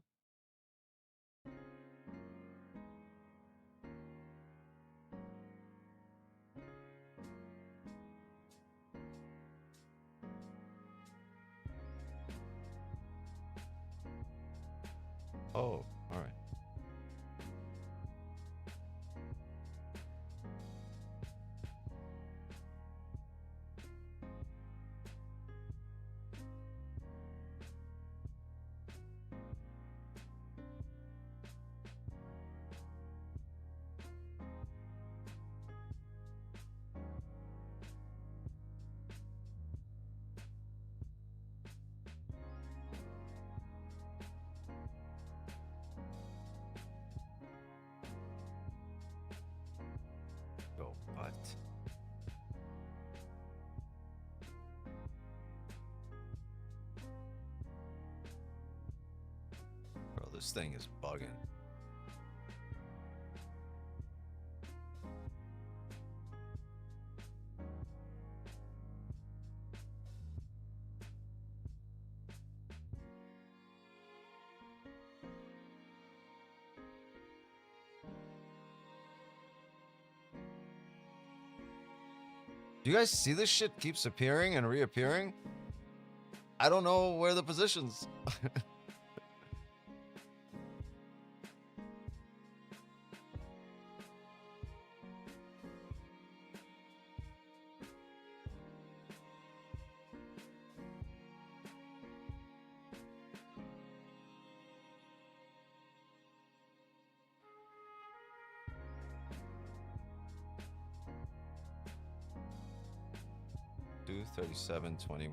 Oh, all right. This thing is bugging. Do you guys see this shit keeps appearing and reappearing? I don't know where the positions. Do 37.21.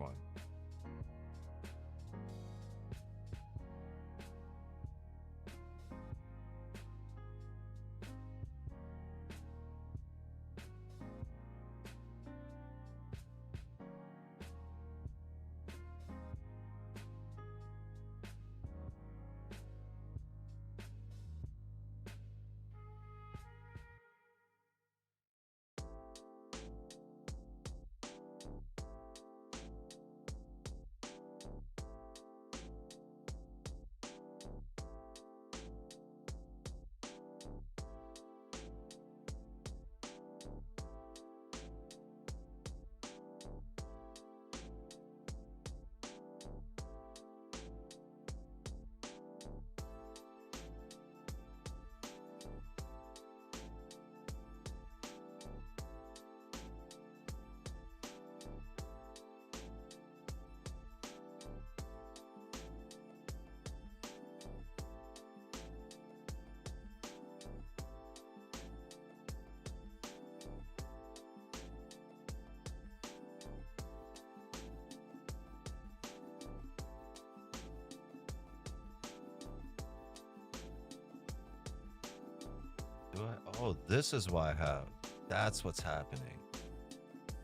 Do I? Oh, this is why I have. That's what's happening.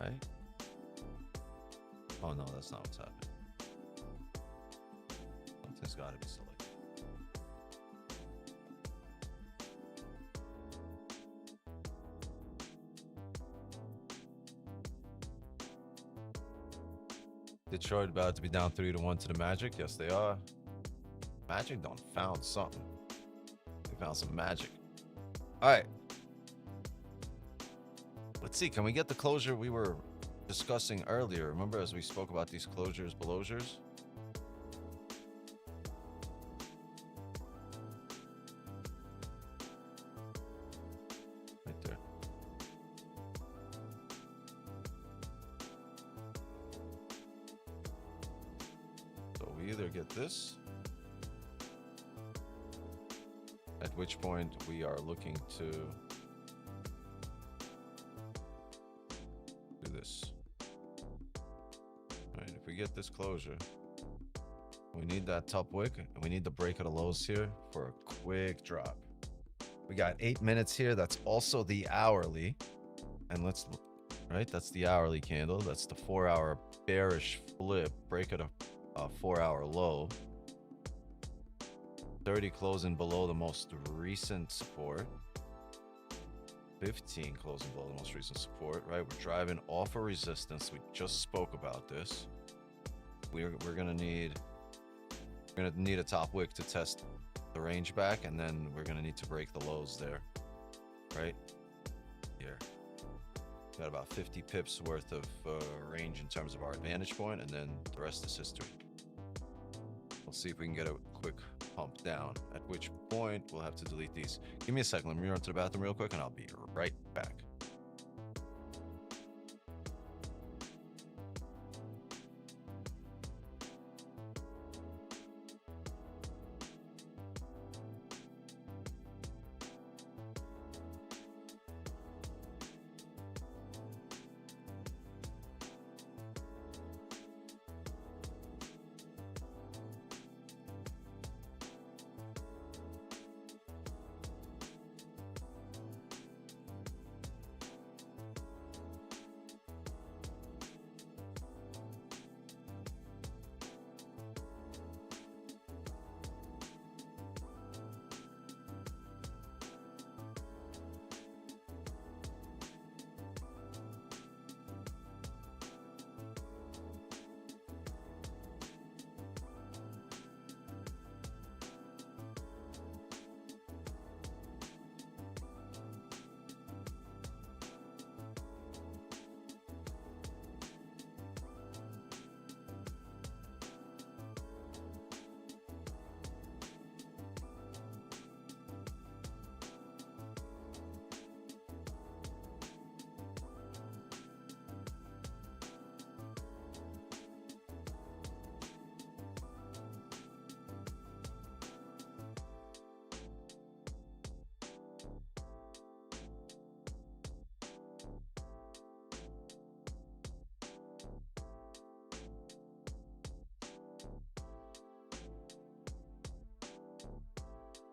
Right? Oh no, that's not what's happening. Something's gotta be selected. Detroit about to be down 3-1 to the Magic. Yes, they are. Magic don't found something. They found some magic. All right. Let's see. Can we get the closure we were discussing earlier? Remember, as we spoke about these closures, belowsures. Right there. So we either get this, at which point we are looking to do this. All right, if we get this closure, we need that top wick and we need the break of the lows here for a quick drop. We got 8 minutes here. That's also the hourly. And let's, right, that's the hourly candle. That's the 4-hour bearish flip, break at a 4-hour low. 30 closing below the most recent support. 15 closing below the most recent support, right? We're driving off a resistance. We just spoke about this. We're gonna need a top wick to test the range back, and then we're gonna need to break the lows there, right? Here. Got about 50 pips worth of range in terms of our advantage point, and then the rest is history. We'll see if we can get a quick pump down, at which point we'll have to delete these. Give me a second. Let me run to the bathroom real quick and I'll be right back.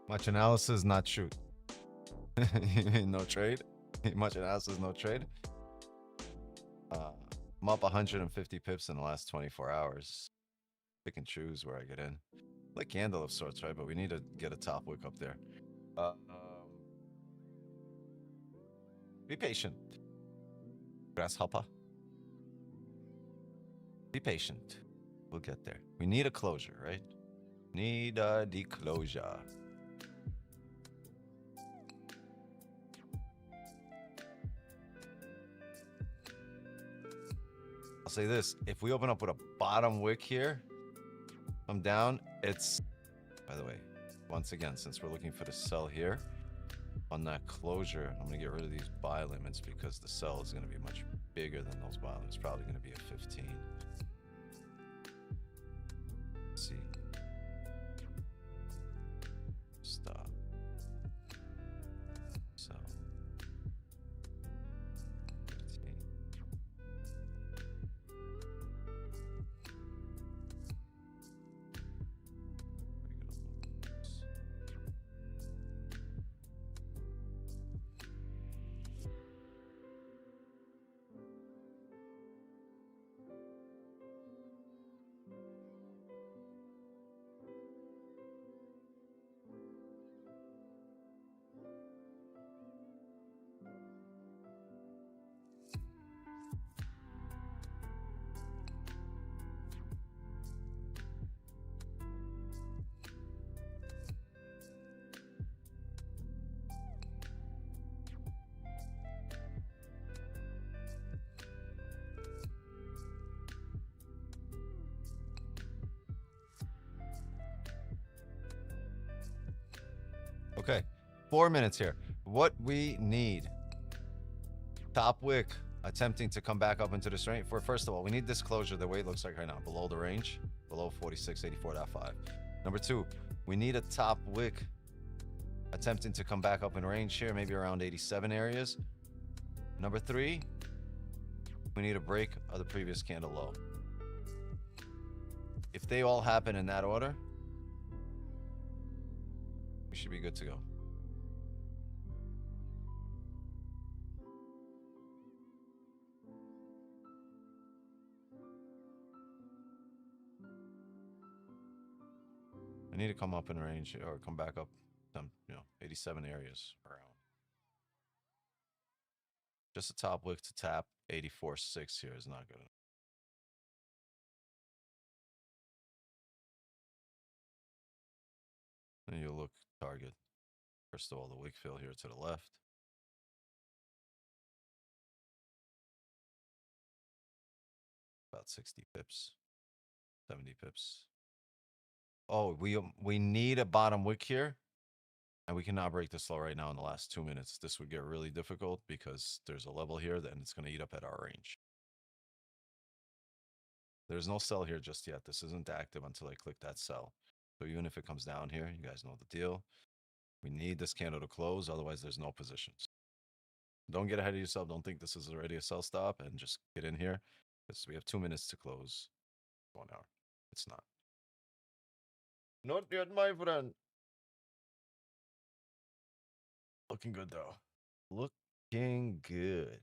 Much analysis, not shoot. No trade. Much analysis, no trade. I'm up 150 pips in the last 24 hours. Pick and choose where I get in. Like candle of sorts, right? But we need to get a top wick up there. Be patient. Grasshopper. Be patient. We'll get there. We need a closure, right? Need the closure. I'll say this. If we open up with a bottom wick here, come down, it's... By the way, once again, since we're looking for the sell here, on that closure, I'm going to get rid of these buy limits because the sell is going to be much bigger than those buy limits. Probably going to be a 15. Let's see. Stop. Sell. 15. Okay, 4 minutes here. What we need. Top wick attempting to come back up into this range. First of all, we need this closure the way it looks like right now. Below the range. Below 4684.5. Number 2, we need a top wick attempting to come back up in range here. Maybe around 87 areas. Number 3, we need a break of the previous candle low. If they all happen in that order, we should be good to go. I need to come up in range or come back up some, 87 areas around. Just a top wick to tap 84.6 here is not good enough. And you look target. First of all, the wick fill here to the left. About 60 pips, 70 pips. Oh, we need a bottom wick here. And we cannot break this low right now in the last 2 minutes. This would get really difficult because there's a level here and it's going to eat up at our range. There's no sell here just yet. This isn't active until I click that sell. So even if it comes down here, you guys know the deal. We need this candle to close. Otherwise, there's no positions. Don't get ahead of yourself. Don't think this is already a sell stop and just get in here because we have 2 minutes to close 1 hour. It's not. Not yet, my friend. Looking good, though. Looking good.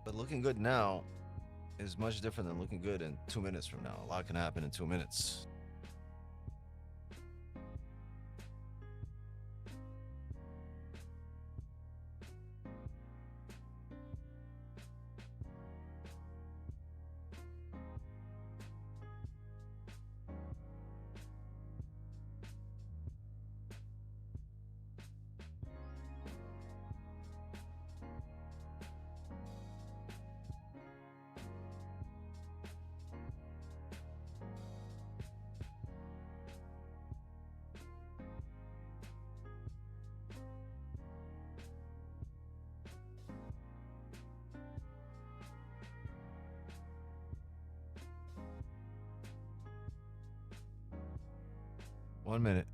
But looking good now is much different than looking good in 2 minutes from now. A lot can happen in 2 minutes. 1 minute.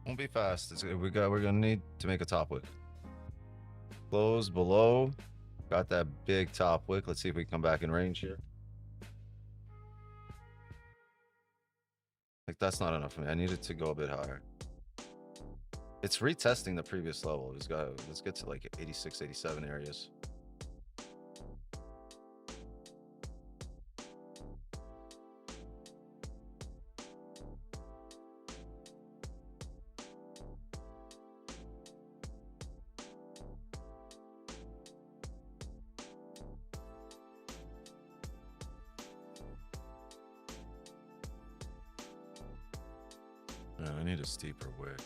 Won't be fast. We're gonna need to make a top wick. Close below. Got that big top wick. Let's see if we can come back in range here. Like, that's not enough for me. I need it to go a bit higher. It's retesting the previous level. Let's get to like 86, 87 areas. I need a steeper wick.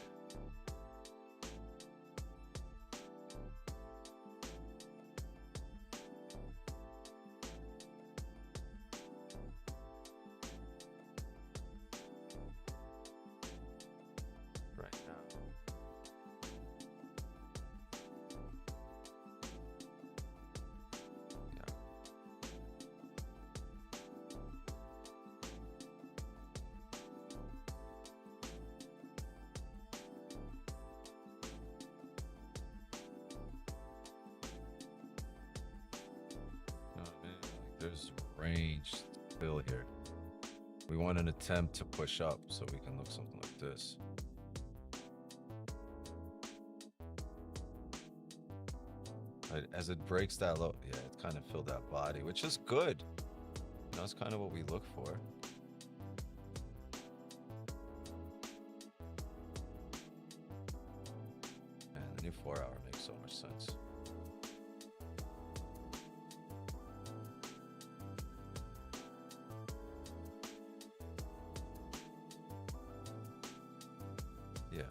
Right now. Yeah. There's range still here. We want an attempt to push up so we can look something like this. As it breaks that low, yeah, it kind of filled that body, which is good. That's kind of what we look for. And the new 4-hour makes so much sense. Yeah,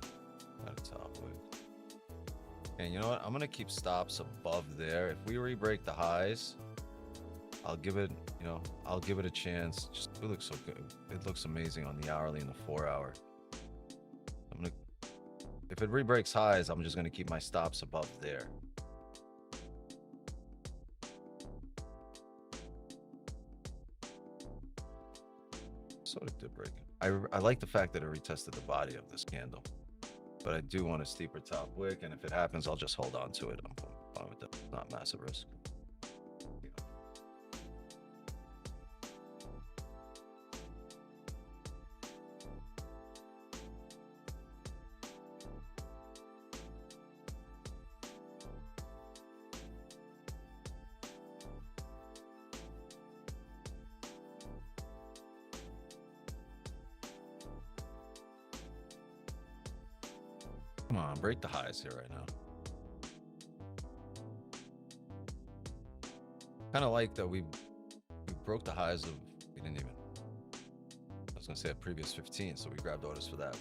got a top wick. And you know what? I'm gonna keep stops above there. If we re-break the highs, I'll give it, I'll give it a chance. Just, it looks so good. It looks amazing on the hourly and the 4-hour. If it re-breaks highs, I'm just gonna keep my stops above there. Sort of did break it. I like the fact that it retested the body of this candle. But I do want a steeper top wick, and if it happens, I'll just hold on to it. I'm fine with that. It's not massive risk. Come on, break the highs here right now. Kind of like that we broke the highs of, we didn't even, I was gonna say a previous 15, so we grabbed orders for that.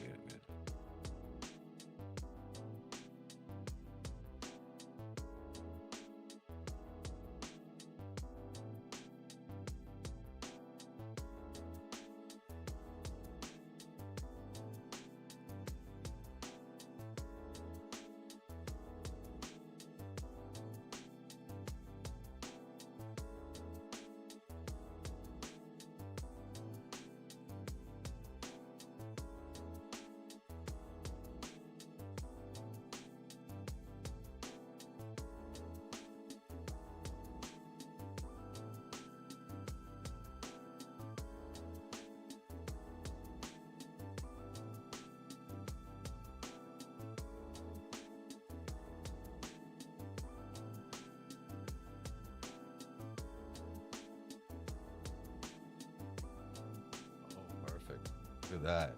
Look at that.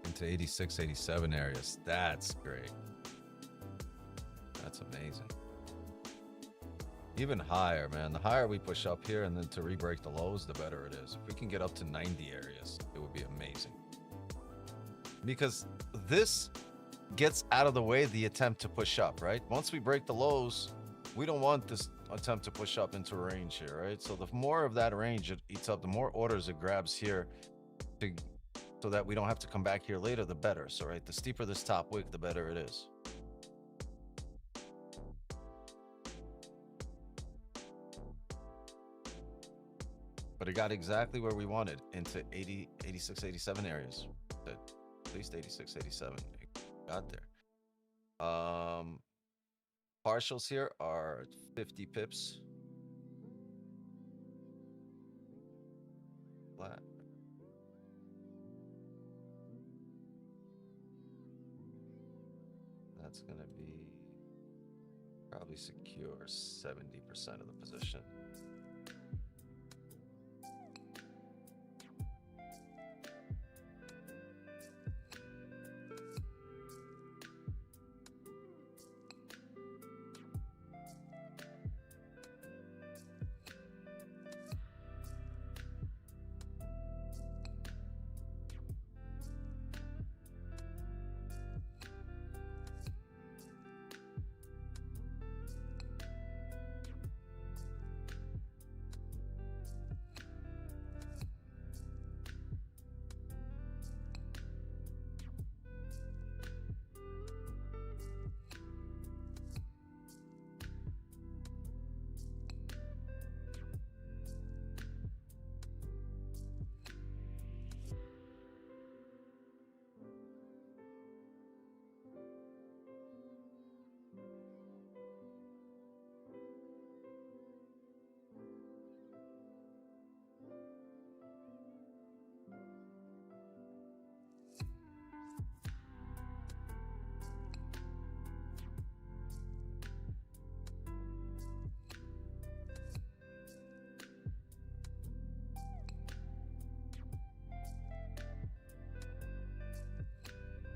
Into 86, 87 areas. That's great. That's amazing. Even higher, man. The higher we push up here and then to re-break the lows, the better it is. If we can get up to 90 areas, it would be amazing. Because this gets out of the way the attempt to push up, right? Once we break the lows, we don't want this attempt to push up into a range here, right? So the more of that range it eats up, the more orders it grabs here so that we don't have to come back here later, the better. So, right, the steeper this top wick, the better it is. But it got exactly where we wanted, into 80, 86, 87 areas. At least 86, 87. It got there. Partials here are 50 pips. Flat. That's going to be probably secure 70% of the position.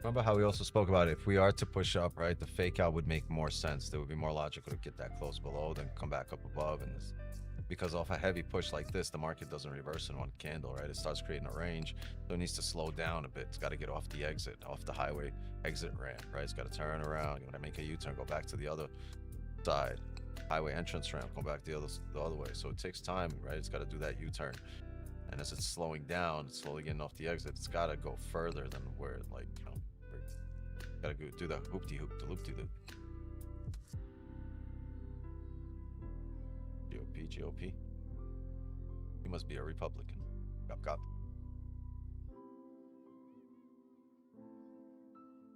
Remember how we also spoke about it? If we are to push up, right, the fake out would make more sense. It would be more logical to get that close below, then come back up above. And this, because off a heavy push like this, the market doesn't reverse in one candle, right? It starts creating a range, so it needs to slow down a bit. It's got to get off the exit, off the highway exit ramp, right? It's got to turn around. You want to make a U-turn, go back to the other side, highway entrance ramp, come back the other way. So it takes time, right? It's got to do that U-turn. And as it's slowing down, it's slowly getting off the exit. It's got to go further than where, like, you know, gotta go do the hoop-de-hoop, the loop-de-loop. GOP. You must be a Republican. Cop.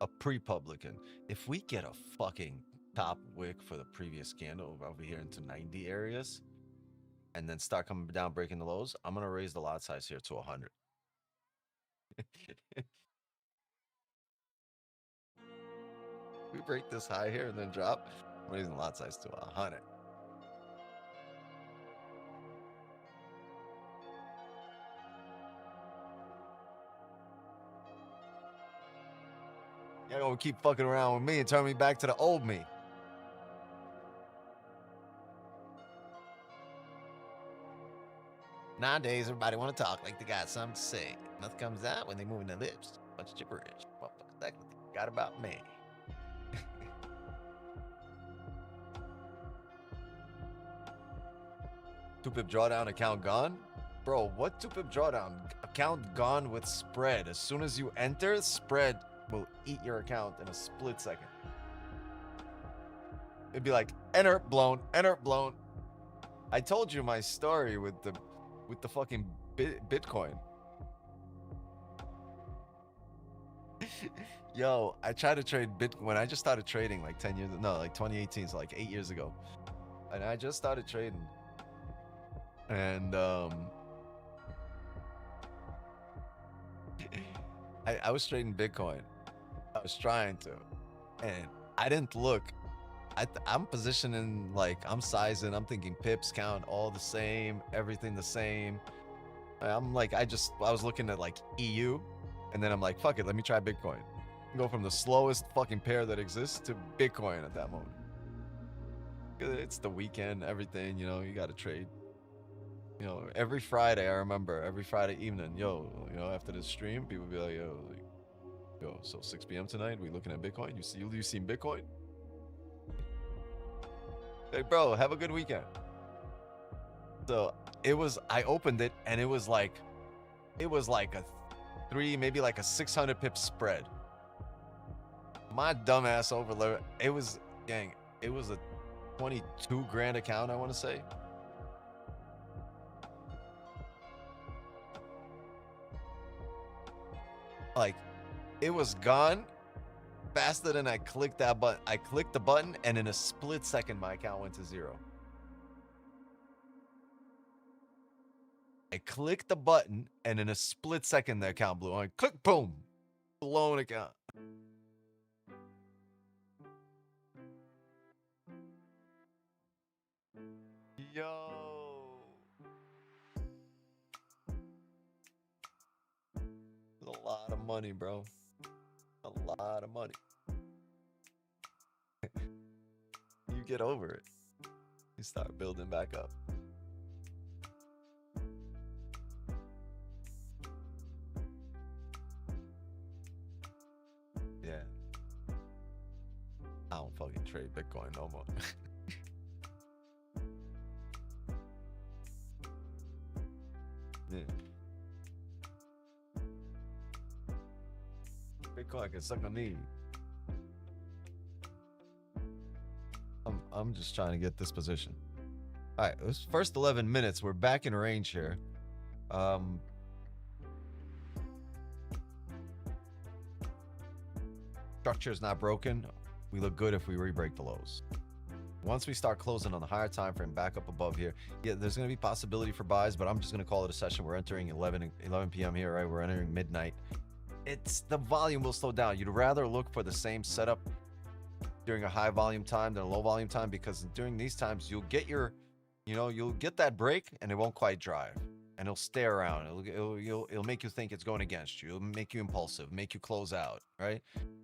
A pre-publican. If we get a fucking top wick for the previous candle over here into 90 areas, and then start coming down, breaking the lows, I'm gonna raise the lot size here to 100. We break this high here and then drop, I'm raising lot size to 100. Y'all gonna keep fucking around with me and turn me back to the old me. Nowadays, everybody want to talk like they got something to say. Nothing comes out when they moving their lips. Bunch of gibberish. Motherfuckers act like they forgot about me. Two-pip drawdown account gone? Bro, what two-pip drawdown? Account gone with spread. As soon as you enter, spread will eat your account in a split second. It'd be like, enter, blown, enter, blown. I told you my story with the fucking Bitcoin. Yo, I tried to trade Bitcoin when I just started trading like 10 years, no, like 2018, so like 8 years ago. And I just started trading. And I was trading Bitcoin. I was trying to, and I didn't look. I'm positioning, like, I'm sizing, I'm thinking pips count all the same, everything the same. I'm like, I was looking at like EU, And then I'm like, fuck it, let me try Bitcoin. Go from the slowest fucking pair that exists to Bitcoin at that moment. It's the weekend, everything, you know, you got to trade. You know, every Friday, I remember, every Friday evening, yo, you know, after the stream, people be like, yo, so 6 p.m. tonight, we looking at Bitcoin? You seen Bitcoin? Hey, bro, have a good weekend. So I opened it, and it was like a 3, maybe like a 600 pip spread. My dumbass overload. It was a 22 grand account, I want to say. Like, it was gone faster than I clicked that button. I clicked the button, and in a split second, my account went to 0. I clicked the button, and in a split second, the account blew. I click, boom, blown account. Yo. That's a lot of money, bro. A lot of money. You get over it. You start building back up. Yeah. I don't fucking trade Bitcoin no more. Yeah. Bitcoin can suck a knee. I'm just trying to get this position. All right, this first 11 minutes, we're back in range here. Structure is not broken. We look good if we re-break the lows. Once we start closing on the higher time frame back up above here, yeah, there's going to be possibility for buys, but I'm just going to call it a session. We're entering 11 p.m. here, right? We're entering midnight. The volume will slow down. You'd rather look for the same setup during a high volume time than a low volume time, because during these times you'll get you'll get that break and it won't quite drive, and it'll stay around. It'll make you think it's going against you. It'll make you impulsive, make you close out, right?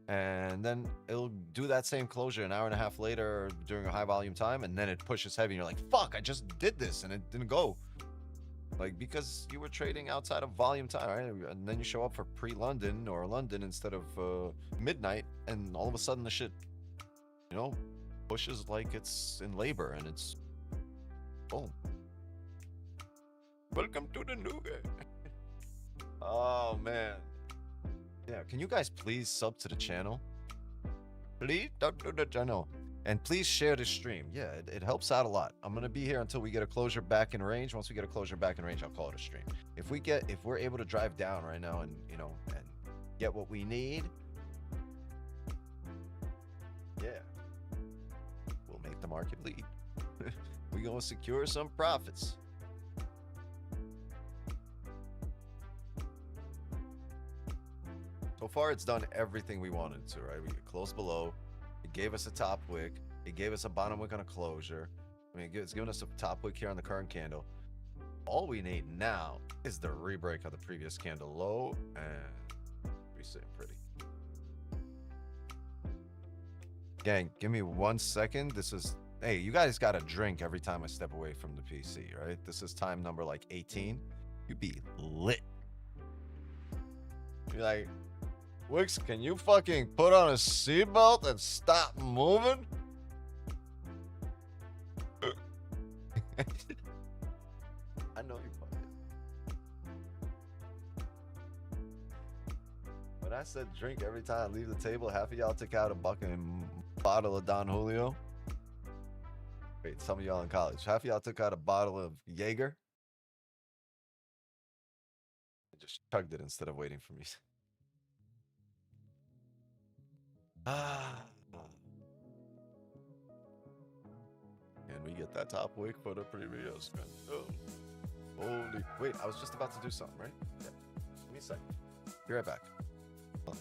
And then it'll do that same closure an hour and a half later during a high volume time, and then it pushes heavy and you're like, fuck, I just did this and it didn't go. Like, because you were trading outside of volume time, right? And then you show up for pre-London or London instead of midnight, and all of a sudden the shit, pushes like it's in labor, and it's boom. Welcome to the new game. Oh man. Yeah, can you guys please sub to the channel? Please sub to the channel. And please share the stream. Yeah, it helps out a lot. I'm gonna be here until we get a closure back in range. Once we get a closure back in range, I'll call it a stream. If we're able to drive down right now and and get what we need, yeah, we'll make the market lead. We gonna secure some profits. So far, it's done everything we wanted to, right? We closed below. It gave us a top wick. It gave us a bottom wick on a closure. I mean, it's given us a top wick here on the current candle. All we need now is the rebreak of the previous candle low, and we're sitting pretty. Gang, give me 1 second. Hey, you guys got a drink every time I step away from the PC, right? This is time number like 18. You be lit. You're like, Wix, can you fucking put on a seatbelt and stop moving? I know you fucking. When I said drink every time I leave the table, half of y'all took out a fucking bottle of Don Julio. Wait, some of y'all in college. Half of y'all took out a bottle of Jaeger. And just chugged it instead of waiting for me. Can we get that top wick for the previous one? Oh, holy. Wait, I was just about to do something, right? Yeah. Give me a second. Be right back. Oh.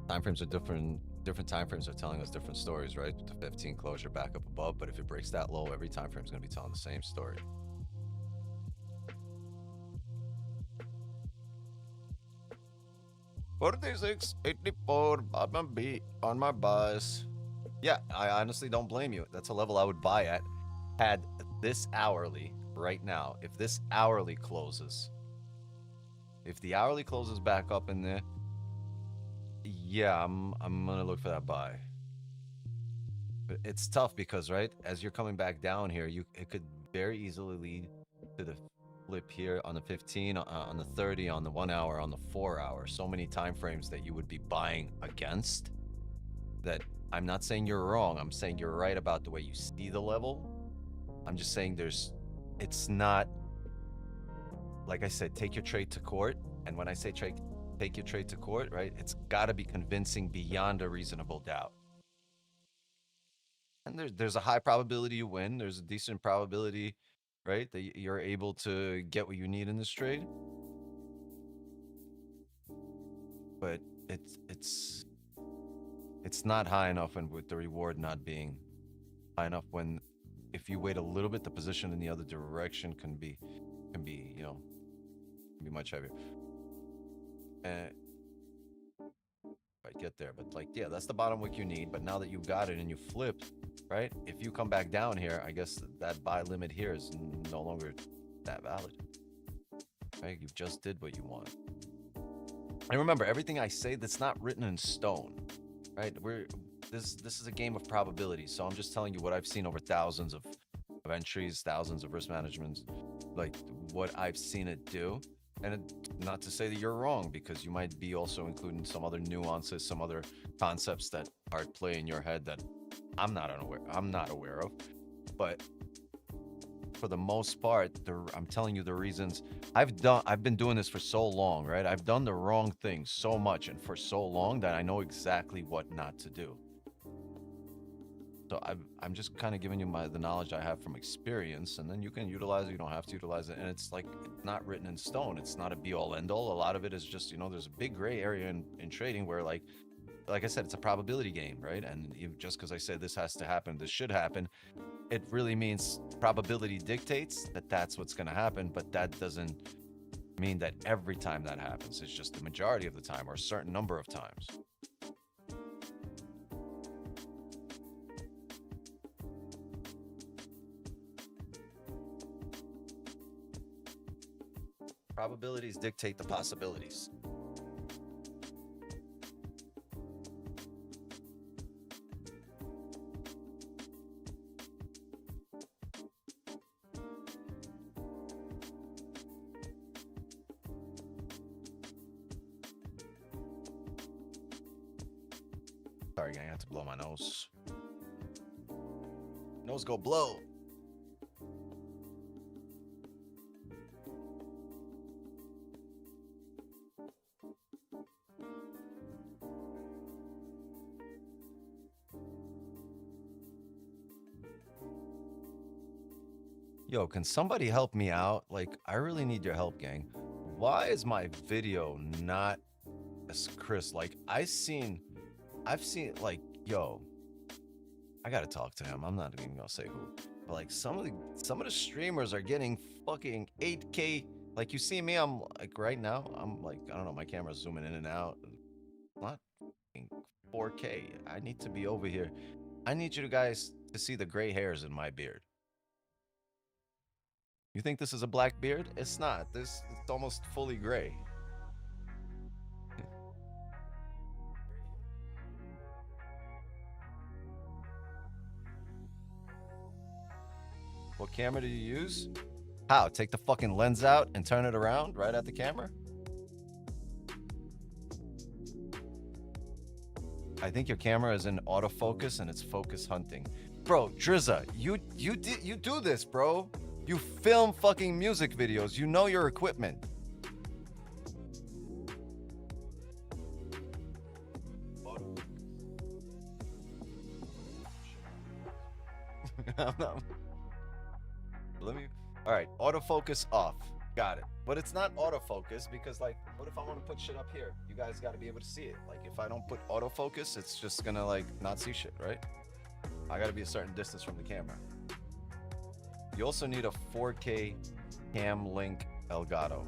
Time frames are different. Different time frames are telling us different stories, right? The 15 closure back up above, but if it breaks that low, every time frame is going to be telling the same story. $46.84 bottom beat on my buys. Yeah, I honestly don't blame you. That's a level I would buy at. Had this hourly right now, if this hourly closes, if the hourly closes back up in there, yeah, I'm gonna look for that buy. But it's tough because, right, as you're coming back down here, it could very easily lead to the flip here on the 15, on the 30, on the 1 hour, on the 4 hour. So many time frames that you would be buying against. That I'm not saying you're wrong. I'm saying you're right about the way you see the level. I'm just saying it's not, like I said, take your trade to court. And when I say take your trade to court, right, it's got to be convincing beyond a reasonable doubt. And there's a high probability you win. There's a decent probability, right, that you're able to get what you need in this trade. But it's not high enough, and with the reward not being high enough, when if you wait a little bit, the position in the other direction can be much heavier. And I get there, but like, yeah, that's the bottom wick you need. But now that you got it and you flipped, right, if you come back down here, I guess that buy limit here is no longer that valid, right? You just did what you want. And remember, everything I say, that's not written in stone, right? This is a game of probabilities. So I'm just telling you what I've seen over thousands of entries, thousands of risk managements, like what I've seen it do. And not to say that you're wrong, because you might be also including some other nuances, some other concepts that are at play in your head that I'm not aware of. But for the most part, I'm telling you the reasons. I've been doing this for so long, right? I've done the wrong thing so much and for so long that I know exactly what not to do. So I'm just kind of giving you the knowledge I have from experience, and then you can utilize it. You don't have to utilize it, and it's like, it's not written in stone. It's not a be all end all. A lot of it is just, there's a big gray area in trading where, like I said, it's a probability game, right? And just because I said this has to happen, this should happen, it really means probability dictates that that's what's going to happen, but that doesn't mean that every time that happens. It's just the majority of the time, or a certain number of times. Probabilities dictate the possibilities. Sorry, gang, I have to blow my nose. Nose go blow. Yo, can somebody help me out? Like, I really need your help, gang. Why is my video not as crisp? Like, I've seen, like, yo, I gotta talk to him. I'm not even gonna say who. But like, some of the streamers are getting fucking 8K. Like, you see me, I'm like, right now, I'm like, I don't know, my camera's zooming in and out. Not 4K. I need to be over here. I need you guys to see the gray hairs in my beard. You think this is a black beard? It's not. It's almost fully gray. What camera do you use? How? Take the fucking lens out and turn it around right at the camera? I think your camera is in autofocus and it's focus hunting. Bro, Drizza, you do this, bro. You film fucking music videos. You know your equipment. Let me. All right, autofocus off. Got it. But it's not autofocus because, like, what if I want to put shit up here? You guys got to be able to see it. Like, if I don't put autofocus, it's just gonna like not see shit, right? I got to be a certain distance from the camera. You also need a 4K cam link Elgato.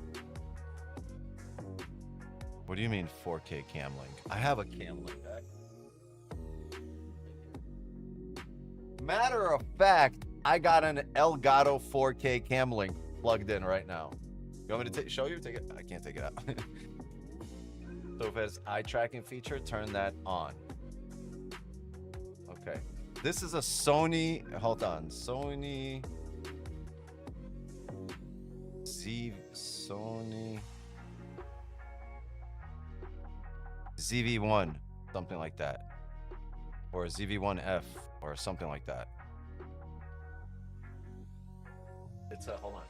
What do you mean 4K cam link? I have a cam link. Matter of fact, I got an Elgato 4K cam link plugged in right now. You want me to show you? Take it? I can't take it out. So if it has eye tracking feature, turn that on. Okay. This is a Sony, hold on, Sony ZV-1, something like that. Or ZV-1F, or something like that. It's a, hold on.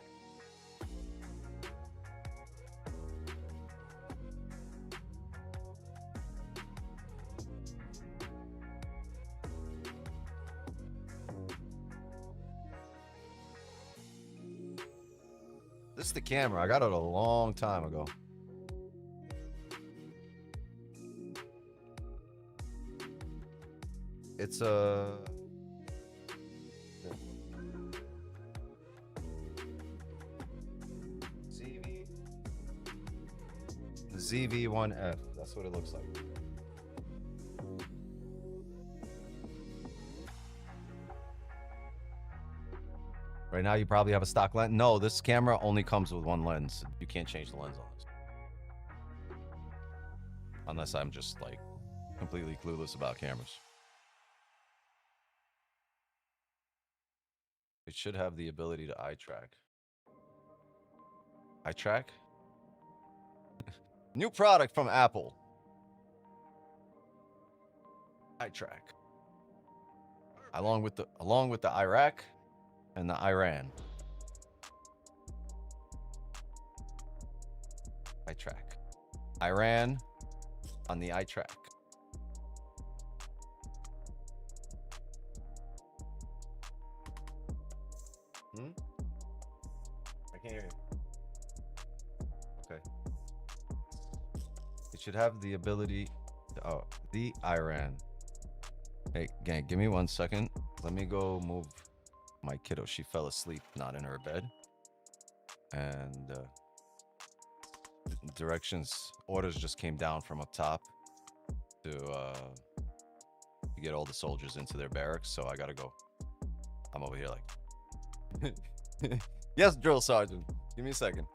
This is the camera. I got it a long time ago. It's a ZV-1F. That's what it looks like. Right now, you probably have a stock lens. No, this camera only comes with one lens. You can't change the lens on this. Unless I'm just like completely clueless about cameras. It should have the ability to eye track. Eye track? New product from Apple. Eye track. Along with the Iraq and the Iran. Eye track. Iran on the eye track. I can't hear you. Okay. It should have the ability to, oh, the Iran. Hey, gang, give me 1 second. Let me go move my kiddo. She fell asleep, not in her bed. And directions, orders just came down from up top to get all the soldiers into their barracks. So I gotta go. I'm over here like, yes, drill sergeant. Give me a second.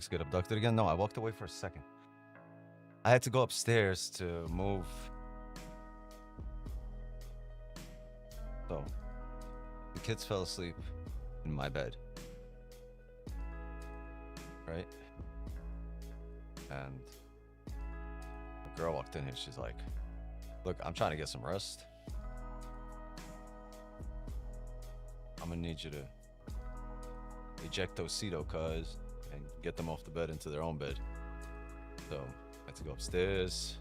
Folks get abducted again? No, I walked away for a second. I had to go upstairs to move. So, the kids fell asleep in my bed. Right? And a girl walked in here. She's like, look, I'm trying to get some rest. I'm gonna need you to ejectocito, cuz, and get them off the bed into their own bed. So I had to go upstairs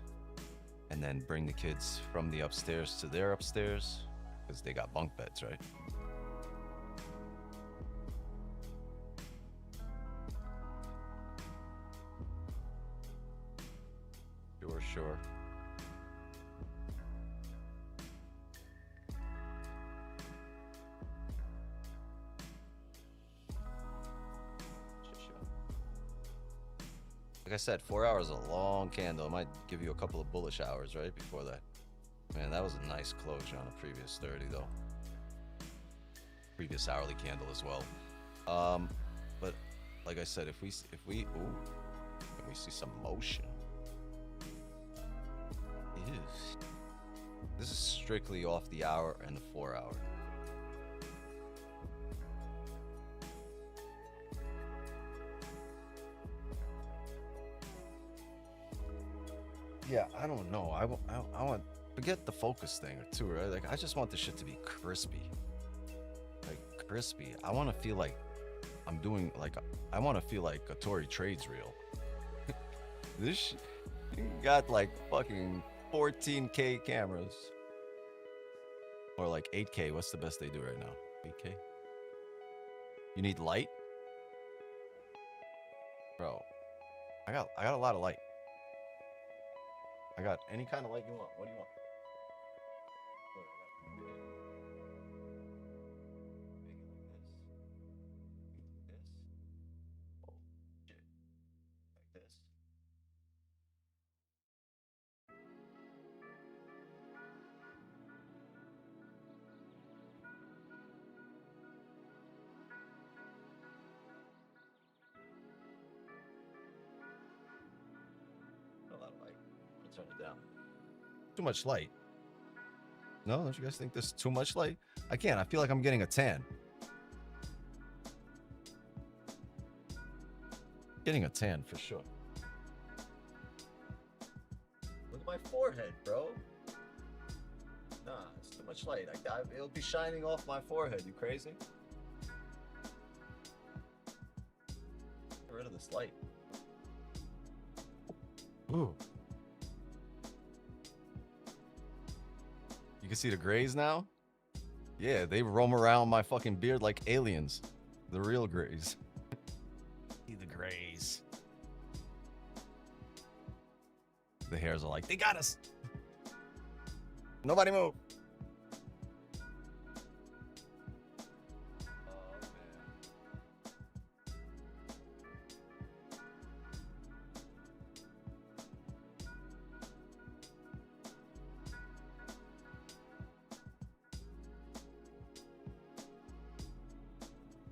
and then bring the kids from the upstairs to their upstairs because they got bunk beds, right? Sure. Like I said, 4 hours is a long candle. It might give you a couple of bullish hours, right? Before that. Man, that was a nice closure on a previous 30, though. Previous hourly candle as well. But like I said, if we see some motion. This is strictly off the hour and the 4 hour. Yeah, I don't know. I want, forget the focus thing too, right? Like, I just want this shit to be crispy. Like, crispy. I want to feel like I'm doing, like, I want to feel like a Tory trades reel. This got like fucking 14K cameras. Or like 8K. What's the best they do right now? 8K? You need light? Bro, I got a lot of light. I got any kind of light you want. What do you want? Turn it down. Too much light. No, don't you guys think this is too much light? I can't. I feel like I'm getting a tan. Getting a tan for sure. Look at my forehead, bro. Nah, it's too much light. It'll be shining off my forehead. You crazy? Get rid of this light. Ooh. You can see the grays now? Yeah, they roam around my fucking beard like aliens. The real grays. See the grays. The hairs are like, they got us. Nobody move.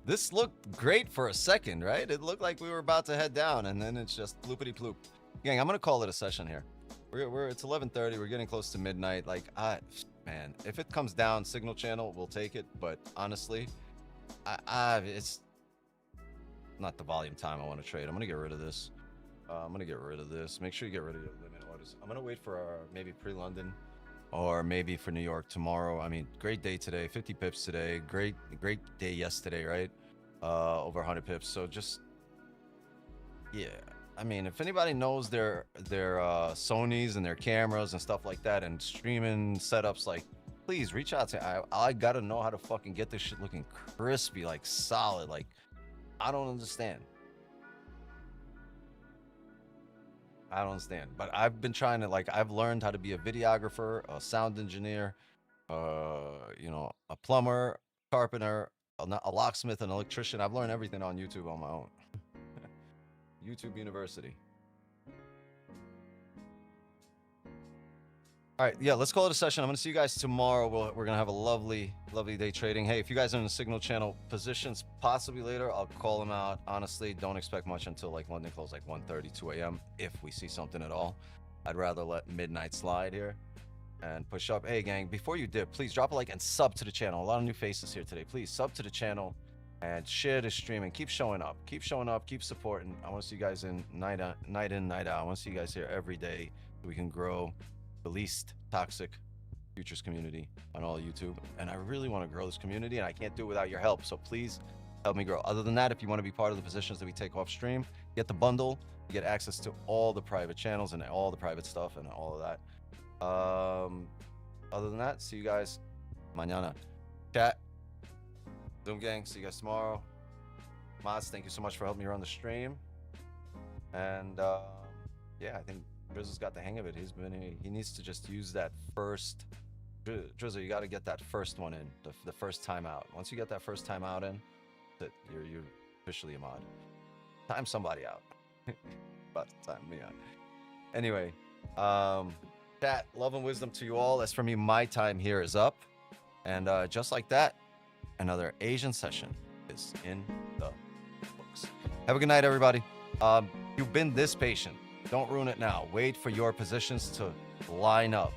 This looked great for a second, right? It looked like we were about to head down, and then it's just bloopity bloop. Gang, I'm gonna call it a session here. It's 11:30. We're getting close to midnight. Like, man, if it comes down signal channel, we'll take it. But honestly, it's not the volume time I want to trade. I'm gonna get rid of this. Make sure you get rid of your limit orders. I'm gonna wait for our maybe pre-London. Or maybe for New York tomorrow. I mean, great day today, 50 pips today. Great day yesterday, right? Over 100 pips. So just, yeah. I mean, if anybody knows their Sonys and their cameras and stuff like that and streaming setups, like, please reach out to. I gotta know how to fucking get this shit looking crispy, like solid. Like, I don't understand. I don't understand, but I've been trying to, like, I've learned how to be a videographer, a sound engineer, you know, a plumber, carpenter, a locksmith, an electrician. I've learned everything on YouTube on my own. YouTube University. All right, yeah, let's call it a session. I'm going to see you guys tomorrow. We're going to have a lovely, lovely day trading. Hey, if you guys are in the signal channel positions, possibly later, I'll call them out. Honestly, don't expect much until like London close, like 1:30, 2 a.m. if we see something at all. I'd rather let midnight slide here and push up. Hey, gang, before you dip, please drop a like and sub to the channel. A lot of new faces here today. Please sub to the channel and share the stream and keep showing up. Keep showing up. Keep supporting. I want to see you guys in, night in, night out. I want to see you guys here every day so we can grow the least toxic futures community on all of YouTube. And I really want to grow this community, and I can't do it without your help. So please help me grow. Other than that, if you want to be part of the positions that we take off stream, get the bundle, you get access to all the private channels and all the private stuff and all of that. Other than that, see you guys mañana. Chat, Zoom gang, see you guys tomorrow. Maz, thank you so much for helping me run the stream. And yeah, I think Drizzle's got the hang of it. He needs to just use that first. Drizzle, you got to get that first one in, the first time out. Once you get that first time out in, that you're officially a mod. Time somebody out. About to time me out. Anyway, chat, love and wisdom to you all. As for me, my time here is up, and just like that, another Asian session is in the books. Have a good night, everybody. You've been this patient. Don't ruin it now. Wait for your positions to line up.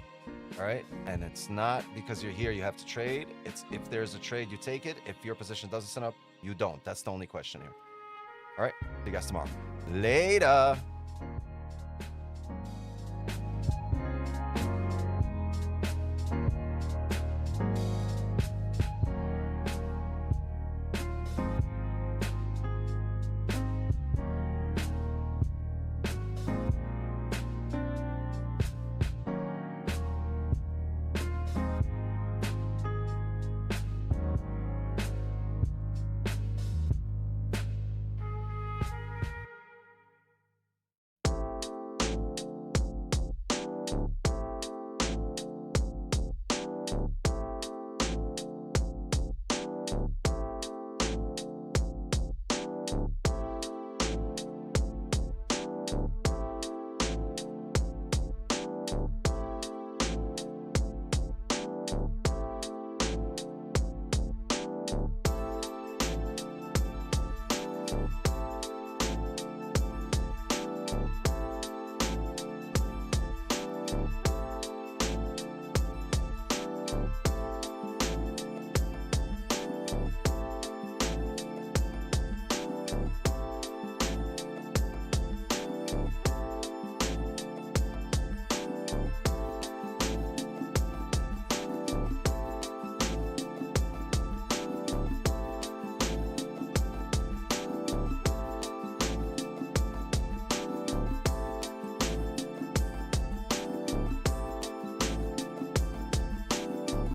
All right. And it's not because you're here, you have to trade. It's if there's a trade, you take it. If your position doesn't set up, you don't. That's the only question here. All right. See you guys tomorrow. Later.